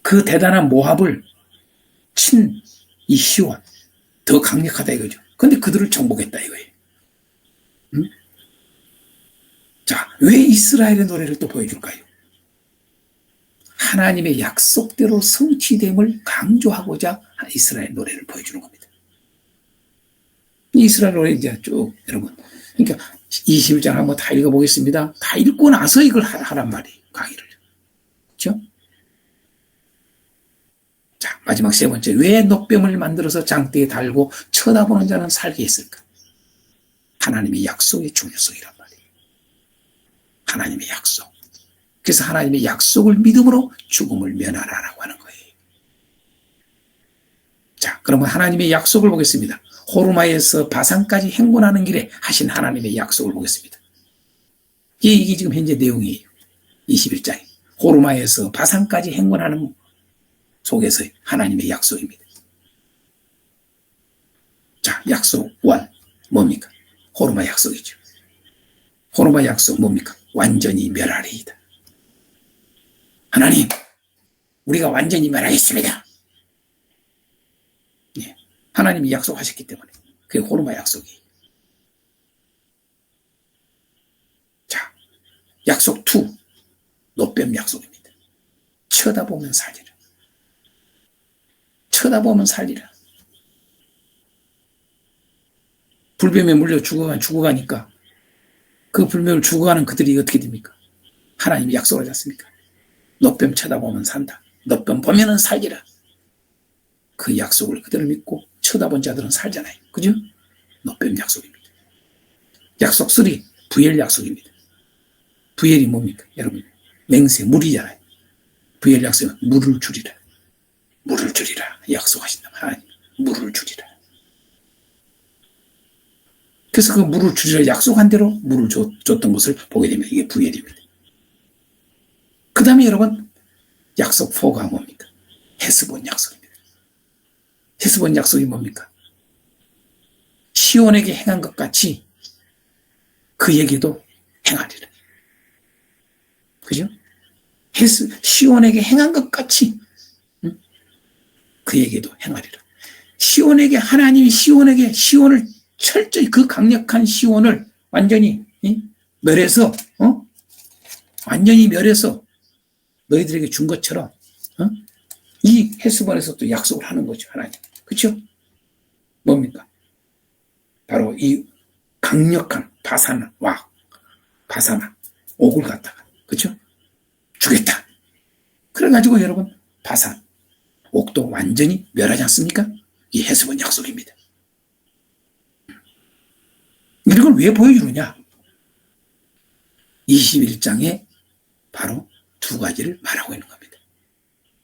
그 대단한 모압을 친 이 시온 더 강력하다 이거죠. 근데 그들을 정복했다 이거예요. 자, 왜 이스라엘의 노래를 또 보여줄까요? 하나님의 약속대로 성취됨을 강조하고자 이스라엘 노래를 보여주는 겁니다. 이스라엘 노래 이제 쭉 여러분, 그러니까 21장 한번 다 읽어보겠습니다. 다 읽고 나서 이걸 하란 말이에요. 강의를. 그렇죠? 자, 마지막 세 번째. 왜 노뱀을 만들어서 장대에 달고 쳐다보는 자는 살게 했을까? 하나님의 약속의 중요성이란 말이에요. 하나님의 약속. 그래서 하나님의 약속을 믿음으로 죽음을 면하라라고 하는 거예요. 자, 그러면 하나님의 약속을 보겠습니다. 호르마에서 바산까지 행군하는 길에 하신 하나님의 약속을 보겠습니다. 이게 지금 현재 내용이에요. 21장에. 호르마에서 바산까지 행군하는 속에서의 하나님의 약속입니다. 자, 약속 1. 뭡니까? 호르마 약속이죠. 호르마 약속 뭡니까? 완전히 멸하리이다. 하나님, 우리가 완전히 멸하겠습니다. 예, 하나님이 약속하셨기 때문에 그게 호르마 약속이에요. 자, 약속 2. 노뱀 약속입니다. 쳐다보면 살리라. 쳐다보면 살리라. 불뱀에 물려 죽어가니까 그 불뱀을 죽어가는 그들이 어떻게 됩니까? 하나님이 약속하지 않습니까? 노뱀 쳐다보면 산다. 노뱀 보면은 살리라. 그 약속을 그대로 믿고 쳐다본 자들은 살잖아요. 그죠? 노뱀 약속입니다. 약속 3. 부엘 약속입니다. 부엘이 뭡니까? 여러분, 맹세, 물이잖아요. 부엘 약속은 물을 주리라. 물을 주리라. 약속하신다. 하나님, 물을 주리라. 그래서 그 물을 주리라 약속한 대로 물을 줬던 것을 보게 되면 이게 부엘입니다. 그 다음에 여러분, 약속 4가 뭡니까? 헤스본 약속입니다. 헤스본 약속이 뭡니까? 시온에게 행한 것 같이 그에게도 행하리라. 그죠? 시온에게 행한 것 같이 그에게도 행하리라. 시온에게 하나님이 시온을 철저히 그 강력한 시온을 완전히 멸해서 완전히 멸해서 너희들에게 준 것처럼 이 헤스본에서 또 약속을 하는 거죠, 하나님. 그렇죠? 뭡니까? 바로 이 강력한 바사나 옥을 갖다가, 그렇죠? 주겠다. 그래가지고 여러분, 바산 옥도 완전히 멸하지 않습니까? 이 헤스본 약속입니다. 이걸 왜 보여주느냐? 21장에 바로 두 가지를 말하고 있는 겁니다.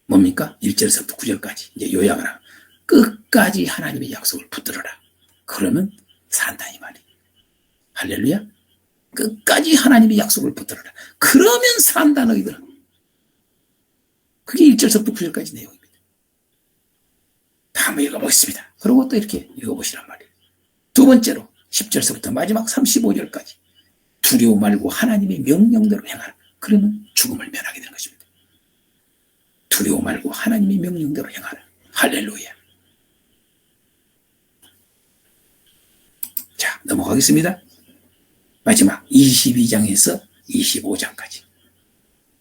뭡니까? 1절에서부터 9절까지 이제 요약을 하고, 끝까지 하나님의 약속을 붙들어라. 그러면 산다 이 말이. 할렐루야. 끝까지 하나님의 약속을 붙들어라. 그러면 산다 너희들은. 그게 1절에서부터 9절까지 내용입니다. 다 한번 읽어보겠습니다. 그리고 또 이렇게 읽어보시란 말이에요. 두 번째로 10절에서부터 마지막 35절까지 두려워 말고 하나님의 명령대로 행하라. 그러면 죽음을 면하게 되는 것입니다. 두려워 말고 하나님의 명령대로 행하라. 할렐루야. 자, 넘어가겠습니다. 마지막 22장에서 25장까지.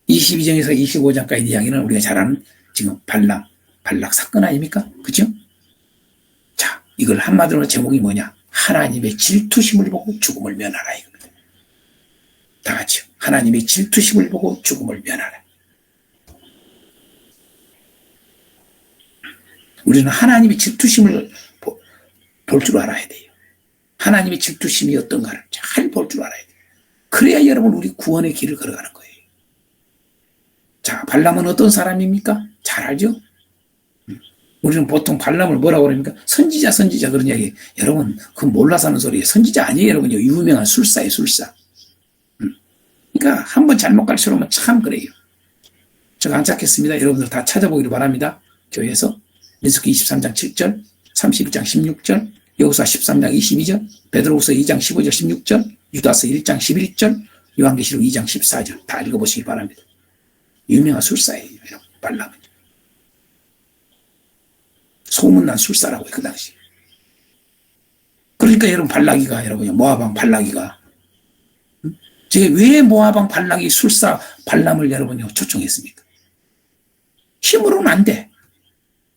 22장에서 25장까지 이야기는 우리가 잘 아는 지금 발락 사건 아닙니까? 그죠? 자, 이걸 한마디로 제목이 뭐냐? 하나님의 질투심을 보고 죽음을 면하라 이겁니다. 다 같이요. 하나님의 질투심을 보고 죽음을 면하라. 우리는 하나님의 질투심을 볼 줄 알아야 돼요. 하나님의 질투심이 어떤가를 잘 볼 줄 알아야 돼요. 그래야 여러분 우리 구원의 길을 걸어가는 거예요. 자, 발람은 어떤 사람입니까? 잘 알죠? 우리는 보통 발람을 뭐라고 그럽니까? 선지자 그런 이야기. 여러분 그건 몰라서 하는 소리예요. 선지자 아니에요 여러분. 유명한 술사예요, 술사. 그러니까 한번 잘못 가르쳐놓으면 참 그래요. 제가 안 찾겠습니다. 여러분들 다 찾아보기를 바랍니다. 교회에서 민수기 23장 7절, 31장 16절, 여호수아 13장 22절, 베드로후서 2장 15절 16절, 유다서 1장 11절, 요한계시록 2장 14절 다 읽어보시기 바랍니다. 유명한 술사예요, 여러분. 발람은 소문난 술사라고요, 그 당시. 그러니까 여러분 발락이가, 여러분 모압왕 발락이가, 제가 왜 모압왕 발락이 술사 발람을 여러분요 초청했습니까? 힘으로는 안 돼.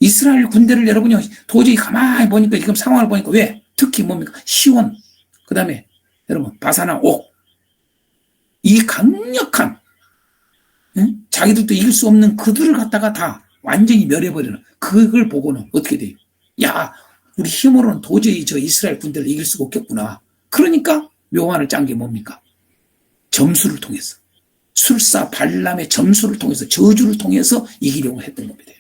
이스라엘 군대를 여러분요 도저히 가만히 보니까 지금 상황을 보니까 왜? 특히 뭡니까? 시온, 그 다음에 여러분 바사나 옥, 이 강력한 자기들도 이길 수 없는 그들을 갖다가 다 완전히 멸해버리는, 그걸 보고는 어떻게 돼요? 야, 우리 힘으로는 도저히 저 이스라엘 군대를 이길 수가 없겠구나. 그러니까 묘안을 짠 게 뭡니까? 점수를 통해서, 술사 발람의 점수를 통해서, 저주를 통해서 이기려고 했던 겁니다.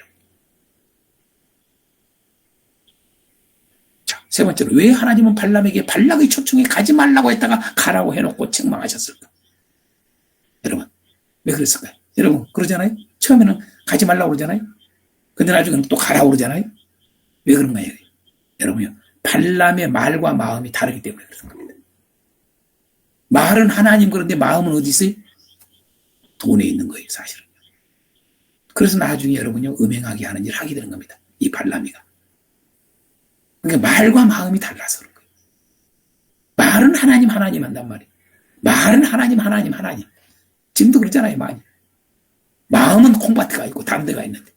자, 세 번째로 왜 하나님은 발람에게 발락의 초청에 가지 말라고 했다가 가라고 해놓고 책망하셨을까? 여러분 왜 그랬을까요? 여러분 그러잖아요. 처음에는 가지 말라고 그러잖아요. 근데 나중에는 또 가라고 그러잖아요. 왜 그런가요? 여러분요, 발람의 말과 마음이 다르기 때문에 그런 겁니다. 말은 하나님, 그런데 마음은 어디 있어요? 돈에 있는 거예요, 사실은. 그래서 나중에 여러분요, 음행하게 하는 일을 하게 되는 겁니다. 이 발람이가. 그러니까 말과 마음이 달라서 그런 거예요. 말은 하나님 한단 말이에요. 말은 하나님. 지금도 그러잖아요, 많이. 마음은 콩밭가 있고 다른 데가 있는데.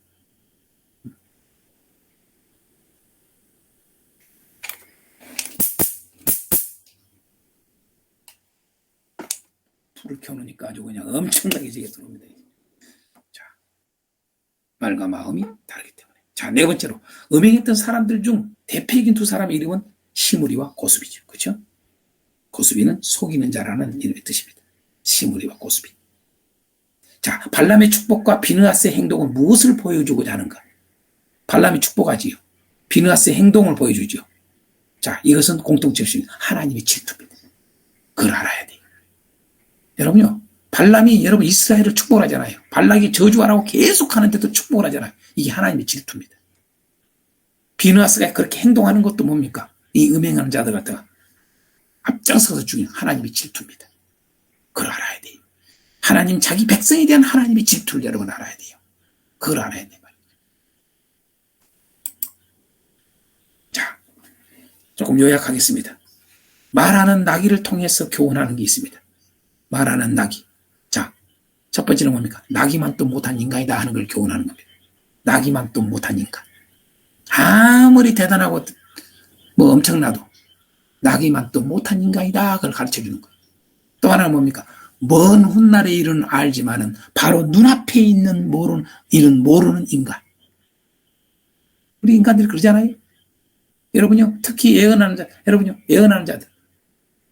불을 켜놓으니까 아주 그냥 엄청나게 지게 들어옵니다. 자, 말과 마음이 다르기 때문에. 자, 네 번째로 음행했던 사람들 중 대표적인 두 사람의 이름은 시므리와 고수비죠. 그렇죠? 고수비는 속이는 자라는 이름의 뜻입니다. 시므리와 고수비. 자, 발람의 축복과 비느하스의 행동은 무엇을 보여주고자 하는가? 발람이 축복하지요. 비느하스의 행동을 보여주죠. 자, 이것은 공통점이 하나님의 질투입니다. 그걸 알아야 돼요. 여러분요, 발람이 여러분 이스라엘을 축복하잖아요. 발락이 저주하라고 계속 하는데도 축복을 하잖아요. 이게 하나님의 질투입니다. 비느하스가 그렇게 행동하는 것도 뭡니까? 이 음행하는 자들 같다가 앞장서서 죽이는 하나님의 질투입니다. 그걸 알아야 돼요. 하나님, 자기 백성에 대한 하나님의 질투를 여러분 알아야 돼요. 그걸 알아야 돼요. 자, 조금 요약하겠습니다. 말하는 나귀를 통해서 교훈하는 게 있습니다. 말하는 나귀. 자, 첫 번째는 뭡니까? 나귀만 또 못한 인간이다 하는 걸 교훈하는 겁니다. 나기만 또 못한 인간. 아무리 대단하고 뭐 엄청나도 나기만 또 못한 인간이다. 그걸 가르쳐주는 거예요. 또 하나는 뭡니까? 먼 훗날의 일은 알지만은 바로 눈앞에 있는 일은 모르는 인간. 우리 인간들이 그러잖아요. 여러분요, 특히 예언하는 자들.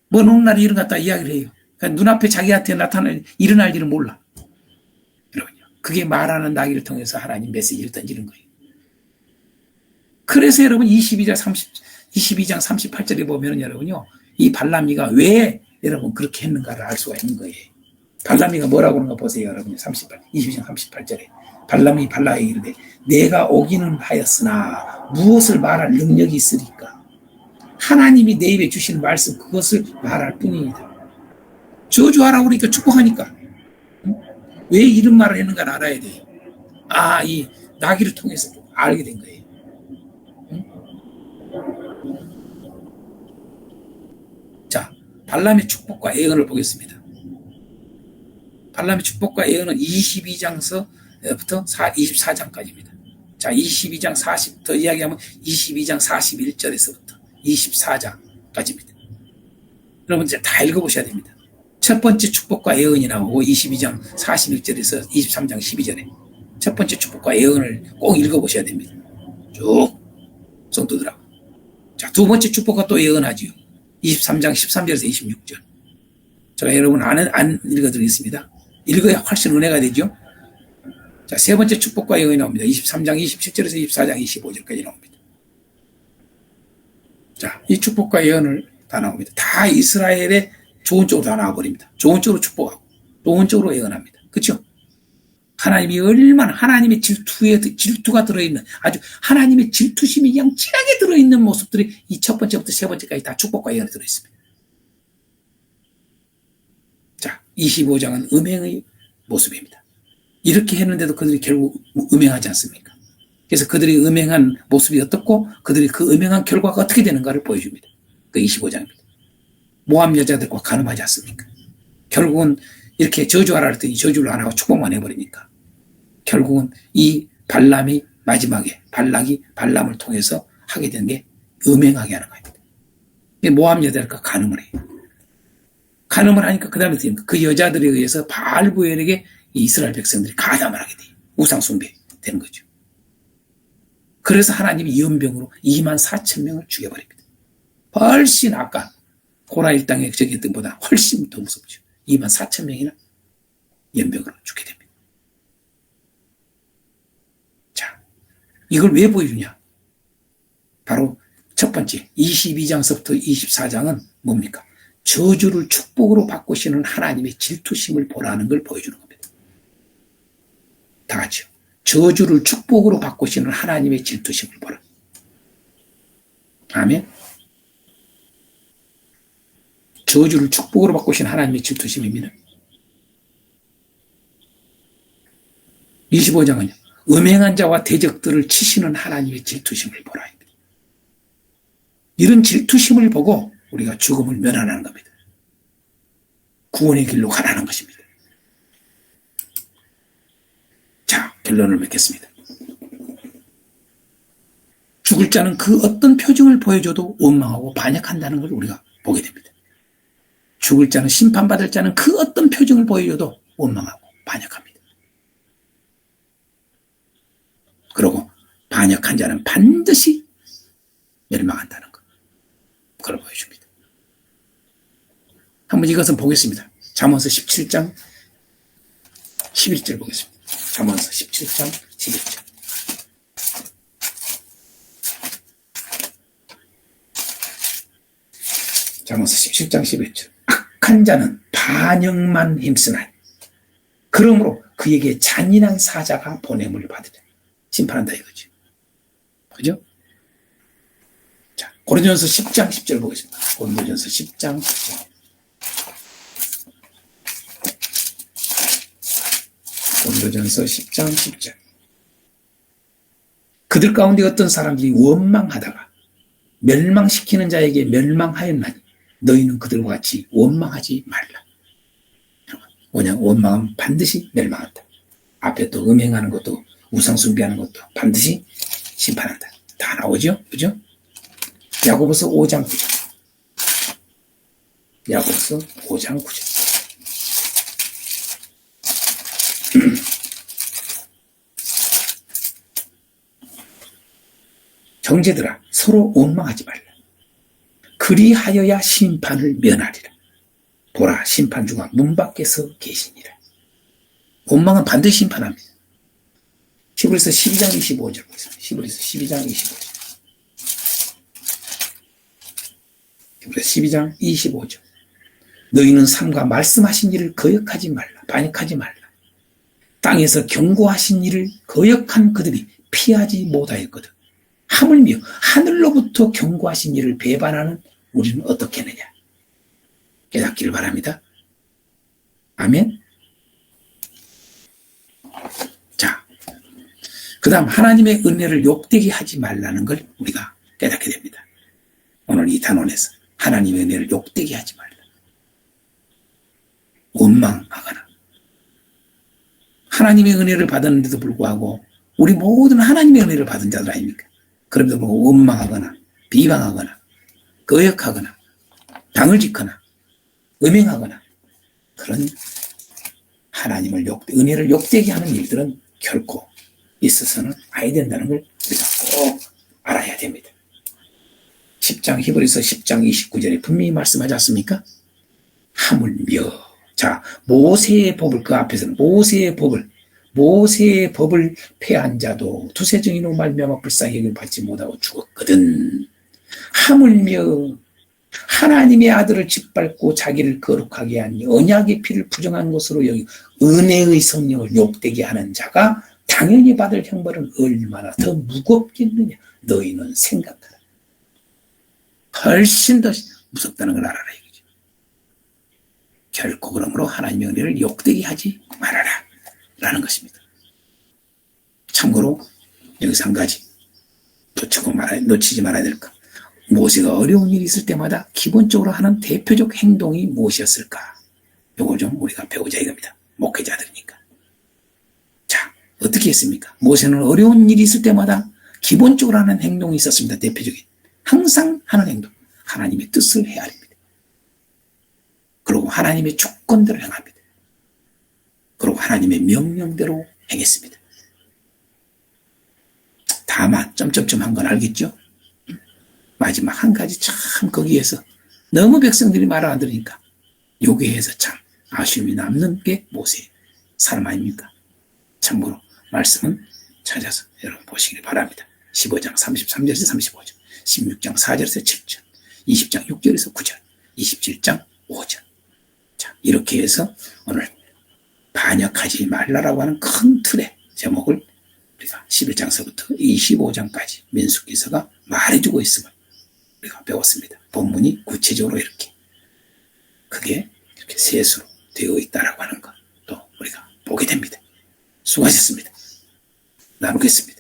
먼 훗날의 일은 갖다 이야기를 해요. 그러니까 눈앞에 자기한테 나타날, 일어날 일은 몰라. 여러분요, 그게 말하는 나귀를 통해서 하나님 메시지를 던지는 거예요. 그래서 여러분 22장 38절에 보면 여러분요, 이 발람이가 왜 여러분 그렇게 했는가를 알 수가 있는 거예요. 발람이가 뭐라고 하는가 보세요, 여러분. 22장 38절에 발람이 발라에게 이르되 내가 오기는 하였으나 무엇을 말할 능력이 있으리까? 하나님이 내 입에 주신 말씀 그것을 말할 뿐입니다. 저주하라고 그러니까 축복하니까. 왜 이런 말을 했는가를 알아야 돼요. 이 나귀를 통해서 알게 된 거예요. 자, 발람의 축복과 예언을 보겠습니다. 발람의 축복과 예언은 22장서부터 24장까지입니다. 자, 22장 40더 이야기하면 22장 41절에서부터 24장까지입니다. 여러분 이제 다 읽어보셔야 됩니다. 첫 번째 축복과 예언이 나오고 22장 41절에서 23장 12절에 첫 번째 축복과 예언을 꼭 읽어보셔야 됩니다. 쭉 성도들하고. 자, 두 번째 축복과 또 예언하지요. 23장 13절에서 26절. 제가 여러분 안 읽어드리겠습니다. 읽어야 훨씬 은혜가 되죠. 자, 세 번째 축복과 예언이 나옵니다. 23장 27절에서 24장 25절까지 나옵니다. 자, 이 축복과 예언을 다 나옵니다. 다 이스라엘의 좋은 쪽으로 다 나와버립니다. 좋은 쪽으로 축복하고 좋은 쪽으로 예언합니다. 그렇죠? 하나님이 얼마나 하나님의 질투가 들어있는 아주 하나님의 질투심이 양질하게 들어있는 모습들이 이 첫 번째부터 세 번째까지 다 축복과 예언이 들어있습니다. 자, 25장은 음행의 모습입니다. 이렇게 했는데도 그들이 결국 음행하지 않습니까? 그래서 그들이 음행한 모습이 어떻고 그들이 그 음행한 결과가 어떻게 되는가를 보여줍니다. 그 25장입니다. 모함 여자들과 간음하지 않습니까? 결국은 이렇게 저주하라 했더니 저주를 안 하고 축복만 해버리니까 결국은 이 발람이 마지막에 발락이 발람을 통해서 하게 된 게 음행하게 하는 겁니다. 모함 여자들과 간음을 해요. 간음을 하니까 그 다음에 그 여자들에 의해서 바알부엘에게 이스라엘 백성들이 가담을 하게 돼요. 우상 숭배 되는 거죠. 그래서 하나님이 연병으로 24,000명을 죽여버립니다. 훨씬 아까 고라 일당에 저기 했던 것보다 훨씬 더 무섭죠. 24,000명이나 연병으로 죽게 됩니다. 자, 이걸 왜 보여주냐? 바로 첫 번째 22장서부터 24장은 뭡니까? 저주를 축복으로 바꾸시는 하나님의 질투심을 보라는 걸 보여주는 겁니다. 다 같이요. 저주를 축복으로 바꾸시는 하나님의 질투심을 보라. 아멘. 저주를 축복으로 바꾸신 하나님의 질투심입니다. 25장은요. 음행한 자와 대적들을 치시는 하나님의 질투심을 보라. 이런 질투심을 보고 우리가 죽음을 면하는 겁니다. 구원의 길로 가라는 것입니다. 자, 결론을 맺겠습니다. 죽을 자는 그 어떤 표징을 보여줘도 원망하고 반역한다는 걸 우리가 보게 됩니다. 죽을 자는 심판받을 자는 그 어떤 표징을 보여줘도 원망하고 반역합니다. 그리고 반역한 자는 반드시 멸망한다는 것. 그걸 보여줍니다. 한번 이것은 보겠습니다. 잠언서 17장 11절 보겠습니다. 잠언서 17장 11절. 잠언서 17장 11절. 악한 자는 반역만 힘쓰나니 그러므로 그에게 잔인한 사자가 보냄을 받으리라. 심판한다 이거죠. 그죠? 자, 고린도전서 10장 10절 보겠습니다. 고린도전서 10장 10절. 고린도전서 10장 10절. 그들 가운데 어떤 사람들이 원망하다가 멸망시키는 자에게 멸망하였나니 너희는 그들과 같이 원망하지 말라. 뭐냐? 원망은 반드시 멸망한다. 앞에 또 음행하는 것도 우상 숭배하는 것도 반드시 심판한다. 다 나오죠? 그죠? 야고보서 5장 9절. 야고보서 5장 9절. 형제들아 서로 원망하지 말라. 그리하여야 심판을 면하리라. 보라 심판주가 문 밖에서 계시니라. 원망은 반드시 심판합니다. 히브리서 12장 25절 보겠습니다. 히브리서 12장 25절. 히브리서 12장 25절. 너희는 삼가 말씀하신 일을 거역하지 말라. 반역하지 말라. 땅에서 경고하신 일을 거역한 그들이 피하지 못하였거든. 하물며 하늘로부터 경고하신 일을 배반하는 우리는 어떻게 하느냐. 깨닫기를 바랍니다. 아멘. 자, 그 다음 하나님의 은혜를 욕되게 하지 말라는 걸 우리가 깨닫게 됩니다. 오늘 이 단원에서 하나님의 은혜를 욕되게 하지 말라. 원망하거나 하나님의 은혜를 받았는데도 불구하고 우리 모두는 하나님의 은혜를 받은 자들 아닙니까? 그럼에도 불구하고 원망하거나 비방하거나 거역하거나 당을 짓거나 음행하거나 그런 하나님을 은혜를 욕되게 하는 일들은 결코 있어서는 아야 된다는 걸 우리가 꼭 알아야 됩니다. 10장 히브리서 10장 29절에 분명히 말씀하지 않습니까? 하물며 자 모세의 법을 그 앞에서는 모세의 법을 폐한 자도 두세 증인으로 말미암아 불쌍히 여김을 받지 못하고 죽었거든. 하물며 하나님의 아들을 짓밟고 자기를 거룩하게 하니 언약의 피를 부정한 것으로 여기 은혜의 성령을 욕되게 하는 자가 당연히 받을 형벌은 얼마나 더 무겁겠느냐. 너희는 생각하라. 훨씬 더 무섭다는 걸 알아라 이거죠. 결코 그러므로 하나님의 은혜를 욕되게 하지 말아라 라는 것입니다. 참고로 여기서 한 가지 놓치지 말아야 될 것. 모세가 어려운 일이 있을 때마다 기본적으로 하는 대표적 행동이 무엇이었을까? 요걸 좀 우리가 배우자 이겁니다. 목회자들이니까. 자, 어떻게 했습니까? 모세는 어려운 일이 있을 때마다 기본적으로 하는 행동이 있었습니다. 대표적인. 항상 하는 행동. 하나님의 뜻을 헤아립니다. 그리고 하나님의 주권대로 행합니다. 그리고 하나님의 명령대로 행했습니다. 다만 점점점 한 건 알겠죠? 마지막 한 가지 참 거기에서 너무 백성들이 말을 안 들으니까 여기에서 참 아쉬움이 남는 게 모세의 사람 아닙니까? 참고로 말씀은 찾아서 여러분 보시길 바랍니다. 15장 33절에서 35절, 16장 4절에서 7절, 20장 6절에서 9절, 27장 5절. 자, 이렇게 해서 오늘 반역하지 말라라고 하는 큰 틀의 제목을 우리가 11장서부터 25장까지 민수기서가 말해주고 있음을 우리가 배웠습니다. 본문이 구체적으로 이렇게 그게 이렇게 세수로 되어 있다라고 하는 것 또 우리가 보게 됩니다. 수고하셨습니다. 나누겠습니다.